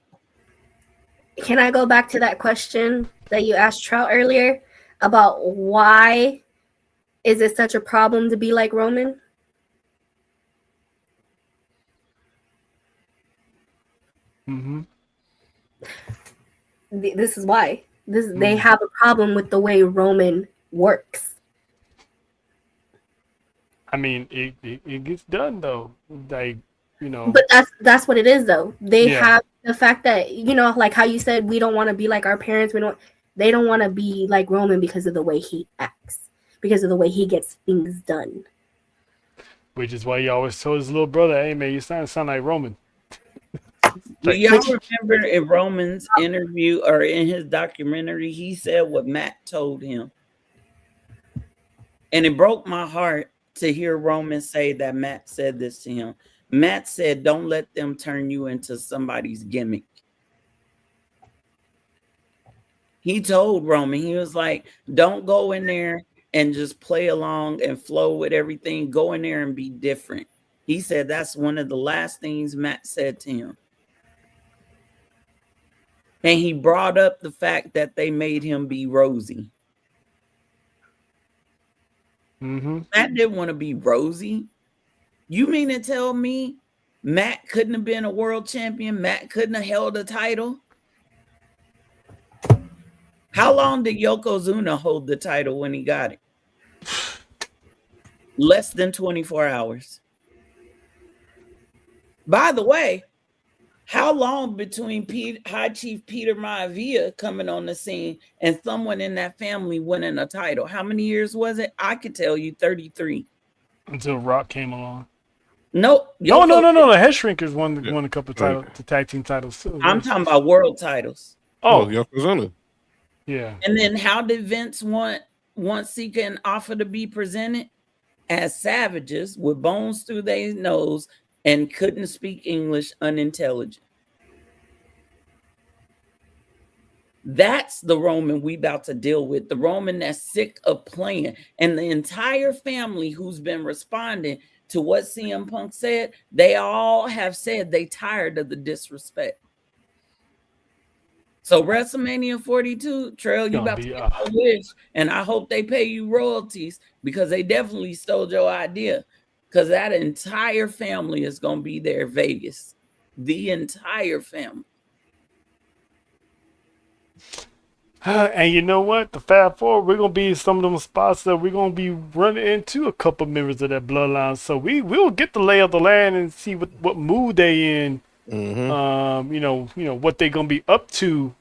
Can I go back to that question that you asked Trout earlier about why is it such a problem to be like Roman?
mm-hmm.
This is why. They have a problem with the way Roman works.
I mean, it gets done though. Like, you know.
But that's what it is though. They have the fact that, you know, like how you said, we don't want to be like our parents. They don't want to be like Roman because of the way he acts, because of the way he gets things done.
Which is why he always told his little brother, "Hey man, you sound like Roman."
Do y'all remember in Roman's interview or in his documentary, he said what Matt told him? And it broke my heart to hear Roman say that Matt said this to him. Matt said, "Don't let them turn you into somebody's gimmick." He told Roman, he was like, "Don't go in there and just play along and flow with everything. Go in there and be different." He said that's one of the last things Matt said to him. And he brought up the fact that they made him be Rosie.
Mm-hmm.
Matt didn't want to be Rosie. You mean to tell me Matt couldn't have been a world champion? Matt couldn't have held a title? How long did Yokozuna hold the title when he got it? Less than 24 hours. By the way, How long between High Chief Peter Maivia coming on the scene and someone in that family winning a title? How many years was it? I could tell you 33.
Until Rock came along.
Nope.
No. The Head Shrinkers won a couple of
Right.
titles, the tag team titles too.
I'm talking about world titles.
Oh,
Yokozuna.
yeah.
And then how did Vince want Sika and Alpha to be presented? As savages with bones through their nose and couldn't speak English, unintelligent. That's the Roman we about to deal with. The Roman that's sick of playing. And the entire family who's been responding to what CM Punk said, they all have said they tired of the disrespect. So WrestleMania 42, Trail, you about to get a wish, and I hope they pay you royalties because they definitely stole your idea. Because that entire family is going to be there, Vegas. The entire family.
And you know what? The Fab Four, we're gonna be some of them spots that we're gonna be running into a couple members of that bloodline. So we'll get the lay of the land and see what mood they in.
Mm-hmm.
You know what they gonna be up to.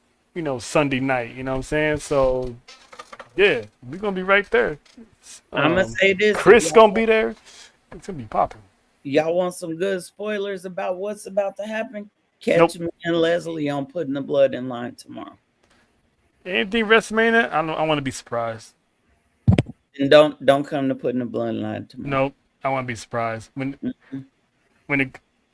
Sunday night. You know what I'm saying? So yeah, we're gonna be right there.
I'm gonna say this:
Chris gonna be there. It's gonna be popping.
Y'all want some good spoilers about what's about to happen? Catch me and Leslie on Putting the Blood in Line tomorrow.
Anything WrestleMania, I want to be surprised.
And don't come to Putting the Blood in Line tomorrow.
Nope, I want to be surprised.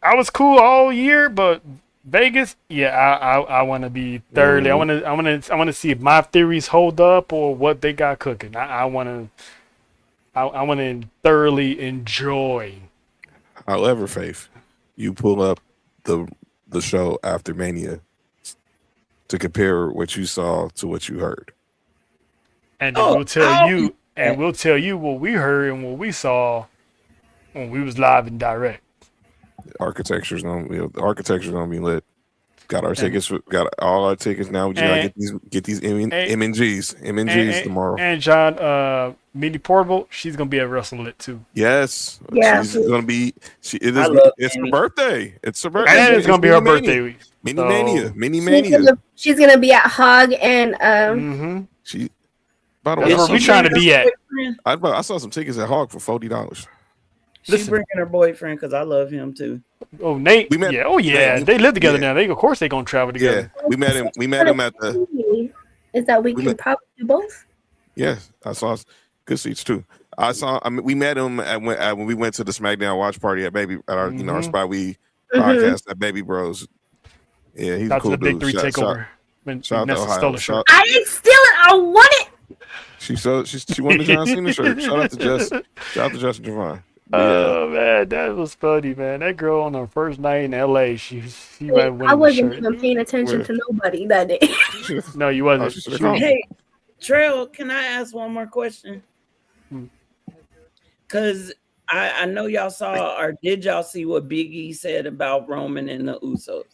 I was cool all year, but Vegas, yeah, I want to be thoroughly. I want to see if my theories hold up or what they got cooking. I want to thoroughly enjoy.
However, Faith, you pull up the show after Mania to compare what you saw to what you heard,
and we'll tell you what we heard and what we saw when we was live and direct.
Architecture's gonna be lit. Got our tickets. Got all our tickets now. We just gotta get these M&Gs tomorrow.
And John, Minnie Portable, she's gonna be at WrestleLit too.
Yes,
Yeah.
she's gonna be. It's her birthday. It's her birthday.
And it's gonna be her birthday week.
Mini Mania.
She's gonna be at Hog and
She. By the way,
That's where we trying to be at.
I saw some tickets at Hog for $40.
She's bringing her boyfriend because I love him too.
Oh, Nate. They live together now. Of course they're gonna travel together.
Yeah, we met him at the.
Is that we can probably do both?
Yeah, I saw good seats too. We met him when we went to the SmackDown watch party at our spot we podcast at Baby Bros. Yeah, he's a cool
the Big
dude.
Three takeover.
Shout out to Ohio.
I didn't steal it. I want it.
She won the John Cena shirt. Shout out to Justin Javon.
Oh man, that was funny, man. That girl on her first night in LA, she
I wasn't even paying attention to nobody that day.
No, you wasn't.
Hey, Trail, can I ask one more question? Because I know y'all saw, or did y'all see what Big E said about Roman and the Usos?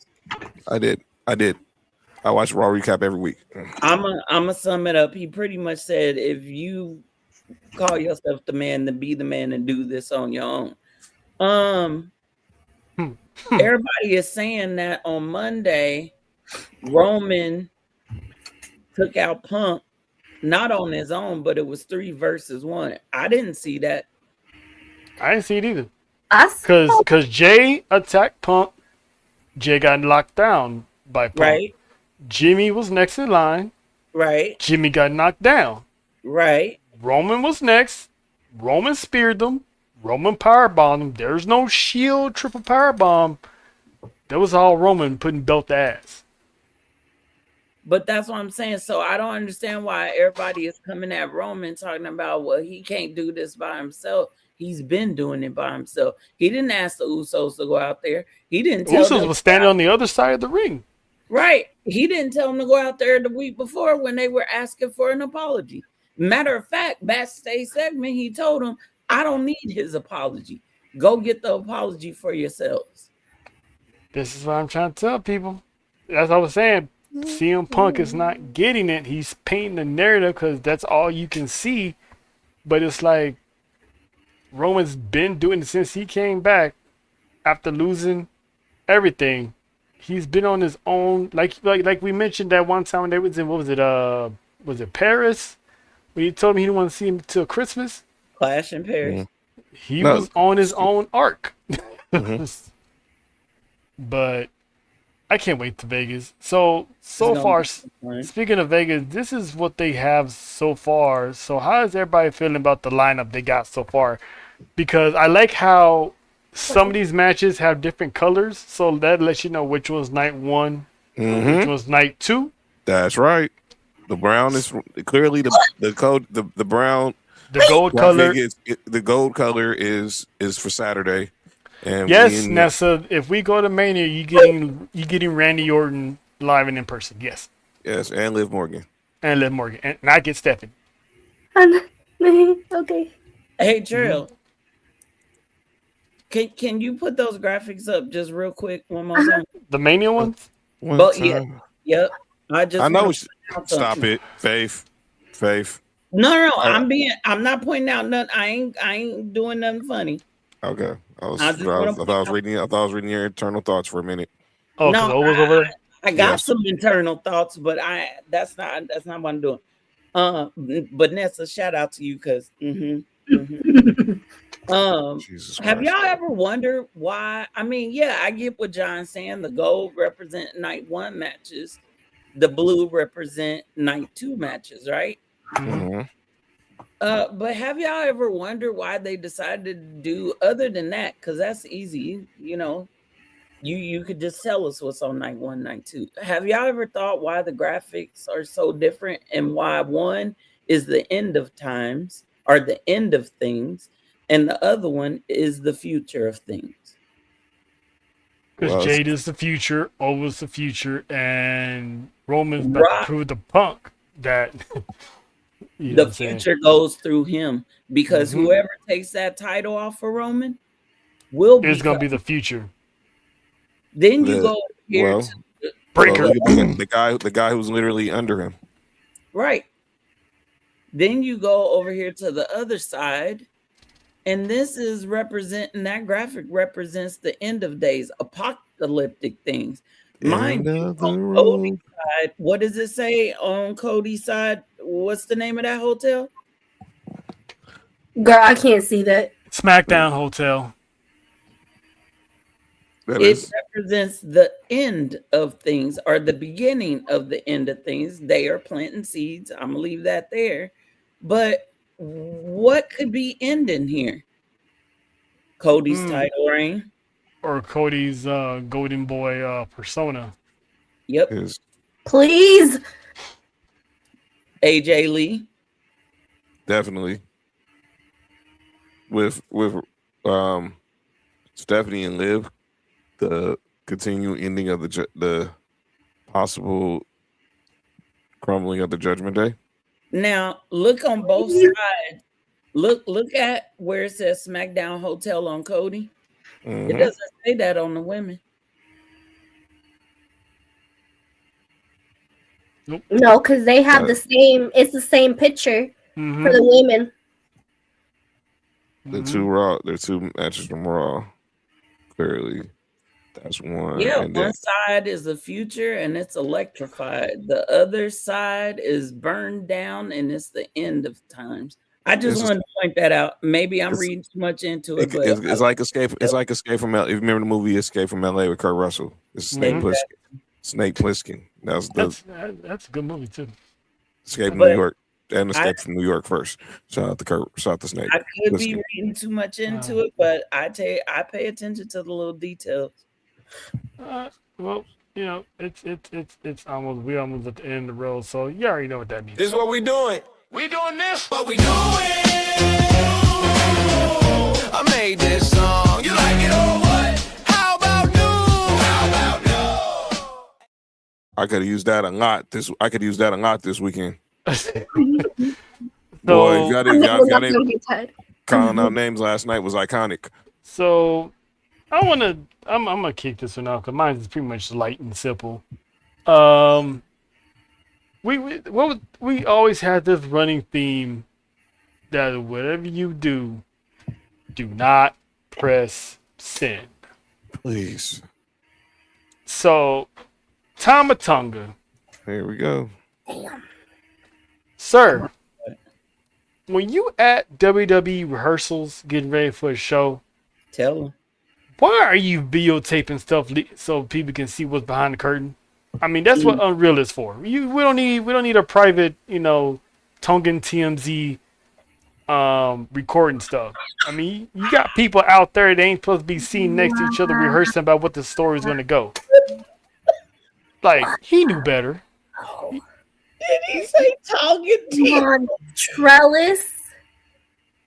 I did. I watch Raw recap every week.
I'm a sum it up. He pretty much said, if you call yourself the man, to be the man and do this on your own. Everybody is saying that on Monday, Roman took out Punk, not on his own, but it was 3 versus 1. I didn't see that.
I didn't see it either. Because Jay attacked Punk. Jay got locked down by Punk.
Right.
Jimmy was next in line.
Right.
Jimmy got knocked down.
Right.
Roman was next. Roman speared them. Roman powerbombed him. There's no shield triple powerbomb. That was all Roman putting belt to ass.
But that's what I'm saying. So I don't understand why everybody is coming at Roman talking about, well, he can't do this by himself. He's been doing it by himself. He didn't ask the Usos to go out there. He didn't tell them.
Usos was standing on the other side of the ring.
Right. He didn't tell them to go out there the week before when they were asking for an apology. Matter of fact, backstage segment, he told them, I don't need his apology. Go get the apology for yourselves.
This is what I'm trying to tell people. That's what I was saying. CM Punk is not getting it. He's painting the narrative because that's all you can see. But it's like Roman's been doing it since he came back after losing everything. he's been on his own. Like we mentioned that one time when they was in, what was it Paris? When he told me he didn't want to see him till Christmas.
Clash in Paris.
He
No.
was on his own arc.
Mhm.
But I can't wait to Vegas. So
gonna
far,
be fun.
speaking of Vegas, this is what they have so far. So how is everybody feeling about the lineup they got so far? Because I like how some of these matches have different colors, so that lets you know which one's night one, which one's night two.
That's right. The brown is clearly the code. The brown.
The gold color.
The gold color is for Saturday. And
Yes, Nessa. If we go to Mania, you getting Randy Orton live and in person. Yes,
Yes, and Liv Morgan.
and Liv Morgan, and I get Stephanie.
Okay.
Hey, Trail. Can you put those graphics up just real quick one more time?
The Mania ones.
But yeah, yep. I
know.
wanna
Stop
point out something.
it, Faith.
No. I'm not pointing out nothing. I ain't doing nothing funny.
Okay, I
just
was reading your internal thoughts for a minute.
Oh,
No,
no, was over there.
I got
Yes.
some internal thoughts, but that's not what I'm doing. But Nessa, shout out to you because
Jesus
have
Christ.
y'all ever wondered why? I mean, yeah, I get what John's saying. The gold represent night one matches, the blue represent night two matches, right?
Mhm.
But have y'all ever wondered why they decided to do other than that? Because that's easy, you know. You could just tell us what's on night one, night two. Have y'all ever thought why the graphics are so different and why one is the end of times or the end of things, and the other one is the future of things?
Because
Well,
Jade is the future, Ova's the future, and Roman's about
Right.
to prove the Punk that you know
The
what I'm saying?
future goes through him because
Mhm.
whoever takes that title off for Roman will be.
It's gonna be the future.
Then you go here
well,
to
Breaker.
look at the guy who's literally under him.
right. Then you go over here to the other side, and this is representing that graphic represents the end of days, apocalyptic things. Mind
End
you,
of the
on
road.
Cody's side, what does it say on Cody's side? What's the name of that hotel?
Girl, I can't see that.
SmackDown Hotel.
That
It
is
represents the end of things or the beginning of the end of things. They are planting seeds. I'm gonna leave that there. But what could be ending here? Cody's title reign.
Or Cody's Golden Boy persona.
Yep.
is
Please.
AJ Lee.
definitely with Stephanie and Liv, the continued ending of the possible crumbling of the Judgment Day.
Now look on both sides. Look at where it says SmackDown Hotel on Cody. It
Mhm.
doesn't say that on the women.
No, because they have the same. It's the same picture for the women.
The two matches from Raw. Clearly, that's one.
Yeah,
and
one
then,
side is the future and it's electrified. The other side is burned down and it's the end of times. I just wanted to point that out. Maybe I'm reading too much into it, but
it's like Escape. It's like Escape from L. If you remember the movie Escape from LA with Kurt Russell, it's Snake Plissken. Snake Plissken. That's
a good movie too.
Escape from
But
New York and Escape from New York first. Shout out to Kurt. Shout out to Snake.
I could be
Plissken.
reading too much into it, but I pay attention to the little details.
Well, you know, it's almost we almost at the end of the road, so you already know what that means.
This is what we doing. We doing this. What we doing? I made this song. You like it or what? How about new? How about no?
I could have used that a lot. I could use that a lot this weekend.
So,
Boy, if y'all
I'm not
didn't
gonna get tired.
calling out names last night was iconic.
So I'm gonna kick this one off because mine is pretty much light and simple. We always had this running theme that whatever you do not press send.
Please.
So, Tamatonga,
Here we go.
sir, when you at WWE rehearsals getting ready for a show,
Tell him.
why are you videotaping stuff so people can see what's behind the curtain? I mean, that's what Unreal is for. We don't need a private, Tongan TMZ recording stuff. I mean, you got people out there that ain't supposed to be seen next to each other rehearsing about what the story is going to go. Like, he knew better.
Did he say Tongan?
Trellis.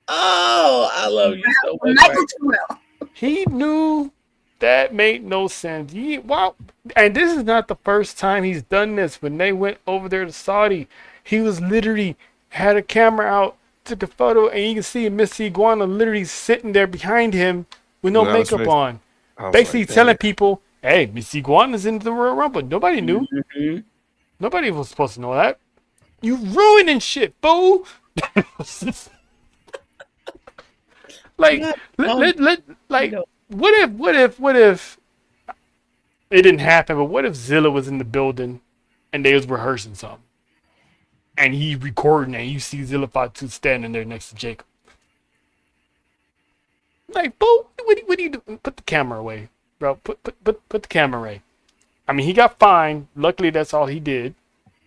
Oh, I love you so much.
Michael Terrell.
He knew that made no sense. Wow. And this is not the first time he's done this. When they went over there to Saudi, he was literally had a camera out, took a photo, and you can see Miss Iguana literally sitting there behind him with no makeup on. Basically telling people, hey, Miss Iguana's in the Royal Rumble. Nobody knew.
Mm-hmm.
Nobody was supposed to know that. You ruining shit, fool. Like, what if it didn't happen? But what if Zilla was in the building and they was rehearsing something, and he recording, and you see Zilla Fatu standing there next to Jacob? Like, boo, what do you do? Put the camera away, bro. Put the camera away. I mean, he got fined. Luckily, that's all he did.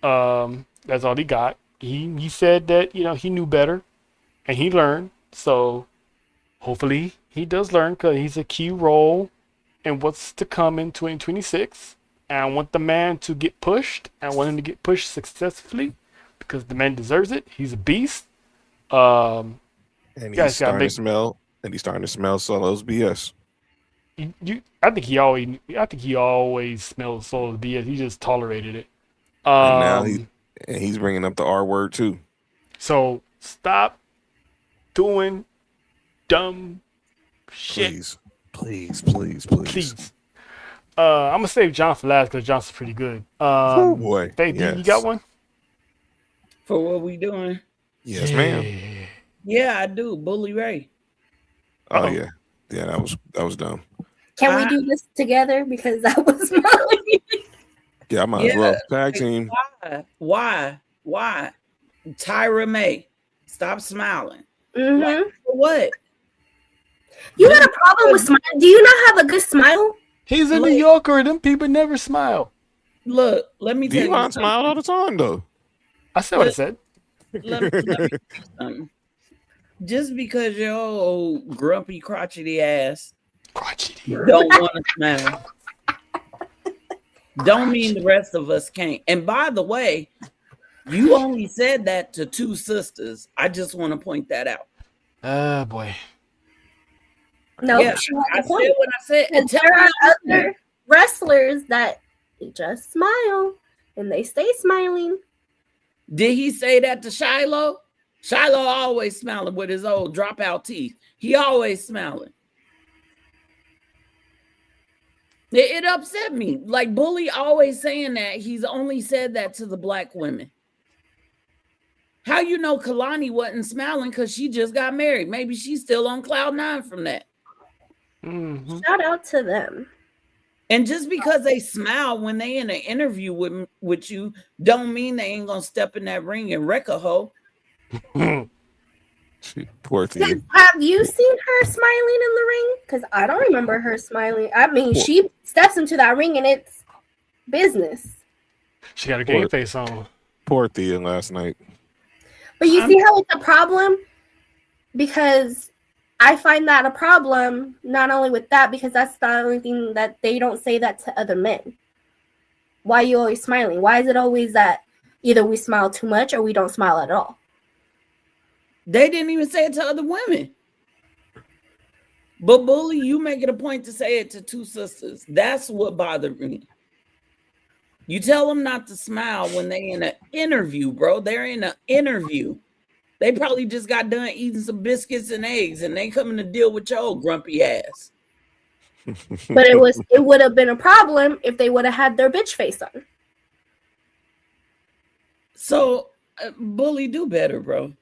That's all he got. He said that he knew better, and he learned. So hopefully he does learn, because he's a key role in what's to come in 2026. And I want the man to get pushed. I want him to get pushed successfully, because the man deserves it. He's a beast.
And he's starting to smell. And he's starting to smell Solo's BS.
I think he always smells Solo's BS. He just tolerated it.
And now he's bringing up the R word too.
So stop doing dumb shit.
Please.
I'm gonna save John for last, because John's pretty good.
Oh boy.
Faith,
yes.
you got one?
For what we doing?
Yes, ma'am.
Yeah, I do. Bully Ray.
Oh yeah. Yeah, that was dumb.
Can we do this together? Because that was my
Yeah, I might as well. Tag team.
Why? Tyra May, stop smiling.
Mm-hmm.
Like, for what?
You got a problem with smiling? Do you not have a good smile?
He's a New Yorker. Them people never smile.
Look, let me tell you.
Devon smiled all the time though.
I said what I said.
Let me tell you something. Just because your old grumpy, crotchety ass don't want to smile, don't mean the rest of us can't. And by the way, you only said that to two sisters. I just want to point that out.
Oh boy.
No,
yeah, I said what I said. And
there are other wrestlers that just smile and they stay smiling.
Did he say that to Shiloh? Shiloh always smiling with his old dropout teeth. He always smiling. It upset me. Like Bully always saying that he's only said that to the black women. How you know Kalani wasn't smiling because she just got married? Maybe she's still on cloud 9 from that.
Mm-hmm.
Shout out to them.
And just because they smile when they in an interview with you, don't mean they ain't gonna step in that ring and wreck a hoe.
Poor thing.
Have you seen her smiling in the ring? Because I don't remember her smiling. I mean, she steps into that ring and it's business.
She got a game face on.
Poor Thea last night.
But you see how it's a problem? Because I find that a problem, not only with that, because that's the only thing that they don't say that to other men. Why are you always smiling? Why is it always that either we smile too much or we don't smile at all?
They didn't even say it to other women. But Bully, you make it a point to say it to two sisters. That's what bothered me. You tell them not to smile when they in an interview, bro. They're in an interview. They probably just got done eating some biscuits and eggs, and they coming to deal with your old grumpy ass.
But it would have been a problem if they would have had their bitch face on.
So, Bully, do better, bro.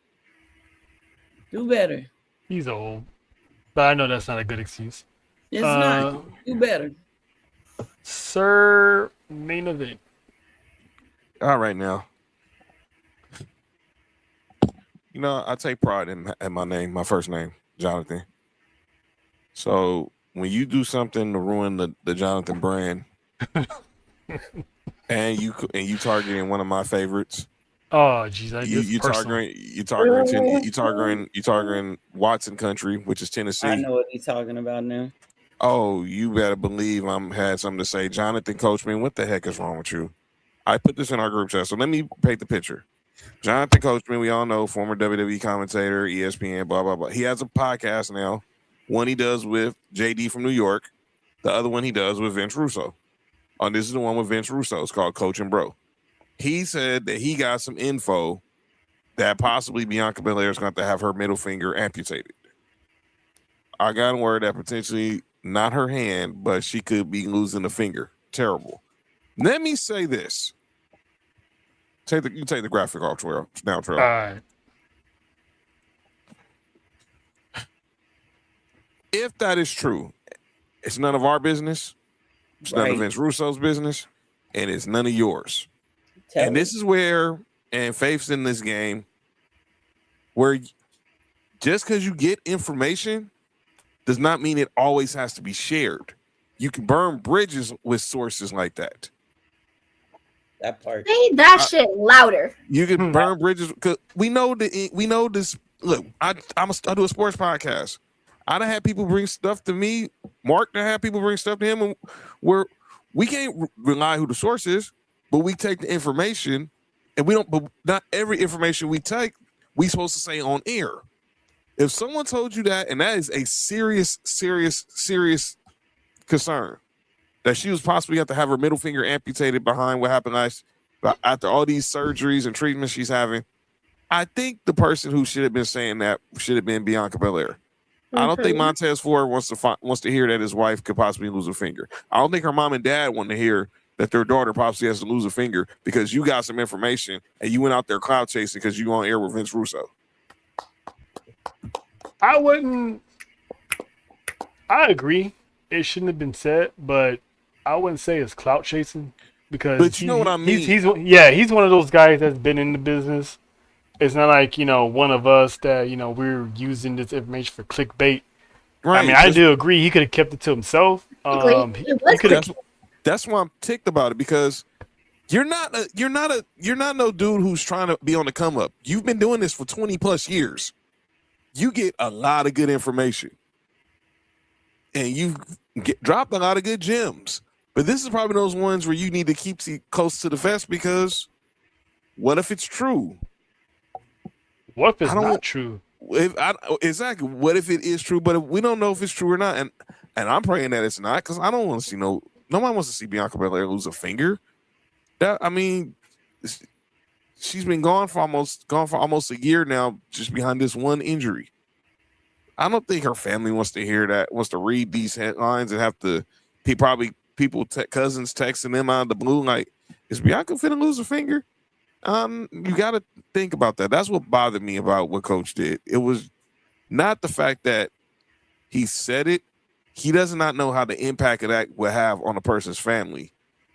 Do better.
He's old, but I know that's not a good excuse.
It's not. Do better.
Sir, main event.
All right now. You know, I take pride in my name, my first name, Jonathan. So when you do something to ruin the Jonathan brand, and you targeting one of my favorites,
Oh, geez, that is
you
personal.
targeting Watson Country, which is
I
Tennessee.
know what he's talking about now.
Oh, you better believe I'm had something to say. Jonathan coached me. What the heck is wrong with you? I put this in our group chat, so let me paint the picture. Jonathan Coachman, we all know, former WWE commentator, ESPN, blah, blah, blah. He has a podcast now. One he does with JD from New York. The other one he does with Vince Russo. And this is the one with Vince Russo. It's called Coach and Bro. He said that he got some info that possibly Bianca Belair is going to have her middle finger amputated. I got word that potentially not her hand, but she could be losing a finger. Terrible. Let me say this. You take the graphic off, Trail. Now, Trail.
All right.
If that is true, it's none of our business. It's none of Vince Russo's business, and it's none of yours. And this is where, and Faith's in this game, where just because you get information does not mean it always has to be shared. You can burn bridges with sources like that.
That part.
Say that shit louder.
You can burn bridges because we know this. Look, I do a sports podcast. I done had people bring stuff to me. Mark done had people bring stuff to him, and we can't rely who the source is, but we take the information, and we don't. But not every information we take, we supposed to say on air. If someone told you that, and that is a serious concern, that she was possibly going to have her middle finger amputated behind what happened after all these surgeries and treatments she's having, I think the person who should have been saying that should have been Bianca Belair. I don't think Montez Ford wants to hear that his wife could possibly lose a finger. I don't think her mom and dad want to hear that their daughter possibly has to lose a finger because you got some information and you went out there cloud chasing because you on air with Vince Russo.
I agree. It shouldn't have been said, but I wouldn't say it's clout chasing because.
But you know what I mean?
He's one of those guys that's been in the business. It's not like, one of us that, we're using this information for clickbait. Right. I mean, I do agree. He could have kept it to himself.
That's why I'm ticked about it because you're not no dude who's trying to be on the come up. You've been doing this for 20 plus years. You get a lot of good information and you dropped a lot of good gems. But this is probably those ones where you need to keep close to the vest because what if it's true?
What if it's not true?
Exactly. What if it is true? But we don't know if it's true or not. And I'm praying that it's not because I don't want to see nobody wants to see Bianca Belair lose a finger. She's been gone for almost a year now, just behind this one injury. I don't think her family wants to hear that, wants to read these headlines and have to people cousins texting them out of the blue like, is Bianca finna lose a finger? You got to think about that. That's what bothered me about what Coach did. It was not the fact that he said it. He does not know how the impact of that will have on a person's family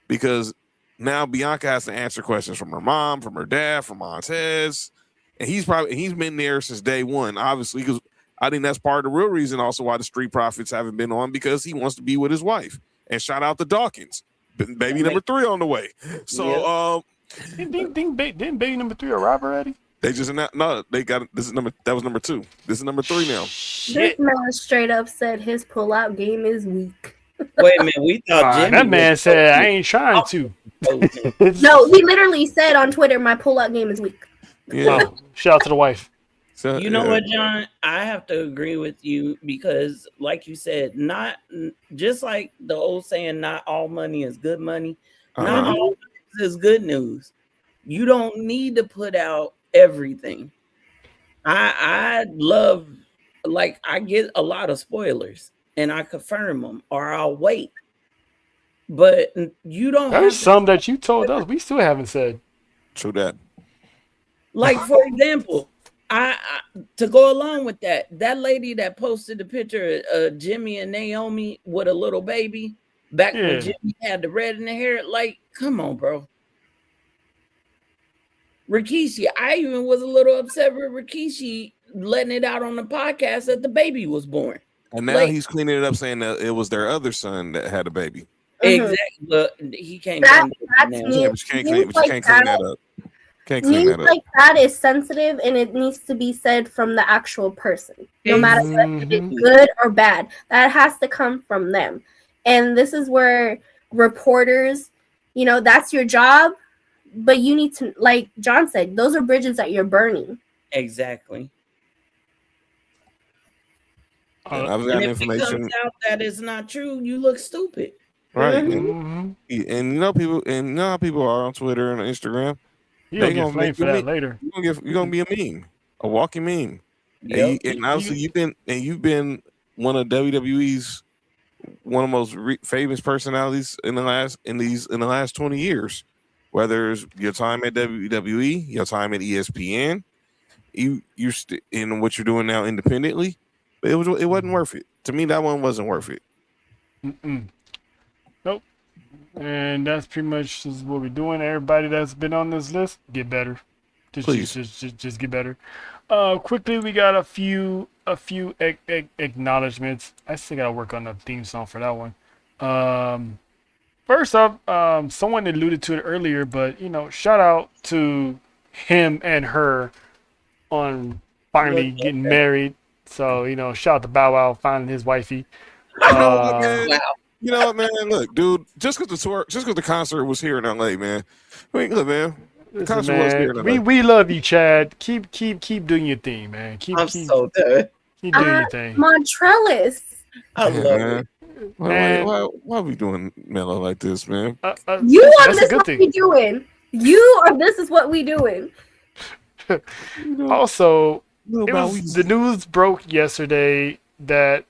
because now Bianca has to answer questions from her mom, from her dad, from Montez, and he's been there since day one, obviously, because I think that's part of the real reason also why the Street Profits haven't been on because he wants to be with his wife. And shout out to Dawkins, baby number 3 on the way. So,
Didn't baby number 3 arrive already?
They just they got this is that was number 2. This is number 3 now.
This man straight up said his pull-out game is weak.
Wait a minute, we thought Jimmy
that man said I ain't trying to.
No, he literally said on Twitter, "My pull-out game is weak."
Yeah.
Shout out to the wife.
So,
you know what, John? I have to agree with you because, like you said, not just like the old saying, "Not all money is good money." Not all news is good news. You don't need to put out everything. I love, like, I get a lot of spoilers and I confirm them or I'll wait. But you don't.
There's some that you told us we still haven't said.
True that.
Like, for example, I to go along with that lady that posted the picture of Jimmy and Naomi with a little baby, Back
Yeah.
when Jimmy had the red in the hair, like, come on, bro. Rikishi, I even was a little upset with Rikishi letting it out on the podcast that the baby was born.
And now
Like,
he's cleaning it up, saying that it was their other son that had a baby.
exactly. But he can't
That's
claim that now.
Yeah, but you can't clean that up. Can't clean
News
that up.
like that is sensitive, and it needs to be said from the actual person, no matter if it's good or bad. That has to come from them. And this is where reporters, that's your job, but you need to, like John said, those are bridges that you're burning.
Exactly.
And I've
And
got
if it
information.
comes out that it's not true, you look stupid.
Right.
Mhm.
And you know how people are on Twitter and Instagram.
You gonna get flamed for that later.
You're gonna be a meme, a walking meme.
Yep.
And obviously you've been one of WWE's one of the most famous personalities in the last 20 years. Whether it's your time at WWE, your time at ESPN, in what you're doing now independently, but it wasn't worth it. To me, that one wasn't worth it.
Nope. And that's pretty much just what we're doing. Everybody that's been on this list, get better.
Please.
Just get better. Quickly, we got a few acknowledgments. I still gotta work on the theme song for that one. First up, someone alluded to it earlier, but shout out to him and her on finally getting married. So shout out to Bow Wow finding his wifey.
Wow.
You know what, man? Look, dude. Just because the concert was here in LA, man. Look, man. The
Listen,
concert was here in
man,
LA.
we love you, Chad. Keep doing your thing, man.
I'm so done.
Keep doing your thing.
Montrellis.
I
Yeah,
love
man.
it.
Why are we doing mellow like this, man?
You are
that's a
this
good
what
thing.
we doing. You are this is what we doing.
Also, the news broke yesterday that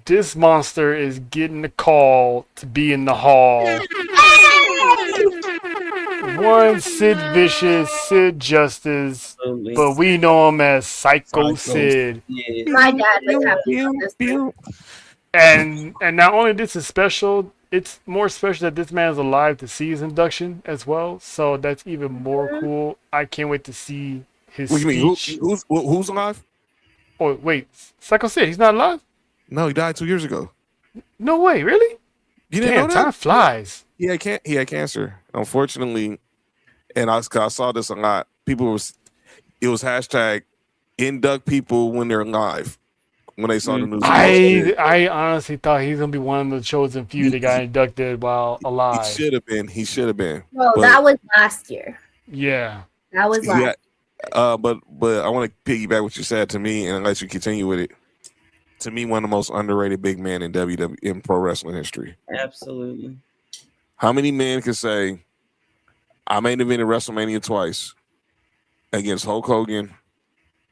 this monster is getting the call to be in the hall. One Sid Vicious, Sid Justice,
Absolutely.
but we know him as Psycho Sid.
Yeah.
My dad was happy about this.
And not only this is special, it's more special that this man is alive to see his induction as well. So that's even more cool. I can't wait to see his
What do you mean?
speech.
Who's alive?
Oh wait, Psycho Sid, he's not alive?
No, he died 2 years ago.
No way, really?
You didn't
Damn,
know
time
that?
flies.
He had cancer. Unfortunately, and I saw this a lot. It was hashtag induct people when they're alive. When they saw the news.
I honestly thought he's gonna be one of the chosen few that got inducted while alive.
He should have been.
Well,
But-
that was last year.
Yeah.
That was last.
Yeah. But I want to piggyback what you said to me and let you continue with it. To me, one of the most underrated big men in WWE in pro wrestling history.
Absolutely.
How many men can say, I main evented WrestleMania twice against Hulk Hogan,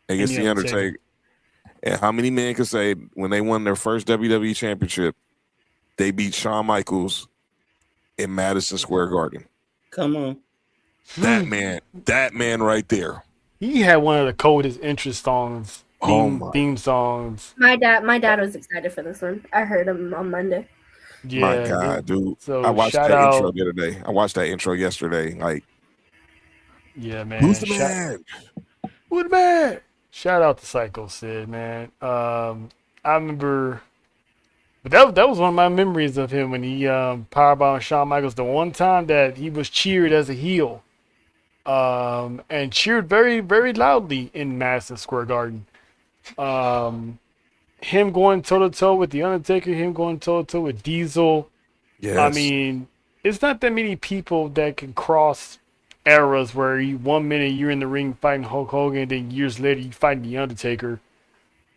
against
And
The Undertaker? And how many men can say when they won their first WWE championship, they beat Shawn Michaels in Madison Square Garden?
Come on.
That man right there.
He had one of the coldest interest songs, theme songs.
My dad was excited for this one. I heard him on Monday.
Yeah,
My God, dude.
So
I watched
shout
that
out,
intro the other day. I watched that intro yesterday. Like,
yeah, man.
who's the man?
Who's the man? Shout out to Psycho Sid, man. I remember, but that was one of my memories of him when he powerbombed Shawn Michaels. The one time that he was cheered as a heel, and cheered very, very loudly in Madison Square Garden. Him going toe to toe with The Undertaker, him going toe to toe with Diesel.
Yes.
I mean, it's not that many people that can cross eras where 1 minute you're in the ring fighting Hulk Hogan, and then years later you fighting The Undertaker,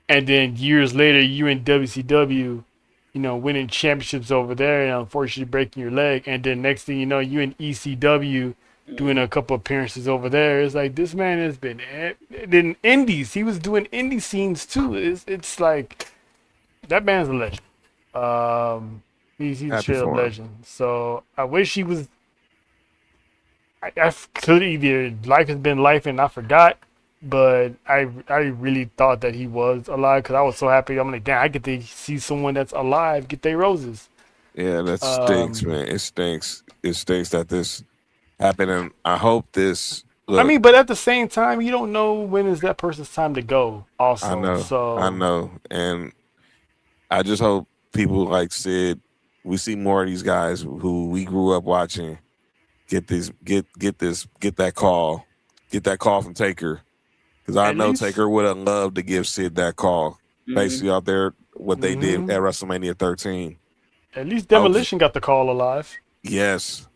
and then years later you're in WCW, winning championships over there, and unfortunately breaking your leg, and then next thing you know, you in ECW doing a couple appearances over there. It's like this man has been in indies. He was doing indie scenes too. It's like that man's a legend. He's a chill legend. So I wish he was. I could either life has been life and I forgot, but I really thought that he was alive because I was so happy. I'm like, damn, I get to see someone that's alive get their roses.
Yeah, that stinks, man. It stinks. It stinks that this happened, and I hope this.
I
Look,
mean, but at the same time, you don't know when is that person's time to go.
I
Also,
know, I
so
know, and I just hope people like Sid, we see more of these guys who we grew up watching get that call from Taker, because I
at
know
least,
Taker would have loved to give Sid that call.
Mhm.
Basically, out there, what they did
mhm,
at WrestleMania 13.
at least
I hope,
Demolition got the call alive.
yes,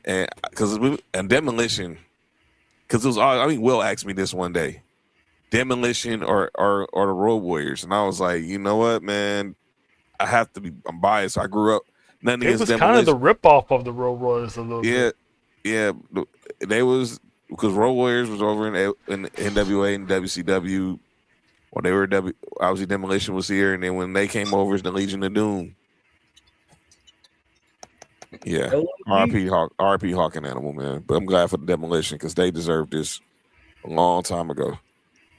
and Demolition, because it was. I mean, Will asked me this one day. Demolition or the Road Warriors, and I was like, you know what, man, I'm biased. I grew up nothing
It
against
was kind of the
Demolition.
ripoff of the Road Warriors a little
Yeah,
bit.
yeah, they was because Road Warriors was over in NWA and WCW when they were obviously Demolition was here, and then when they came over as the Legion of Doom. Yeah, RP Hawk, RP Hawk and Animal, man. But I'm glad for the Demolition because they deserved this a long time ago.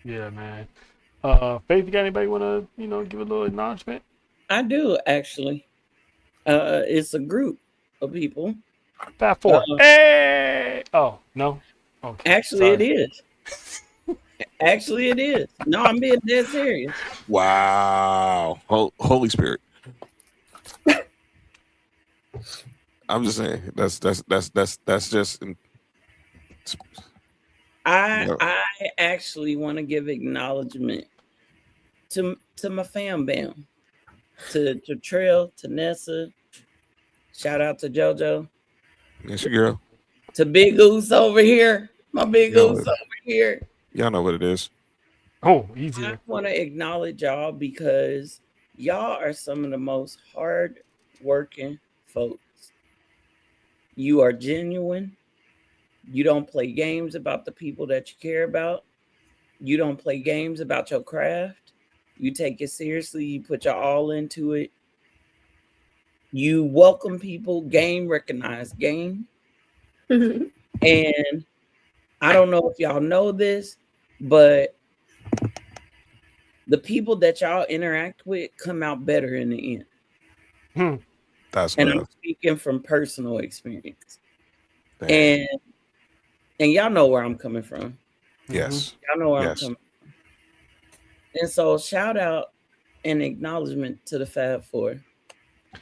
Yeah, man. Faith, you got anybody want to give a little acknowledgement?
I do actually. It's a group of people.
Fat Four.
Uh,
Hey. Oh no. Okay.
Actually, it
Sorry.
is. Actually, it is. No, I'm being dead serious.
Wow, Holy Spirit. I'm just saying that's just
I actually want to give acknowledgement to my fam bam, to Trail, to Nessa. Shout out to JoJo,
yes, your girl.
to Big Goose over here. My Big
Y'all,
Goose over here.
y'all know what it is.
Oh,
I
easier.
want to acknowledge y'all because y'all are some of the most hard working folks. You are genuine. You don't play games about the people that you care about. You don't play games about your craft. You take it seriously. You put your all into it. You welcome people. Game recognize game. And I don't know if y'all know this, but the people that y'all interact with come out better in the end.
That's
And
good.
I'm speaking from personal experience.
Damn.
And y'all know where I'm coming from.
Yes.
Y'all know where I'm
Yes.
coming from. And so shout out and acknowledgement to the Fab Four,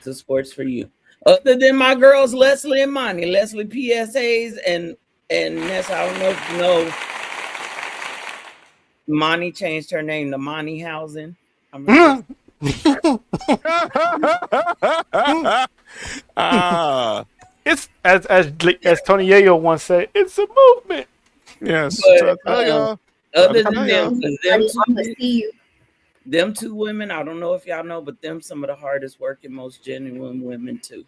to Sports for You. Other than my girls, Leslie and Monty, Leslie PSAs and Ness, I don't know if you know, Monty changed her name to Monty Housing.
It's as Tony Yayo once said, it's a movement.
Yes.
But,
y'all.
other
Tell
than
y'all.
them, 'cause
I'm gonna see you.
them two women, I don't know if y'all know, but them some of the hardest working, most genuine women too.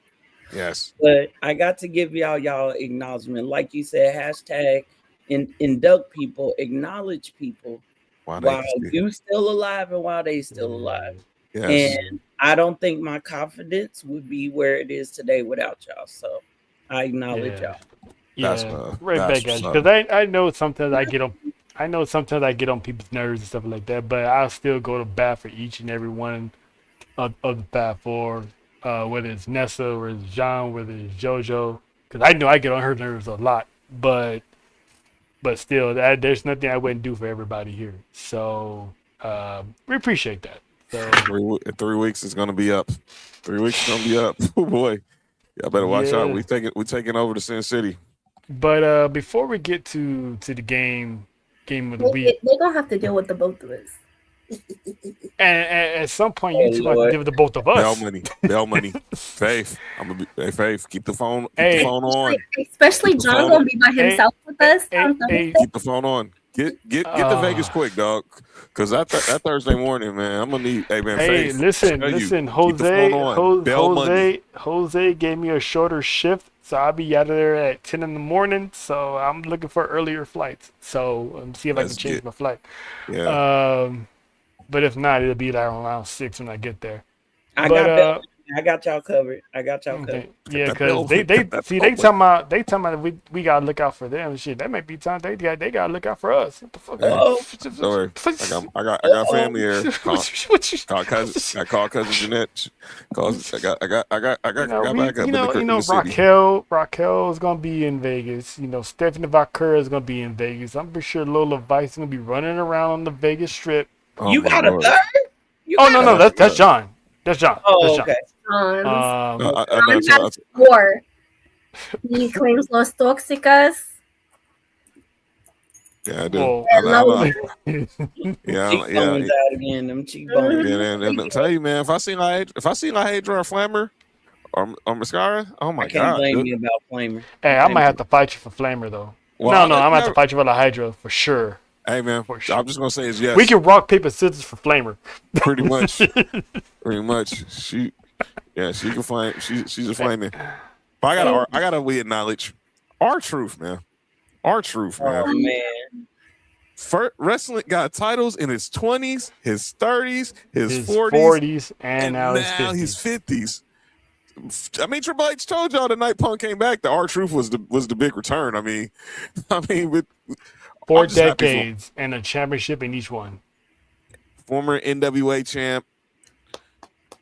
Yes.
But I got to give y'all acknowledgement. Like you said, hashtag induct people, acknowledge people
While
while
they-
you still alive and while they still alive.
Yes.
And I don't think my confidence would be where it is today without y'all. So I acknowledge y'all.
That's
Yeah,
love.
right
That's
back at you.
what's
Because I know sometimes I get on. I know sometimes I get on people's nerves and stuff like that, but I'll still go to bat for each and every one of the Fab Four, whether it's Nessa, whether it's Jean, whether it's JoJo, because I know I get on her nerves a lot, but still, there's nothing I wouldn't do for everybody here. So we appreciate that. So
3 weeks is gonna be up. 3 weeks is gonna be up. Oh boy. Y'all better watch out.
Yeah.
We taking over the Sin City.
But before we get to the game of the week,
They're gonna have to deal with the both of us.
and at some point you two have to
Lord.
deal with the both of
Bell
us.
money. Faith. Hey, Faith, keep the phone
Hey.
on.
Especially
Keep the
John
phone
gonna be by himself with us.
Hey,
on
hey,
Thursday.
Keep the phone on. Get to Vegas quick, dog. Cause that Thursday morning, man, I'm gonna need. Hey, man,
Hey,
Faith.
listen,
tell you,
listen,
keep the phone on. Bell money.
Jose gave me a shorter shift, so I'll be out of there at 10 in the morning. So I'm looking for earlier flights. So see if I can
That's
change
good.
my flight.
Yeah.
But if not, it'll be there around 6 when I get there.
I
But,
got Bell I got y'all covered.
Okay. Yeah,
that
because
belt-
they
that
see
belt
they talking about we gotta look out for them and shit. That might be time they gotta look out for us. What the fuck?
Oh,
Don't worry. I got family here. Call cousin. I call cousin Jeanette. I got backup in the city.
Raquel is gonna be in Vegas. Stephanie Vaquera is gonna be in Vegas. I'm pretty sure Lola Vice is gonna be running around on the Vegas Strip.
Oh,
you
my
got
Lord.
a third? You
Oh
got
no,
a-
that's John. That's John.
Oh,
That's John.
okay.
I
John
know.
has 4. He claims Los Toxicas.
Yeah, I do.
Well,
I know. Yeah,
Cheekbones out again. Them cheekbones.
yeah. And I'll tell you, man, if I see like Hydra or Flammer or Mascara, oh my
I can't
God,
blame
dude.
you about Flamer.
hey, I might have to fight you for Flamer though.
Well,
No, I'm gonna have
never-
to fight you for the Hydra for sure.
Hey man,
For sure.
I'm just gonna say is yes.
We can rock paper scissors for Flamer.
pretty much. Pretty much. She can flame. She's a flaming. But I gotta we acknowledge R-Truth, man. R-Truth, man.
Oh man.
Wrestling got titles in his 20s, his 30s, his 40s,
40s, and
and
now
now
his
he's
50s.
50s. I mean, Triple H told y'all the night Punk came back, the R-Truth was the big return. I mean, with
4
I'm just happy for him.
decades and a championship in each one.
Former NWA champ.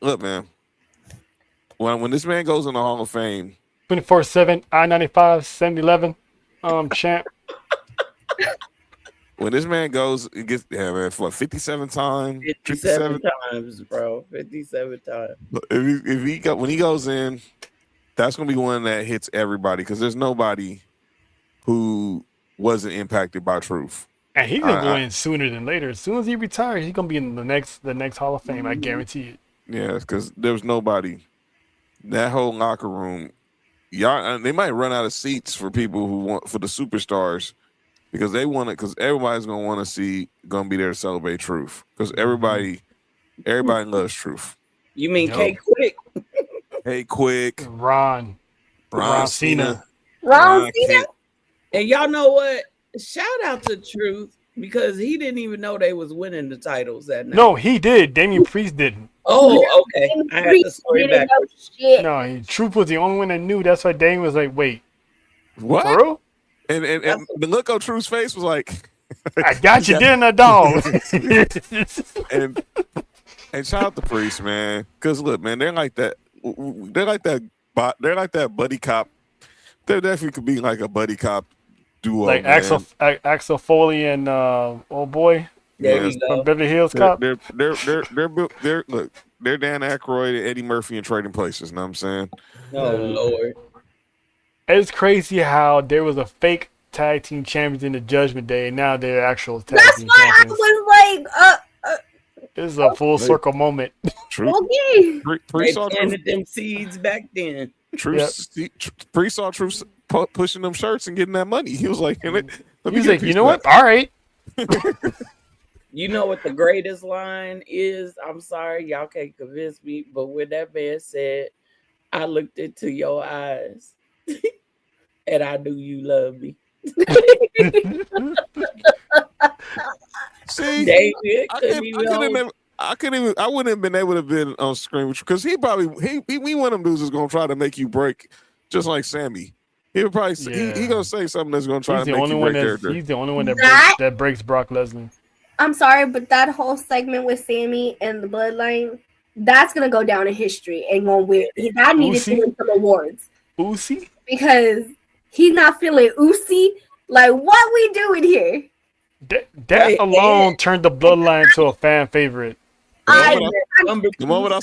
Look, man. When this man goes in the Hall of Fame,
24/7 I-95 7-Eleven champ.
when this man goes, it gets man for 57 times,
57 times, bro. 57 times.
When he goes in, that's gonna be one that hits everybody because there's nobody who wasn't impacted by Truth.
And he's gonna go in sooner than later. As soon as he retires, he's gonna be in the next Hall of Fame. I guarantee it.
Yeah, because there was nobody. That whole locker room, y'all, they might run out of seats for people who want for the superstars because they want it. Because everybody's gonna be there to celebrate Truth. Because everybody loves Truth.
You mean
Yo.
K Quick?
Hey, Quick,
Ron Cena.
Ron Cena?
Kent.
And y'all know what? Shout out to Truth because he didn't even know they was winning the titles that night.
No, he did. Damian Priest didn't.
Oh, okay. I have the story back.
Shit.
No, Truth was the only one that knew. That's why Damian was like, "Wait,
What?
for real?
And the look on Truth's face was like,
I got you, didn't I, dog?"
and shout out to Priest, man. Because look, man, they're like that buddy cop. There definitely could be like a buddy cop duo,
like
man.
Axel Foley and old boy
There
Yes.
you
from
go.
Beverly Hills Cop.
They're Dan Aykroyd and Eddie Murphy in Trading Places. Know what I'm saying?
Oh Lord.
It's crazy how there was a fake tag team champions in the Judgment Day, and now they're actual tag
That's
team
why I
champions.
was like,
This is a full circle moment.
Truth.
okay.
Priest
They
saw Truth.
planted them seeds back then.
Priest saw Truth pushing them shirts and getting that money. He was like, let me
He's
get a
like,
piece
you know
of
what? All right.
You know what the greatest line is? I'm sorry, y'all can't convince me, but when that man said, I looked into your eyes and I knew you loved me.
See,
David,
I wouldn't have been able to been on screen with you because he one of them dudes is gonna try to make you break, just like Sammy. He would probably he gonna say something that's gonna try
He's
to
the
make
only
you
one
break
that
character.
he's the only one
That-
that breaks Brock Lesnar.
I'm sorry, but that whole segment with Sammy and the Bloodline, that's gonna go down in history and gonna win. That needed to
Uzi?
win some awards
Uzi?
because he's not feeling Uzi. Like, what we doing here?
That
Hey,
alone turned the Bloodline to a fan favorite.
The moment I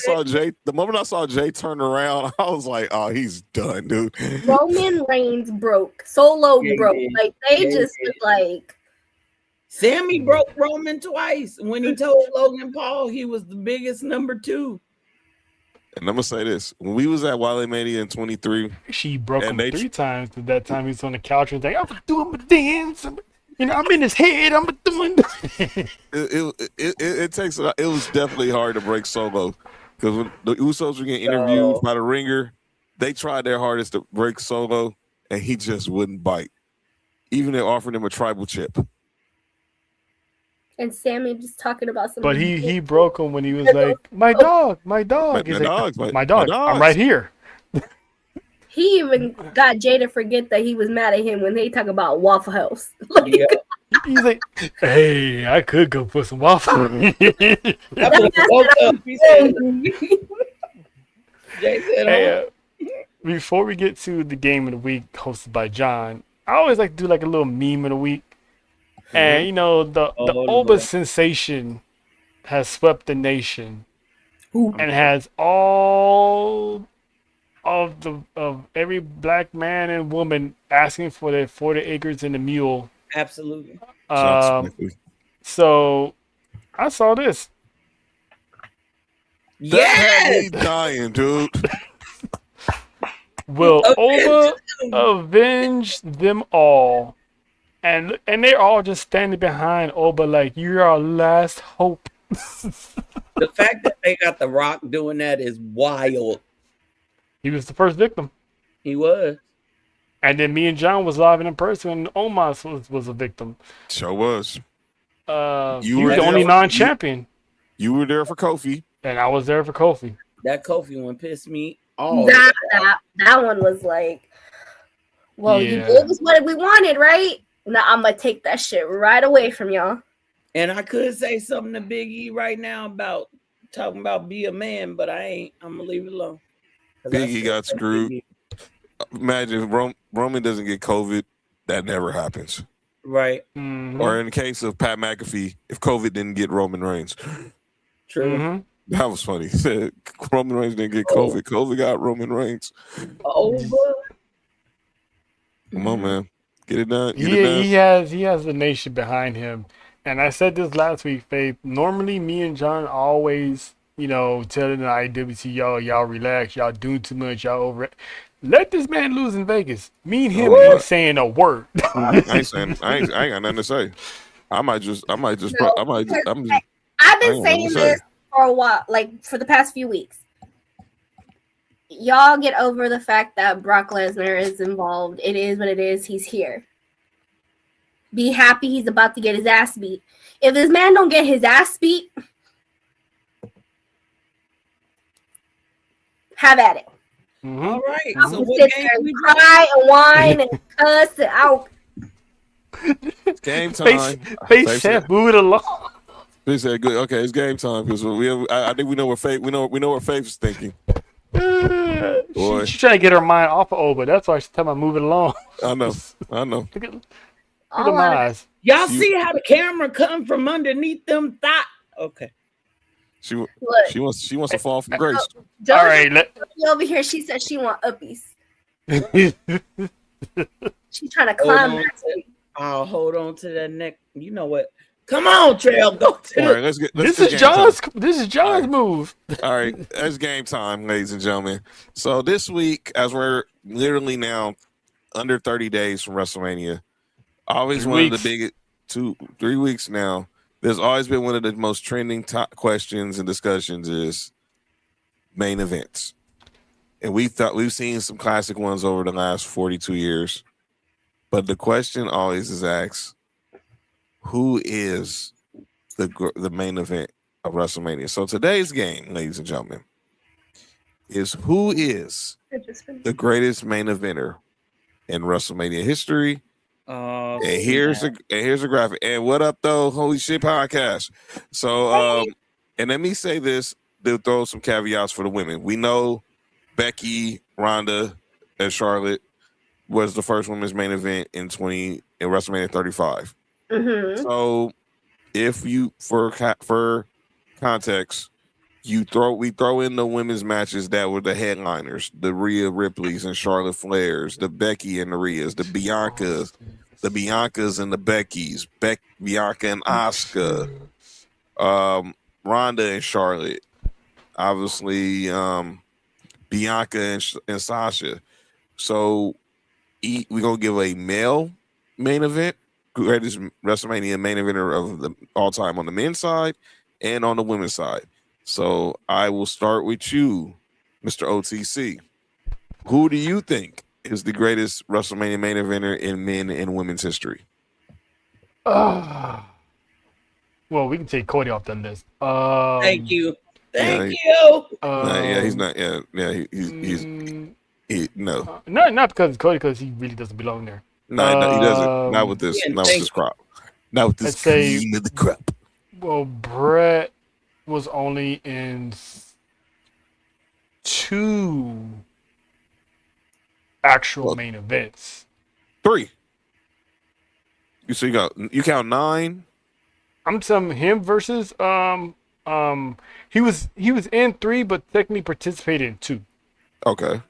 saw Jay turn around, I was like, "Oh, he's done, dude."
Roman Reigns broke. Solo
Yeah, he
broke.
did.
Like they
Yeah, he
just
did.
was like,
Sammy broke Roman twice when he told Logan Paul he was the biggest number 2.
And I'm gonna say this: when we was at Wale Mania in 23,
She broke
And
him
they
3 times. But that time he was on the couch and like, I'm doing my dance. I'm in his head. I'm doing.
it was definitely hard to break Solo because when the Usos were getting interviewed by the Ringer, they tried their hardest to break Solo, and he just wouldn't bite. Even they offered him a tribal chip.
And Sammy just talking about some.
But he broke him when he was like, my dog.
My
He's like,
dogs,
my dog. I'm right here.
He even got Jay to forget that he was mad at him when they talk about Waffle House. Like,
Yeah.
He's like, hey, I could go put some waffle.
I woke up, he said, Jay said,
Hey, before we get to the game of the week hosted by John, I always like to do like a little meme of the week. And you know, the Oba sensation has swept the nation and has all of every black man and woman asking for their 40 acres and a mule.
absolutely.
So I saw this.
That had me dying, dude.
Will Oba avenge them all? And they're all just standing behind Oba like, you're our last hope.
The fact that they got The Rock doing that is wild.
He was the first victim.
He was.
And then me and John was live in person and Omos was a victim.
Sure was.
He was the only non-champion.
You were there for Kofi.
And I was there for Kofi.
That Kofi one pissed me off.
that one was like, well, you
Yeah.
gave us what we wanted, right? Now I'm gonna take that shit right away from y'all.
And I could say something to Big E right now about talking about be a man, but I ain't. I'm gonna leave it alone.
Big E got screwed. Imagine if Roman doesn't get COVID, that never happens.
Right.
Mhm.
Or in the case of Pat McAfee, if COVID didn't get Roman Reigns.
True.
Mhm.
That was funny. He said Roman Reigns didn't get COVID. COVID got Roman Reigns.
Over.
Come on, man. Get it done. Get
He
it done.
he has the nation behind him. And I said this last week, Faith. Normally me and John always, telling the IWC, y'all relax, y'all doing too much, y'all over it. Let this man lose in Vegas. Me and him ain't saying a word.
I ain't got nothing to say. I'm
I've
just
been
I ain't
saying
gonna say.
this for a while, like for the past few weeks. Y'all get over the fact that Brock Lesnar is involved. It is what it is. He's here. Be happy he's about to get his ass beat. If this man don't get his ass beat, have at it.
Mhm.
All right.
I
So
can
what
sit
game
there and
we
cry and whine and cuss and out.
It's game time.
Face said, move it along.
They said good. Okay, it's game time because I think we know what Faith what Faith is thinking. Boy.
She's trying to get her mind off of Oba. That's why she's telling me move it along.
I know.
Look at
All
my
I-
eyes.
Y'all see how the camera come from underneath them thigh? Okay.
She
Look,
wants to fall from grace.
Joe
All right,
over here. She said she want uppies. She's trying to
Hold
climb
on,
that.
I'll hold on to that neck. You know what? Come on, Trail. Go to
All
the
right, let's
This
get
is
game time.
John's move.
All right, it's game time, ladies and gentlemen. So this week, as we're literally now under 30 days from WrestleMania, always
3
one
weeks.
of the biggest 3 weeks now. There's always been one of the most trending top questions and discussions is main events, and we've seen some classic ones over the last 42 years. But the question always is asked: who is the main event of WrestleMania? So today's game, ladies and gentlemen, is who is the greatest main eventer in WrestleMania history.
Oh,
And here's a graphic. And what up though? Holy shit podcast. So and let me say this, they'll throw some caveats for the women. We know Becky, Ronda, and Charlotte was the first women's main event in WrestleMania 35.
Mm-hmm.
So if you for context, we throw in the women's matches that were the headliners, the Rhea Ripleys and Charlotte Flairs, the Becky and the Rheas, the Biancas and the Beckys, Bianca and Asuka, Ronda and Charlotte, obviously Bianca and Sasha. So we're gonna give a male main event, greatest WrestleMania main eventer of the all time on the men's side and on the women's side. So I will start with you, Mr. OTC. Who do you think is the greatest WrestleMania main eventer in men and women's history?
Well, we can take Cody off the list.
Thank you.
Yeah,
Thank you.
yeah, he's not. Yeah, he's no,
not because it's Cody, because he really doesn't belong there.
no, he doesn't. Not with this.
Yeah,
Not with this crop. Not with this
I'd say-
cream of the crop.
Well, Brett was only in 2 actual
Well-
main events.
3. You count 9.
I'm telling him versus he was in 3, but technically participated in 2.
Okay.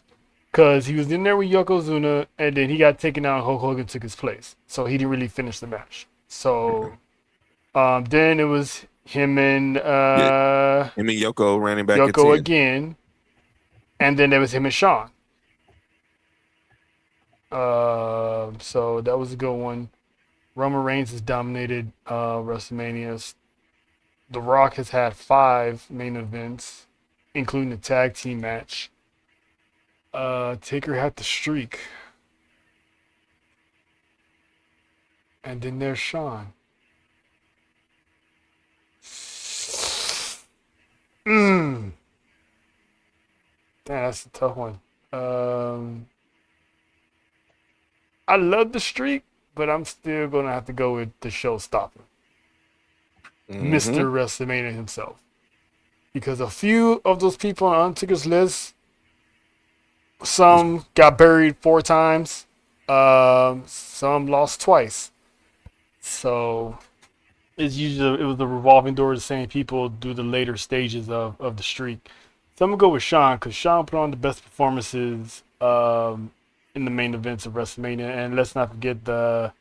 Because he was in there with Yokozuna, and then he got taken out, and Hulk Hogan took his place. So he didn't really finish the match. So then it was him and
Him and Yoko ran back at
Yoko
10.
again. And then there was him and Shawn. So that was a good one. Roman Reigns has dominated WrestleManias. The Rock has had 5 main events, including the tag team match. Taker had the streak. And then there's Shawn. Damn, that's a tough one. I love the streak, but I'm still gonna have to go with the showstopper, Mr. WrestleMania himself, because a few of those people on Undertaker's list, some got buried 4 times, some lost twice. So it was the revolving door of the same people through the later stages of the streak. So I'm gonna go with Shawn, because Shawn put on the best performances in the main events of WrestleMania, and let's not forget the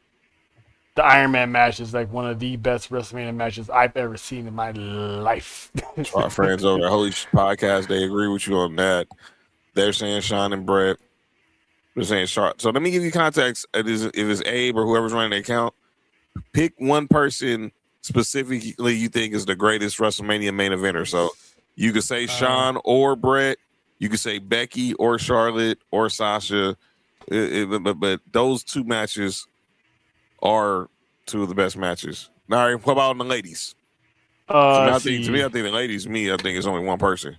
Iron Man match is like one of the best WrestleMania matches I've ever seen in my life.
Our friends over at Holy Podcast, they agree with you on that. They're saying Shawn and Brett. They're saying Shawn. So let me give you context. If it's Abe or whoever's running the account, pick one person specifically you think is the greatest WrestleMania main eventer. So you could say Shawn or Brett. You could say Becky or Charlotte or Sasha. But those 2 matches are 2 of the best matches. Now, what about the ladies? I think the ladies, I think it's only one person.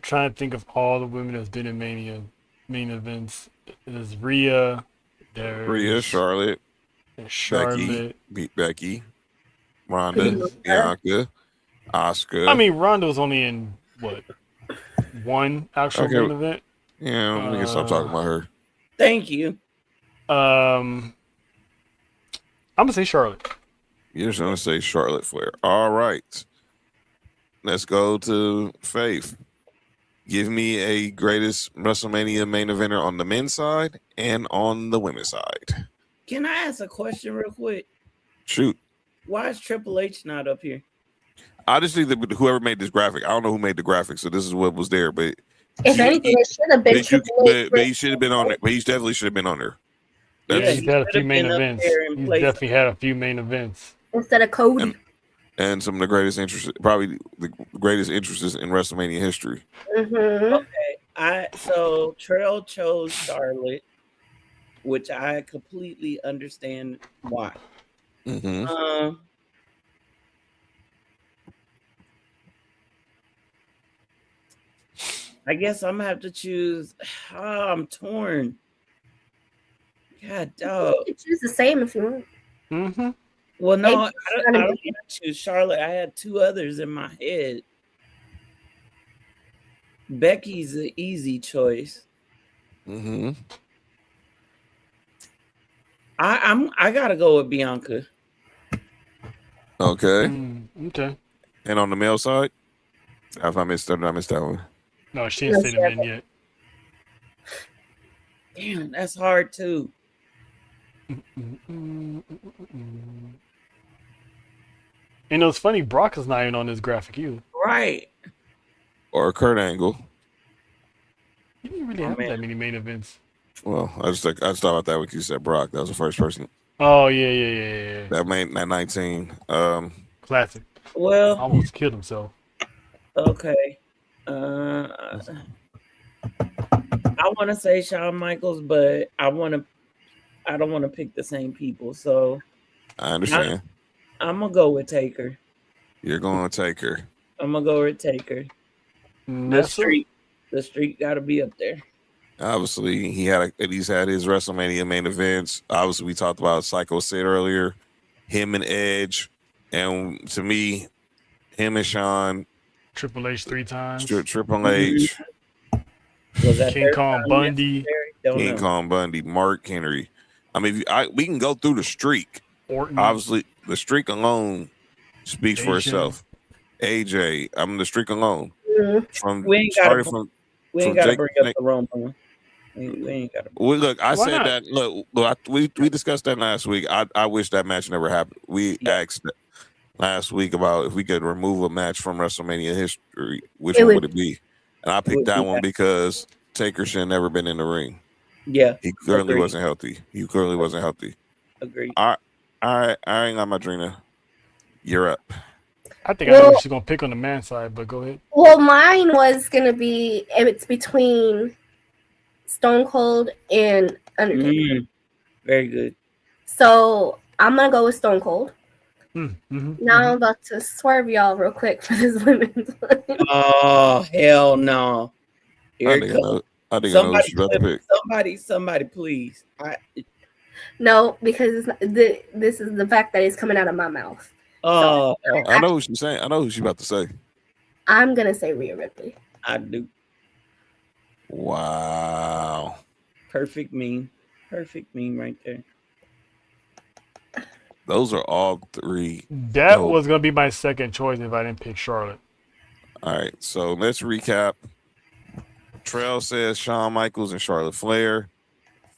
Trying to think of all the women that's been in Mania main events. There's Rhea. There's
Charlotte,
Charlotte.
Becky, Ronda, Bianca, Asuka.
I mean, Ronda was only in what, 1 actual main event?
Yeah, we can stop talking about her.
Thank you.
I'm gonna say Charlotte.
You're just gonna say Charlotte Flair. All right. Let's go to Faith. Give me a greatest WrestleMania main eventer on the men's side and on the women's side.
Can I ask a question real quick?
Shoot.
Why is Triple H not up here?
I just think that whoever made this graphic, I don't know who made the graphic, so this is what was there. But
If anything, it should have been Triple H.
but he should have been on there. But he definitely should have been on there.
Yeah, he's had a few
should've
main
been up
events.
there and
He's
placed-
definitely had a few main events.
Instead of Cody.
And some of the greatest interests, probably the greatest interests in WrestleMania history.
Mm-hmm.
So Trail chose Charlotte, which I completely understand why.
Mm-hmm.
I guess I'm gonna have to choose. I'm torn. God, dog.
You could choose the same if you want.
Mm-hmm.
Well, no, I
Maybe
don't want to choose Charlotte. I had 2 others in my head. Becky's an easy choice.
Mm-hmm.
I gotta go with Bianca.
Okay.
Okay.
And on the male side, if I missed that one.
No, she ain't seen him in yet.
Damn, that's hard too.
And it was funny, Brock is not even on this graphic either.
Right.
Or Kurt Angle.
He didn't really have that many main events.
Well, I thought about that when you said Brock. That was the first person.
Oh yeah.
That 19.
Classic.
Well,
Almost killed himself.
okay. I want to say Shawn Michaels, but I don't want to pick the same people. So
I understand.
I'm gonna go with Taker.
You're going to take her.
I'm gonna go with Taker.
Nessa?
The streak got to be up there.
Obviously, he's had his WrestleMania main events. Obviously, we talked about Psycho Sid earlier, him and Edge, and to me, him and Shawn,
Triple H 3 times.
Triple H,
Was that
King
third
Kong
time
Bundy.
necessary? Don't
King
know.
Kong Bundy, Mark Henry. I mean, we can go through the streak.
Orton.
Obviously, the streak alone speaks for
AJ.
itself. AJ, I mean, the streak alone from
We ain't
started
gotta-
from.
We ain't
From
got to
Jake-
bring up the Roman one. We ain't got to.
Well, look, I
Why
said
not?
that. Look, we discussed that last week. I wish that match never happened. We asked last week about if we could remove a match from WrestleMania history, which one would it be? And I picked that one because Taker should have never been in the ring.
Yeah,
He clearly
agreed.
wasn't healthy. He clearly wasn't healthy.
Agreed.
All right, I ain't got my Drina. You're up.
I think I know what she's going to pick on the man side, but go ahead.
Well, mine was gonna be it's between Stone Cold and Undertaker.
Very good.
So I'm gonna go with Stone Cold.
Mm-hmm.
Now I'm about to swerve y'all real quick for this women's one.
Oh hell no! Here
I
it
think
comes.
I know what she's about to pick.
Somebody, please.
No, because this is the fact that it's coming out of my mouth.
Oh,
I know what she's saying. I know who she's about to say.
I'm gonna say Rhea Ripley.
I do.
Wow.
Perfect meme right there.
Those are all three.
That was going to be my second choice if I didn't pick Charlotte.
All right, so let's recap. Trail says Shawn Michaels and Charlotte Flair.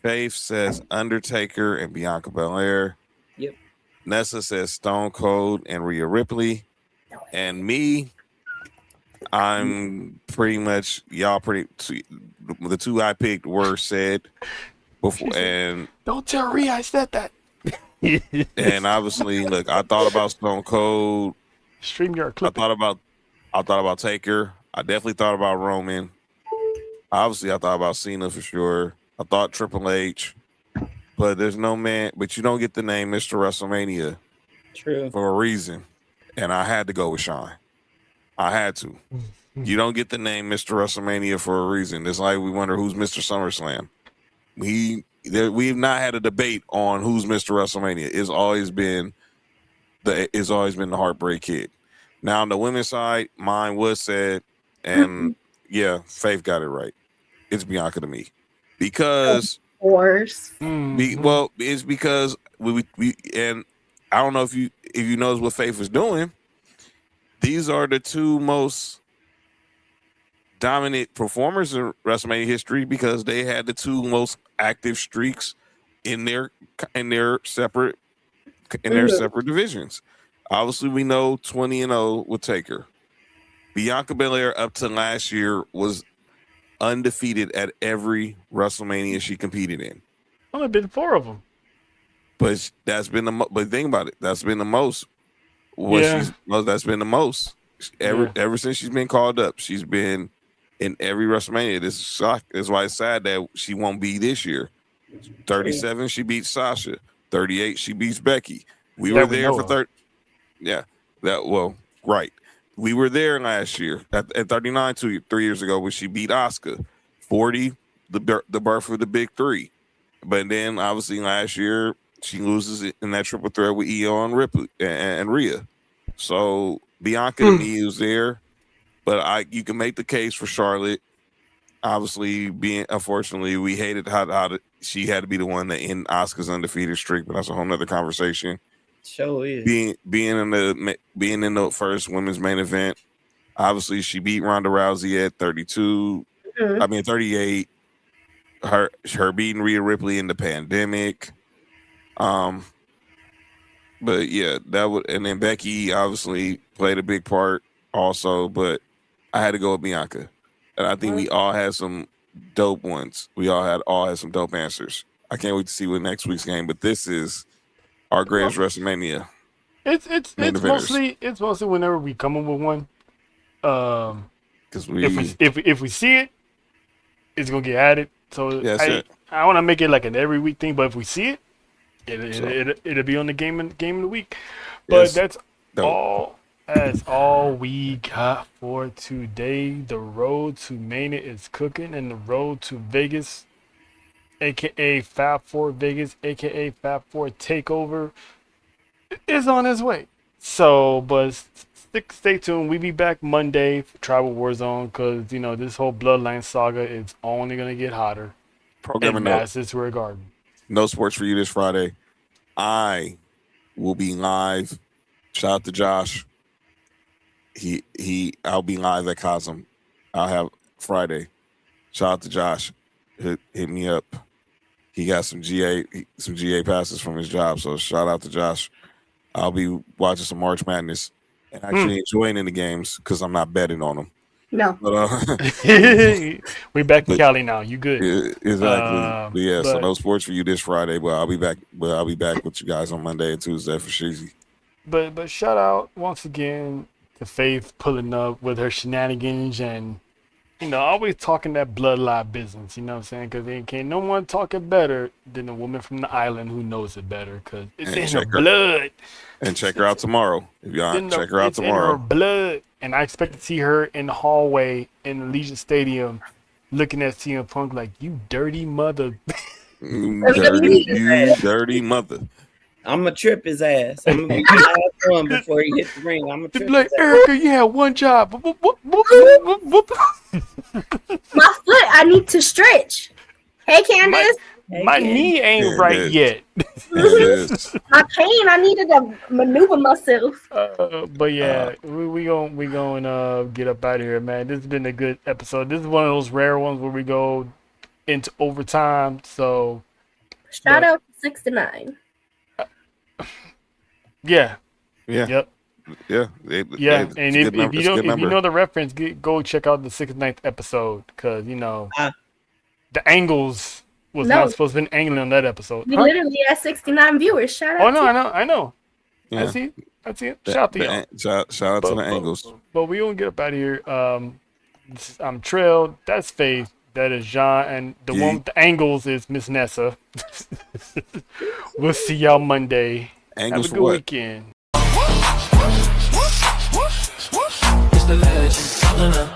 Faith says Undertaker and Bianca Belair.
Yep.
Nessa says Stone Cold and Rhea Ripley. And me, I'm pretty much the two I picked were said before, and
don't tell Rhea I said that.
And obviously, look, I thought about Stone Cold.
StreamYard clip.
I thought about Taker. I definitely thought about Roman. Obviously, I thought about Cena for sure. I thought Triple H. But there's no man. But you don't get the name Mr. WrestleMania.
True.
For a reason. And I had to go with Shawn. I had to. You don't get the name Mr. WrestleMania for a reason. It's like we wonder who's Mr. SummerSlam. We've not had a debate on who's Mr. WrestleMania. It's always been the Heartbreak Kid. Now on the women's side, mine was said, and yeah, Faith got it right. It's Bianca to me because
Of course.
it's because we and I don't know if you knows what Faith was doing. These are the two most dominant performers in WrestleMania history because they had the two most active streaks in their separate divisions. Obviously, we know 20-0 with Taker. Bianca Belair up to last year was undefeated at every WrestleMania she competed in.
Only been 4 of them.
But that's been but think about it. That's been the most. That's been the most. Ever since she's been called up, she's been in every WrestleMania. This is shock. That's why it's sad that she won't be this year. 37, she beats Sasha. 38, she beats Becky. We were there for 30. Yeah. Right. We were there last year at 39 3 years ago when she beat Asuka. 40, the birth of the big three. But then obviously last year she loses it in that triple threat with Io and Ripley and Rhea. So Bianca to me is there, but you can make the case for Charlotte. Obviously, unfortunately, we hated how she had to be the one that end Asuka's undefeated streak, but that's a whole nother conversation.
Sure is.
Being in the first women's main event, obviously she beat Ronda Rousey at 32. I mean 38. Her beating Rhea Ripley in the pandemic. But yeah, and then Becky obviously played a big part also, but I had to go with Bianca. And I think we all had some dope ones. We all had some dope answers. I can't wait to see what next week's game, but this is our greatest WrestleMania.
It's mostly whenever we come up with one. Because if we see it, it's gonna get added. So
Yeah, that's it.
I want to make it like an every week thing. But if we see it,
So-
it'll be on the game of the week. But
Yes.
that's
Dope.
all. That's all we got for today. The road to Mania is cooking, and the road to Vegas, aka Fab Four Vegas, aka Fab Four Takeover, is on his way. So, but stay tuned. We be back Monday for Tribal Warzone because this whole Bloodline saga is only gonna get hotter.
Programming
And
note.
Madison Square Garden.
No sports for you this Friday. I will be live. Shout out to Josh. I'll be live at Cosm. I'll have Friday. Shout out to Josh. Hit me up. He got some GA passes from his job. So shout out to Josh. I'll be watching some March Madness and actually enjoying in the games because I'm not betting on them.
No.
But
We back in Cali now. You good?
exactly. But yeah, so
but-
no sports for you this Friday, but I'll be back. But I'll be back with you guys on Monday and Tuesday for Sheezy.
But shout out once again to Faith pulling up with her shenanigans and always talking that bloodline business. You know what I'm saying? Because can't no one talk it better than a woman from the island who knows it better. Because it's
And
in her
check her-
blood.
And check her out tomorrow. If y'all check her out
It's in her
tomorrow.
blood. And I expect to see her in the hallway in the Legion Stadium, looking at CM Punk like, "You dirty mother."
You dirty mother.
I'm gonna trip his ass. I'm gonna be the last one before he hits the ring. I'm gonna
They'd
trip
be like,
his ass.
"Erica, you had one job." Whoop, whoop, whoop, whoop, whoop.
My foot, I need to stretch. Hey, Candace.
My knee ain't
Yeah,
right
it
yet.
It is.
My pain, I needed to maneuver myself.
But yeah, we going get up out of here, man. This has been a good episode. This is one of those rare ones where we go into overtime. So
Shout out to 69.
yeah,
Yeah.
yep,
Yeah.
yeah.
It's
And
a
if
good number.
you
It's a
don't
good
if you
number.
know the reference, go check out the 69th episode because
Ah.
the angles was
No.
not supposed to be angling on that episode.
We
Huh?
literally had 69 viewers. Shout out
Oh no,
to
I know.
Yeah.
I see it. Shout out to y'all.
Shout out to the angles.
But we gonna get up out of here. I'm Trail. That's Faith. That is Jean, and the one with the angles is Miss Nessa. We'll see y'all Monday.
Angles
Have a
for
good
what?
weekend.
It's the legend.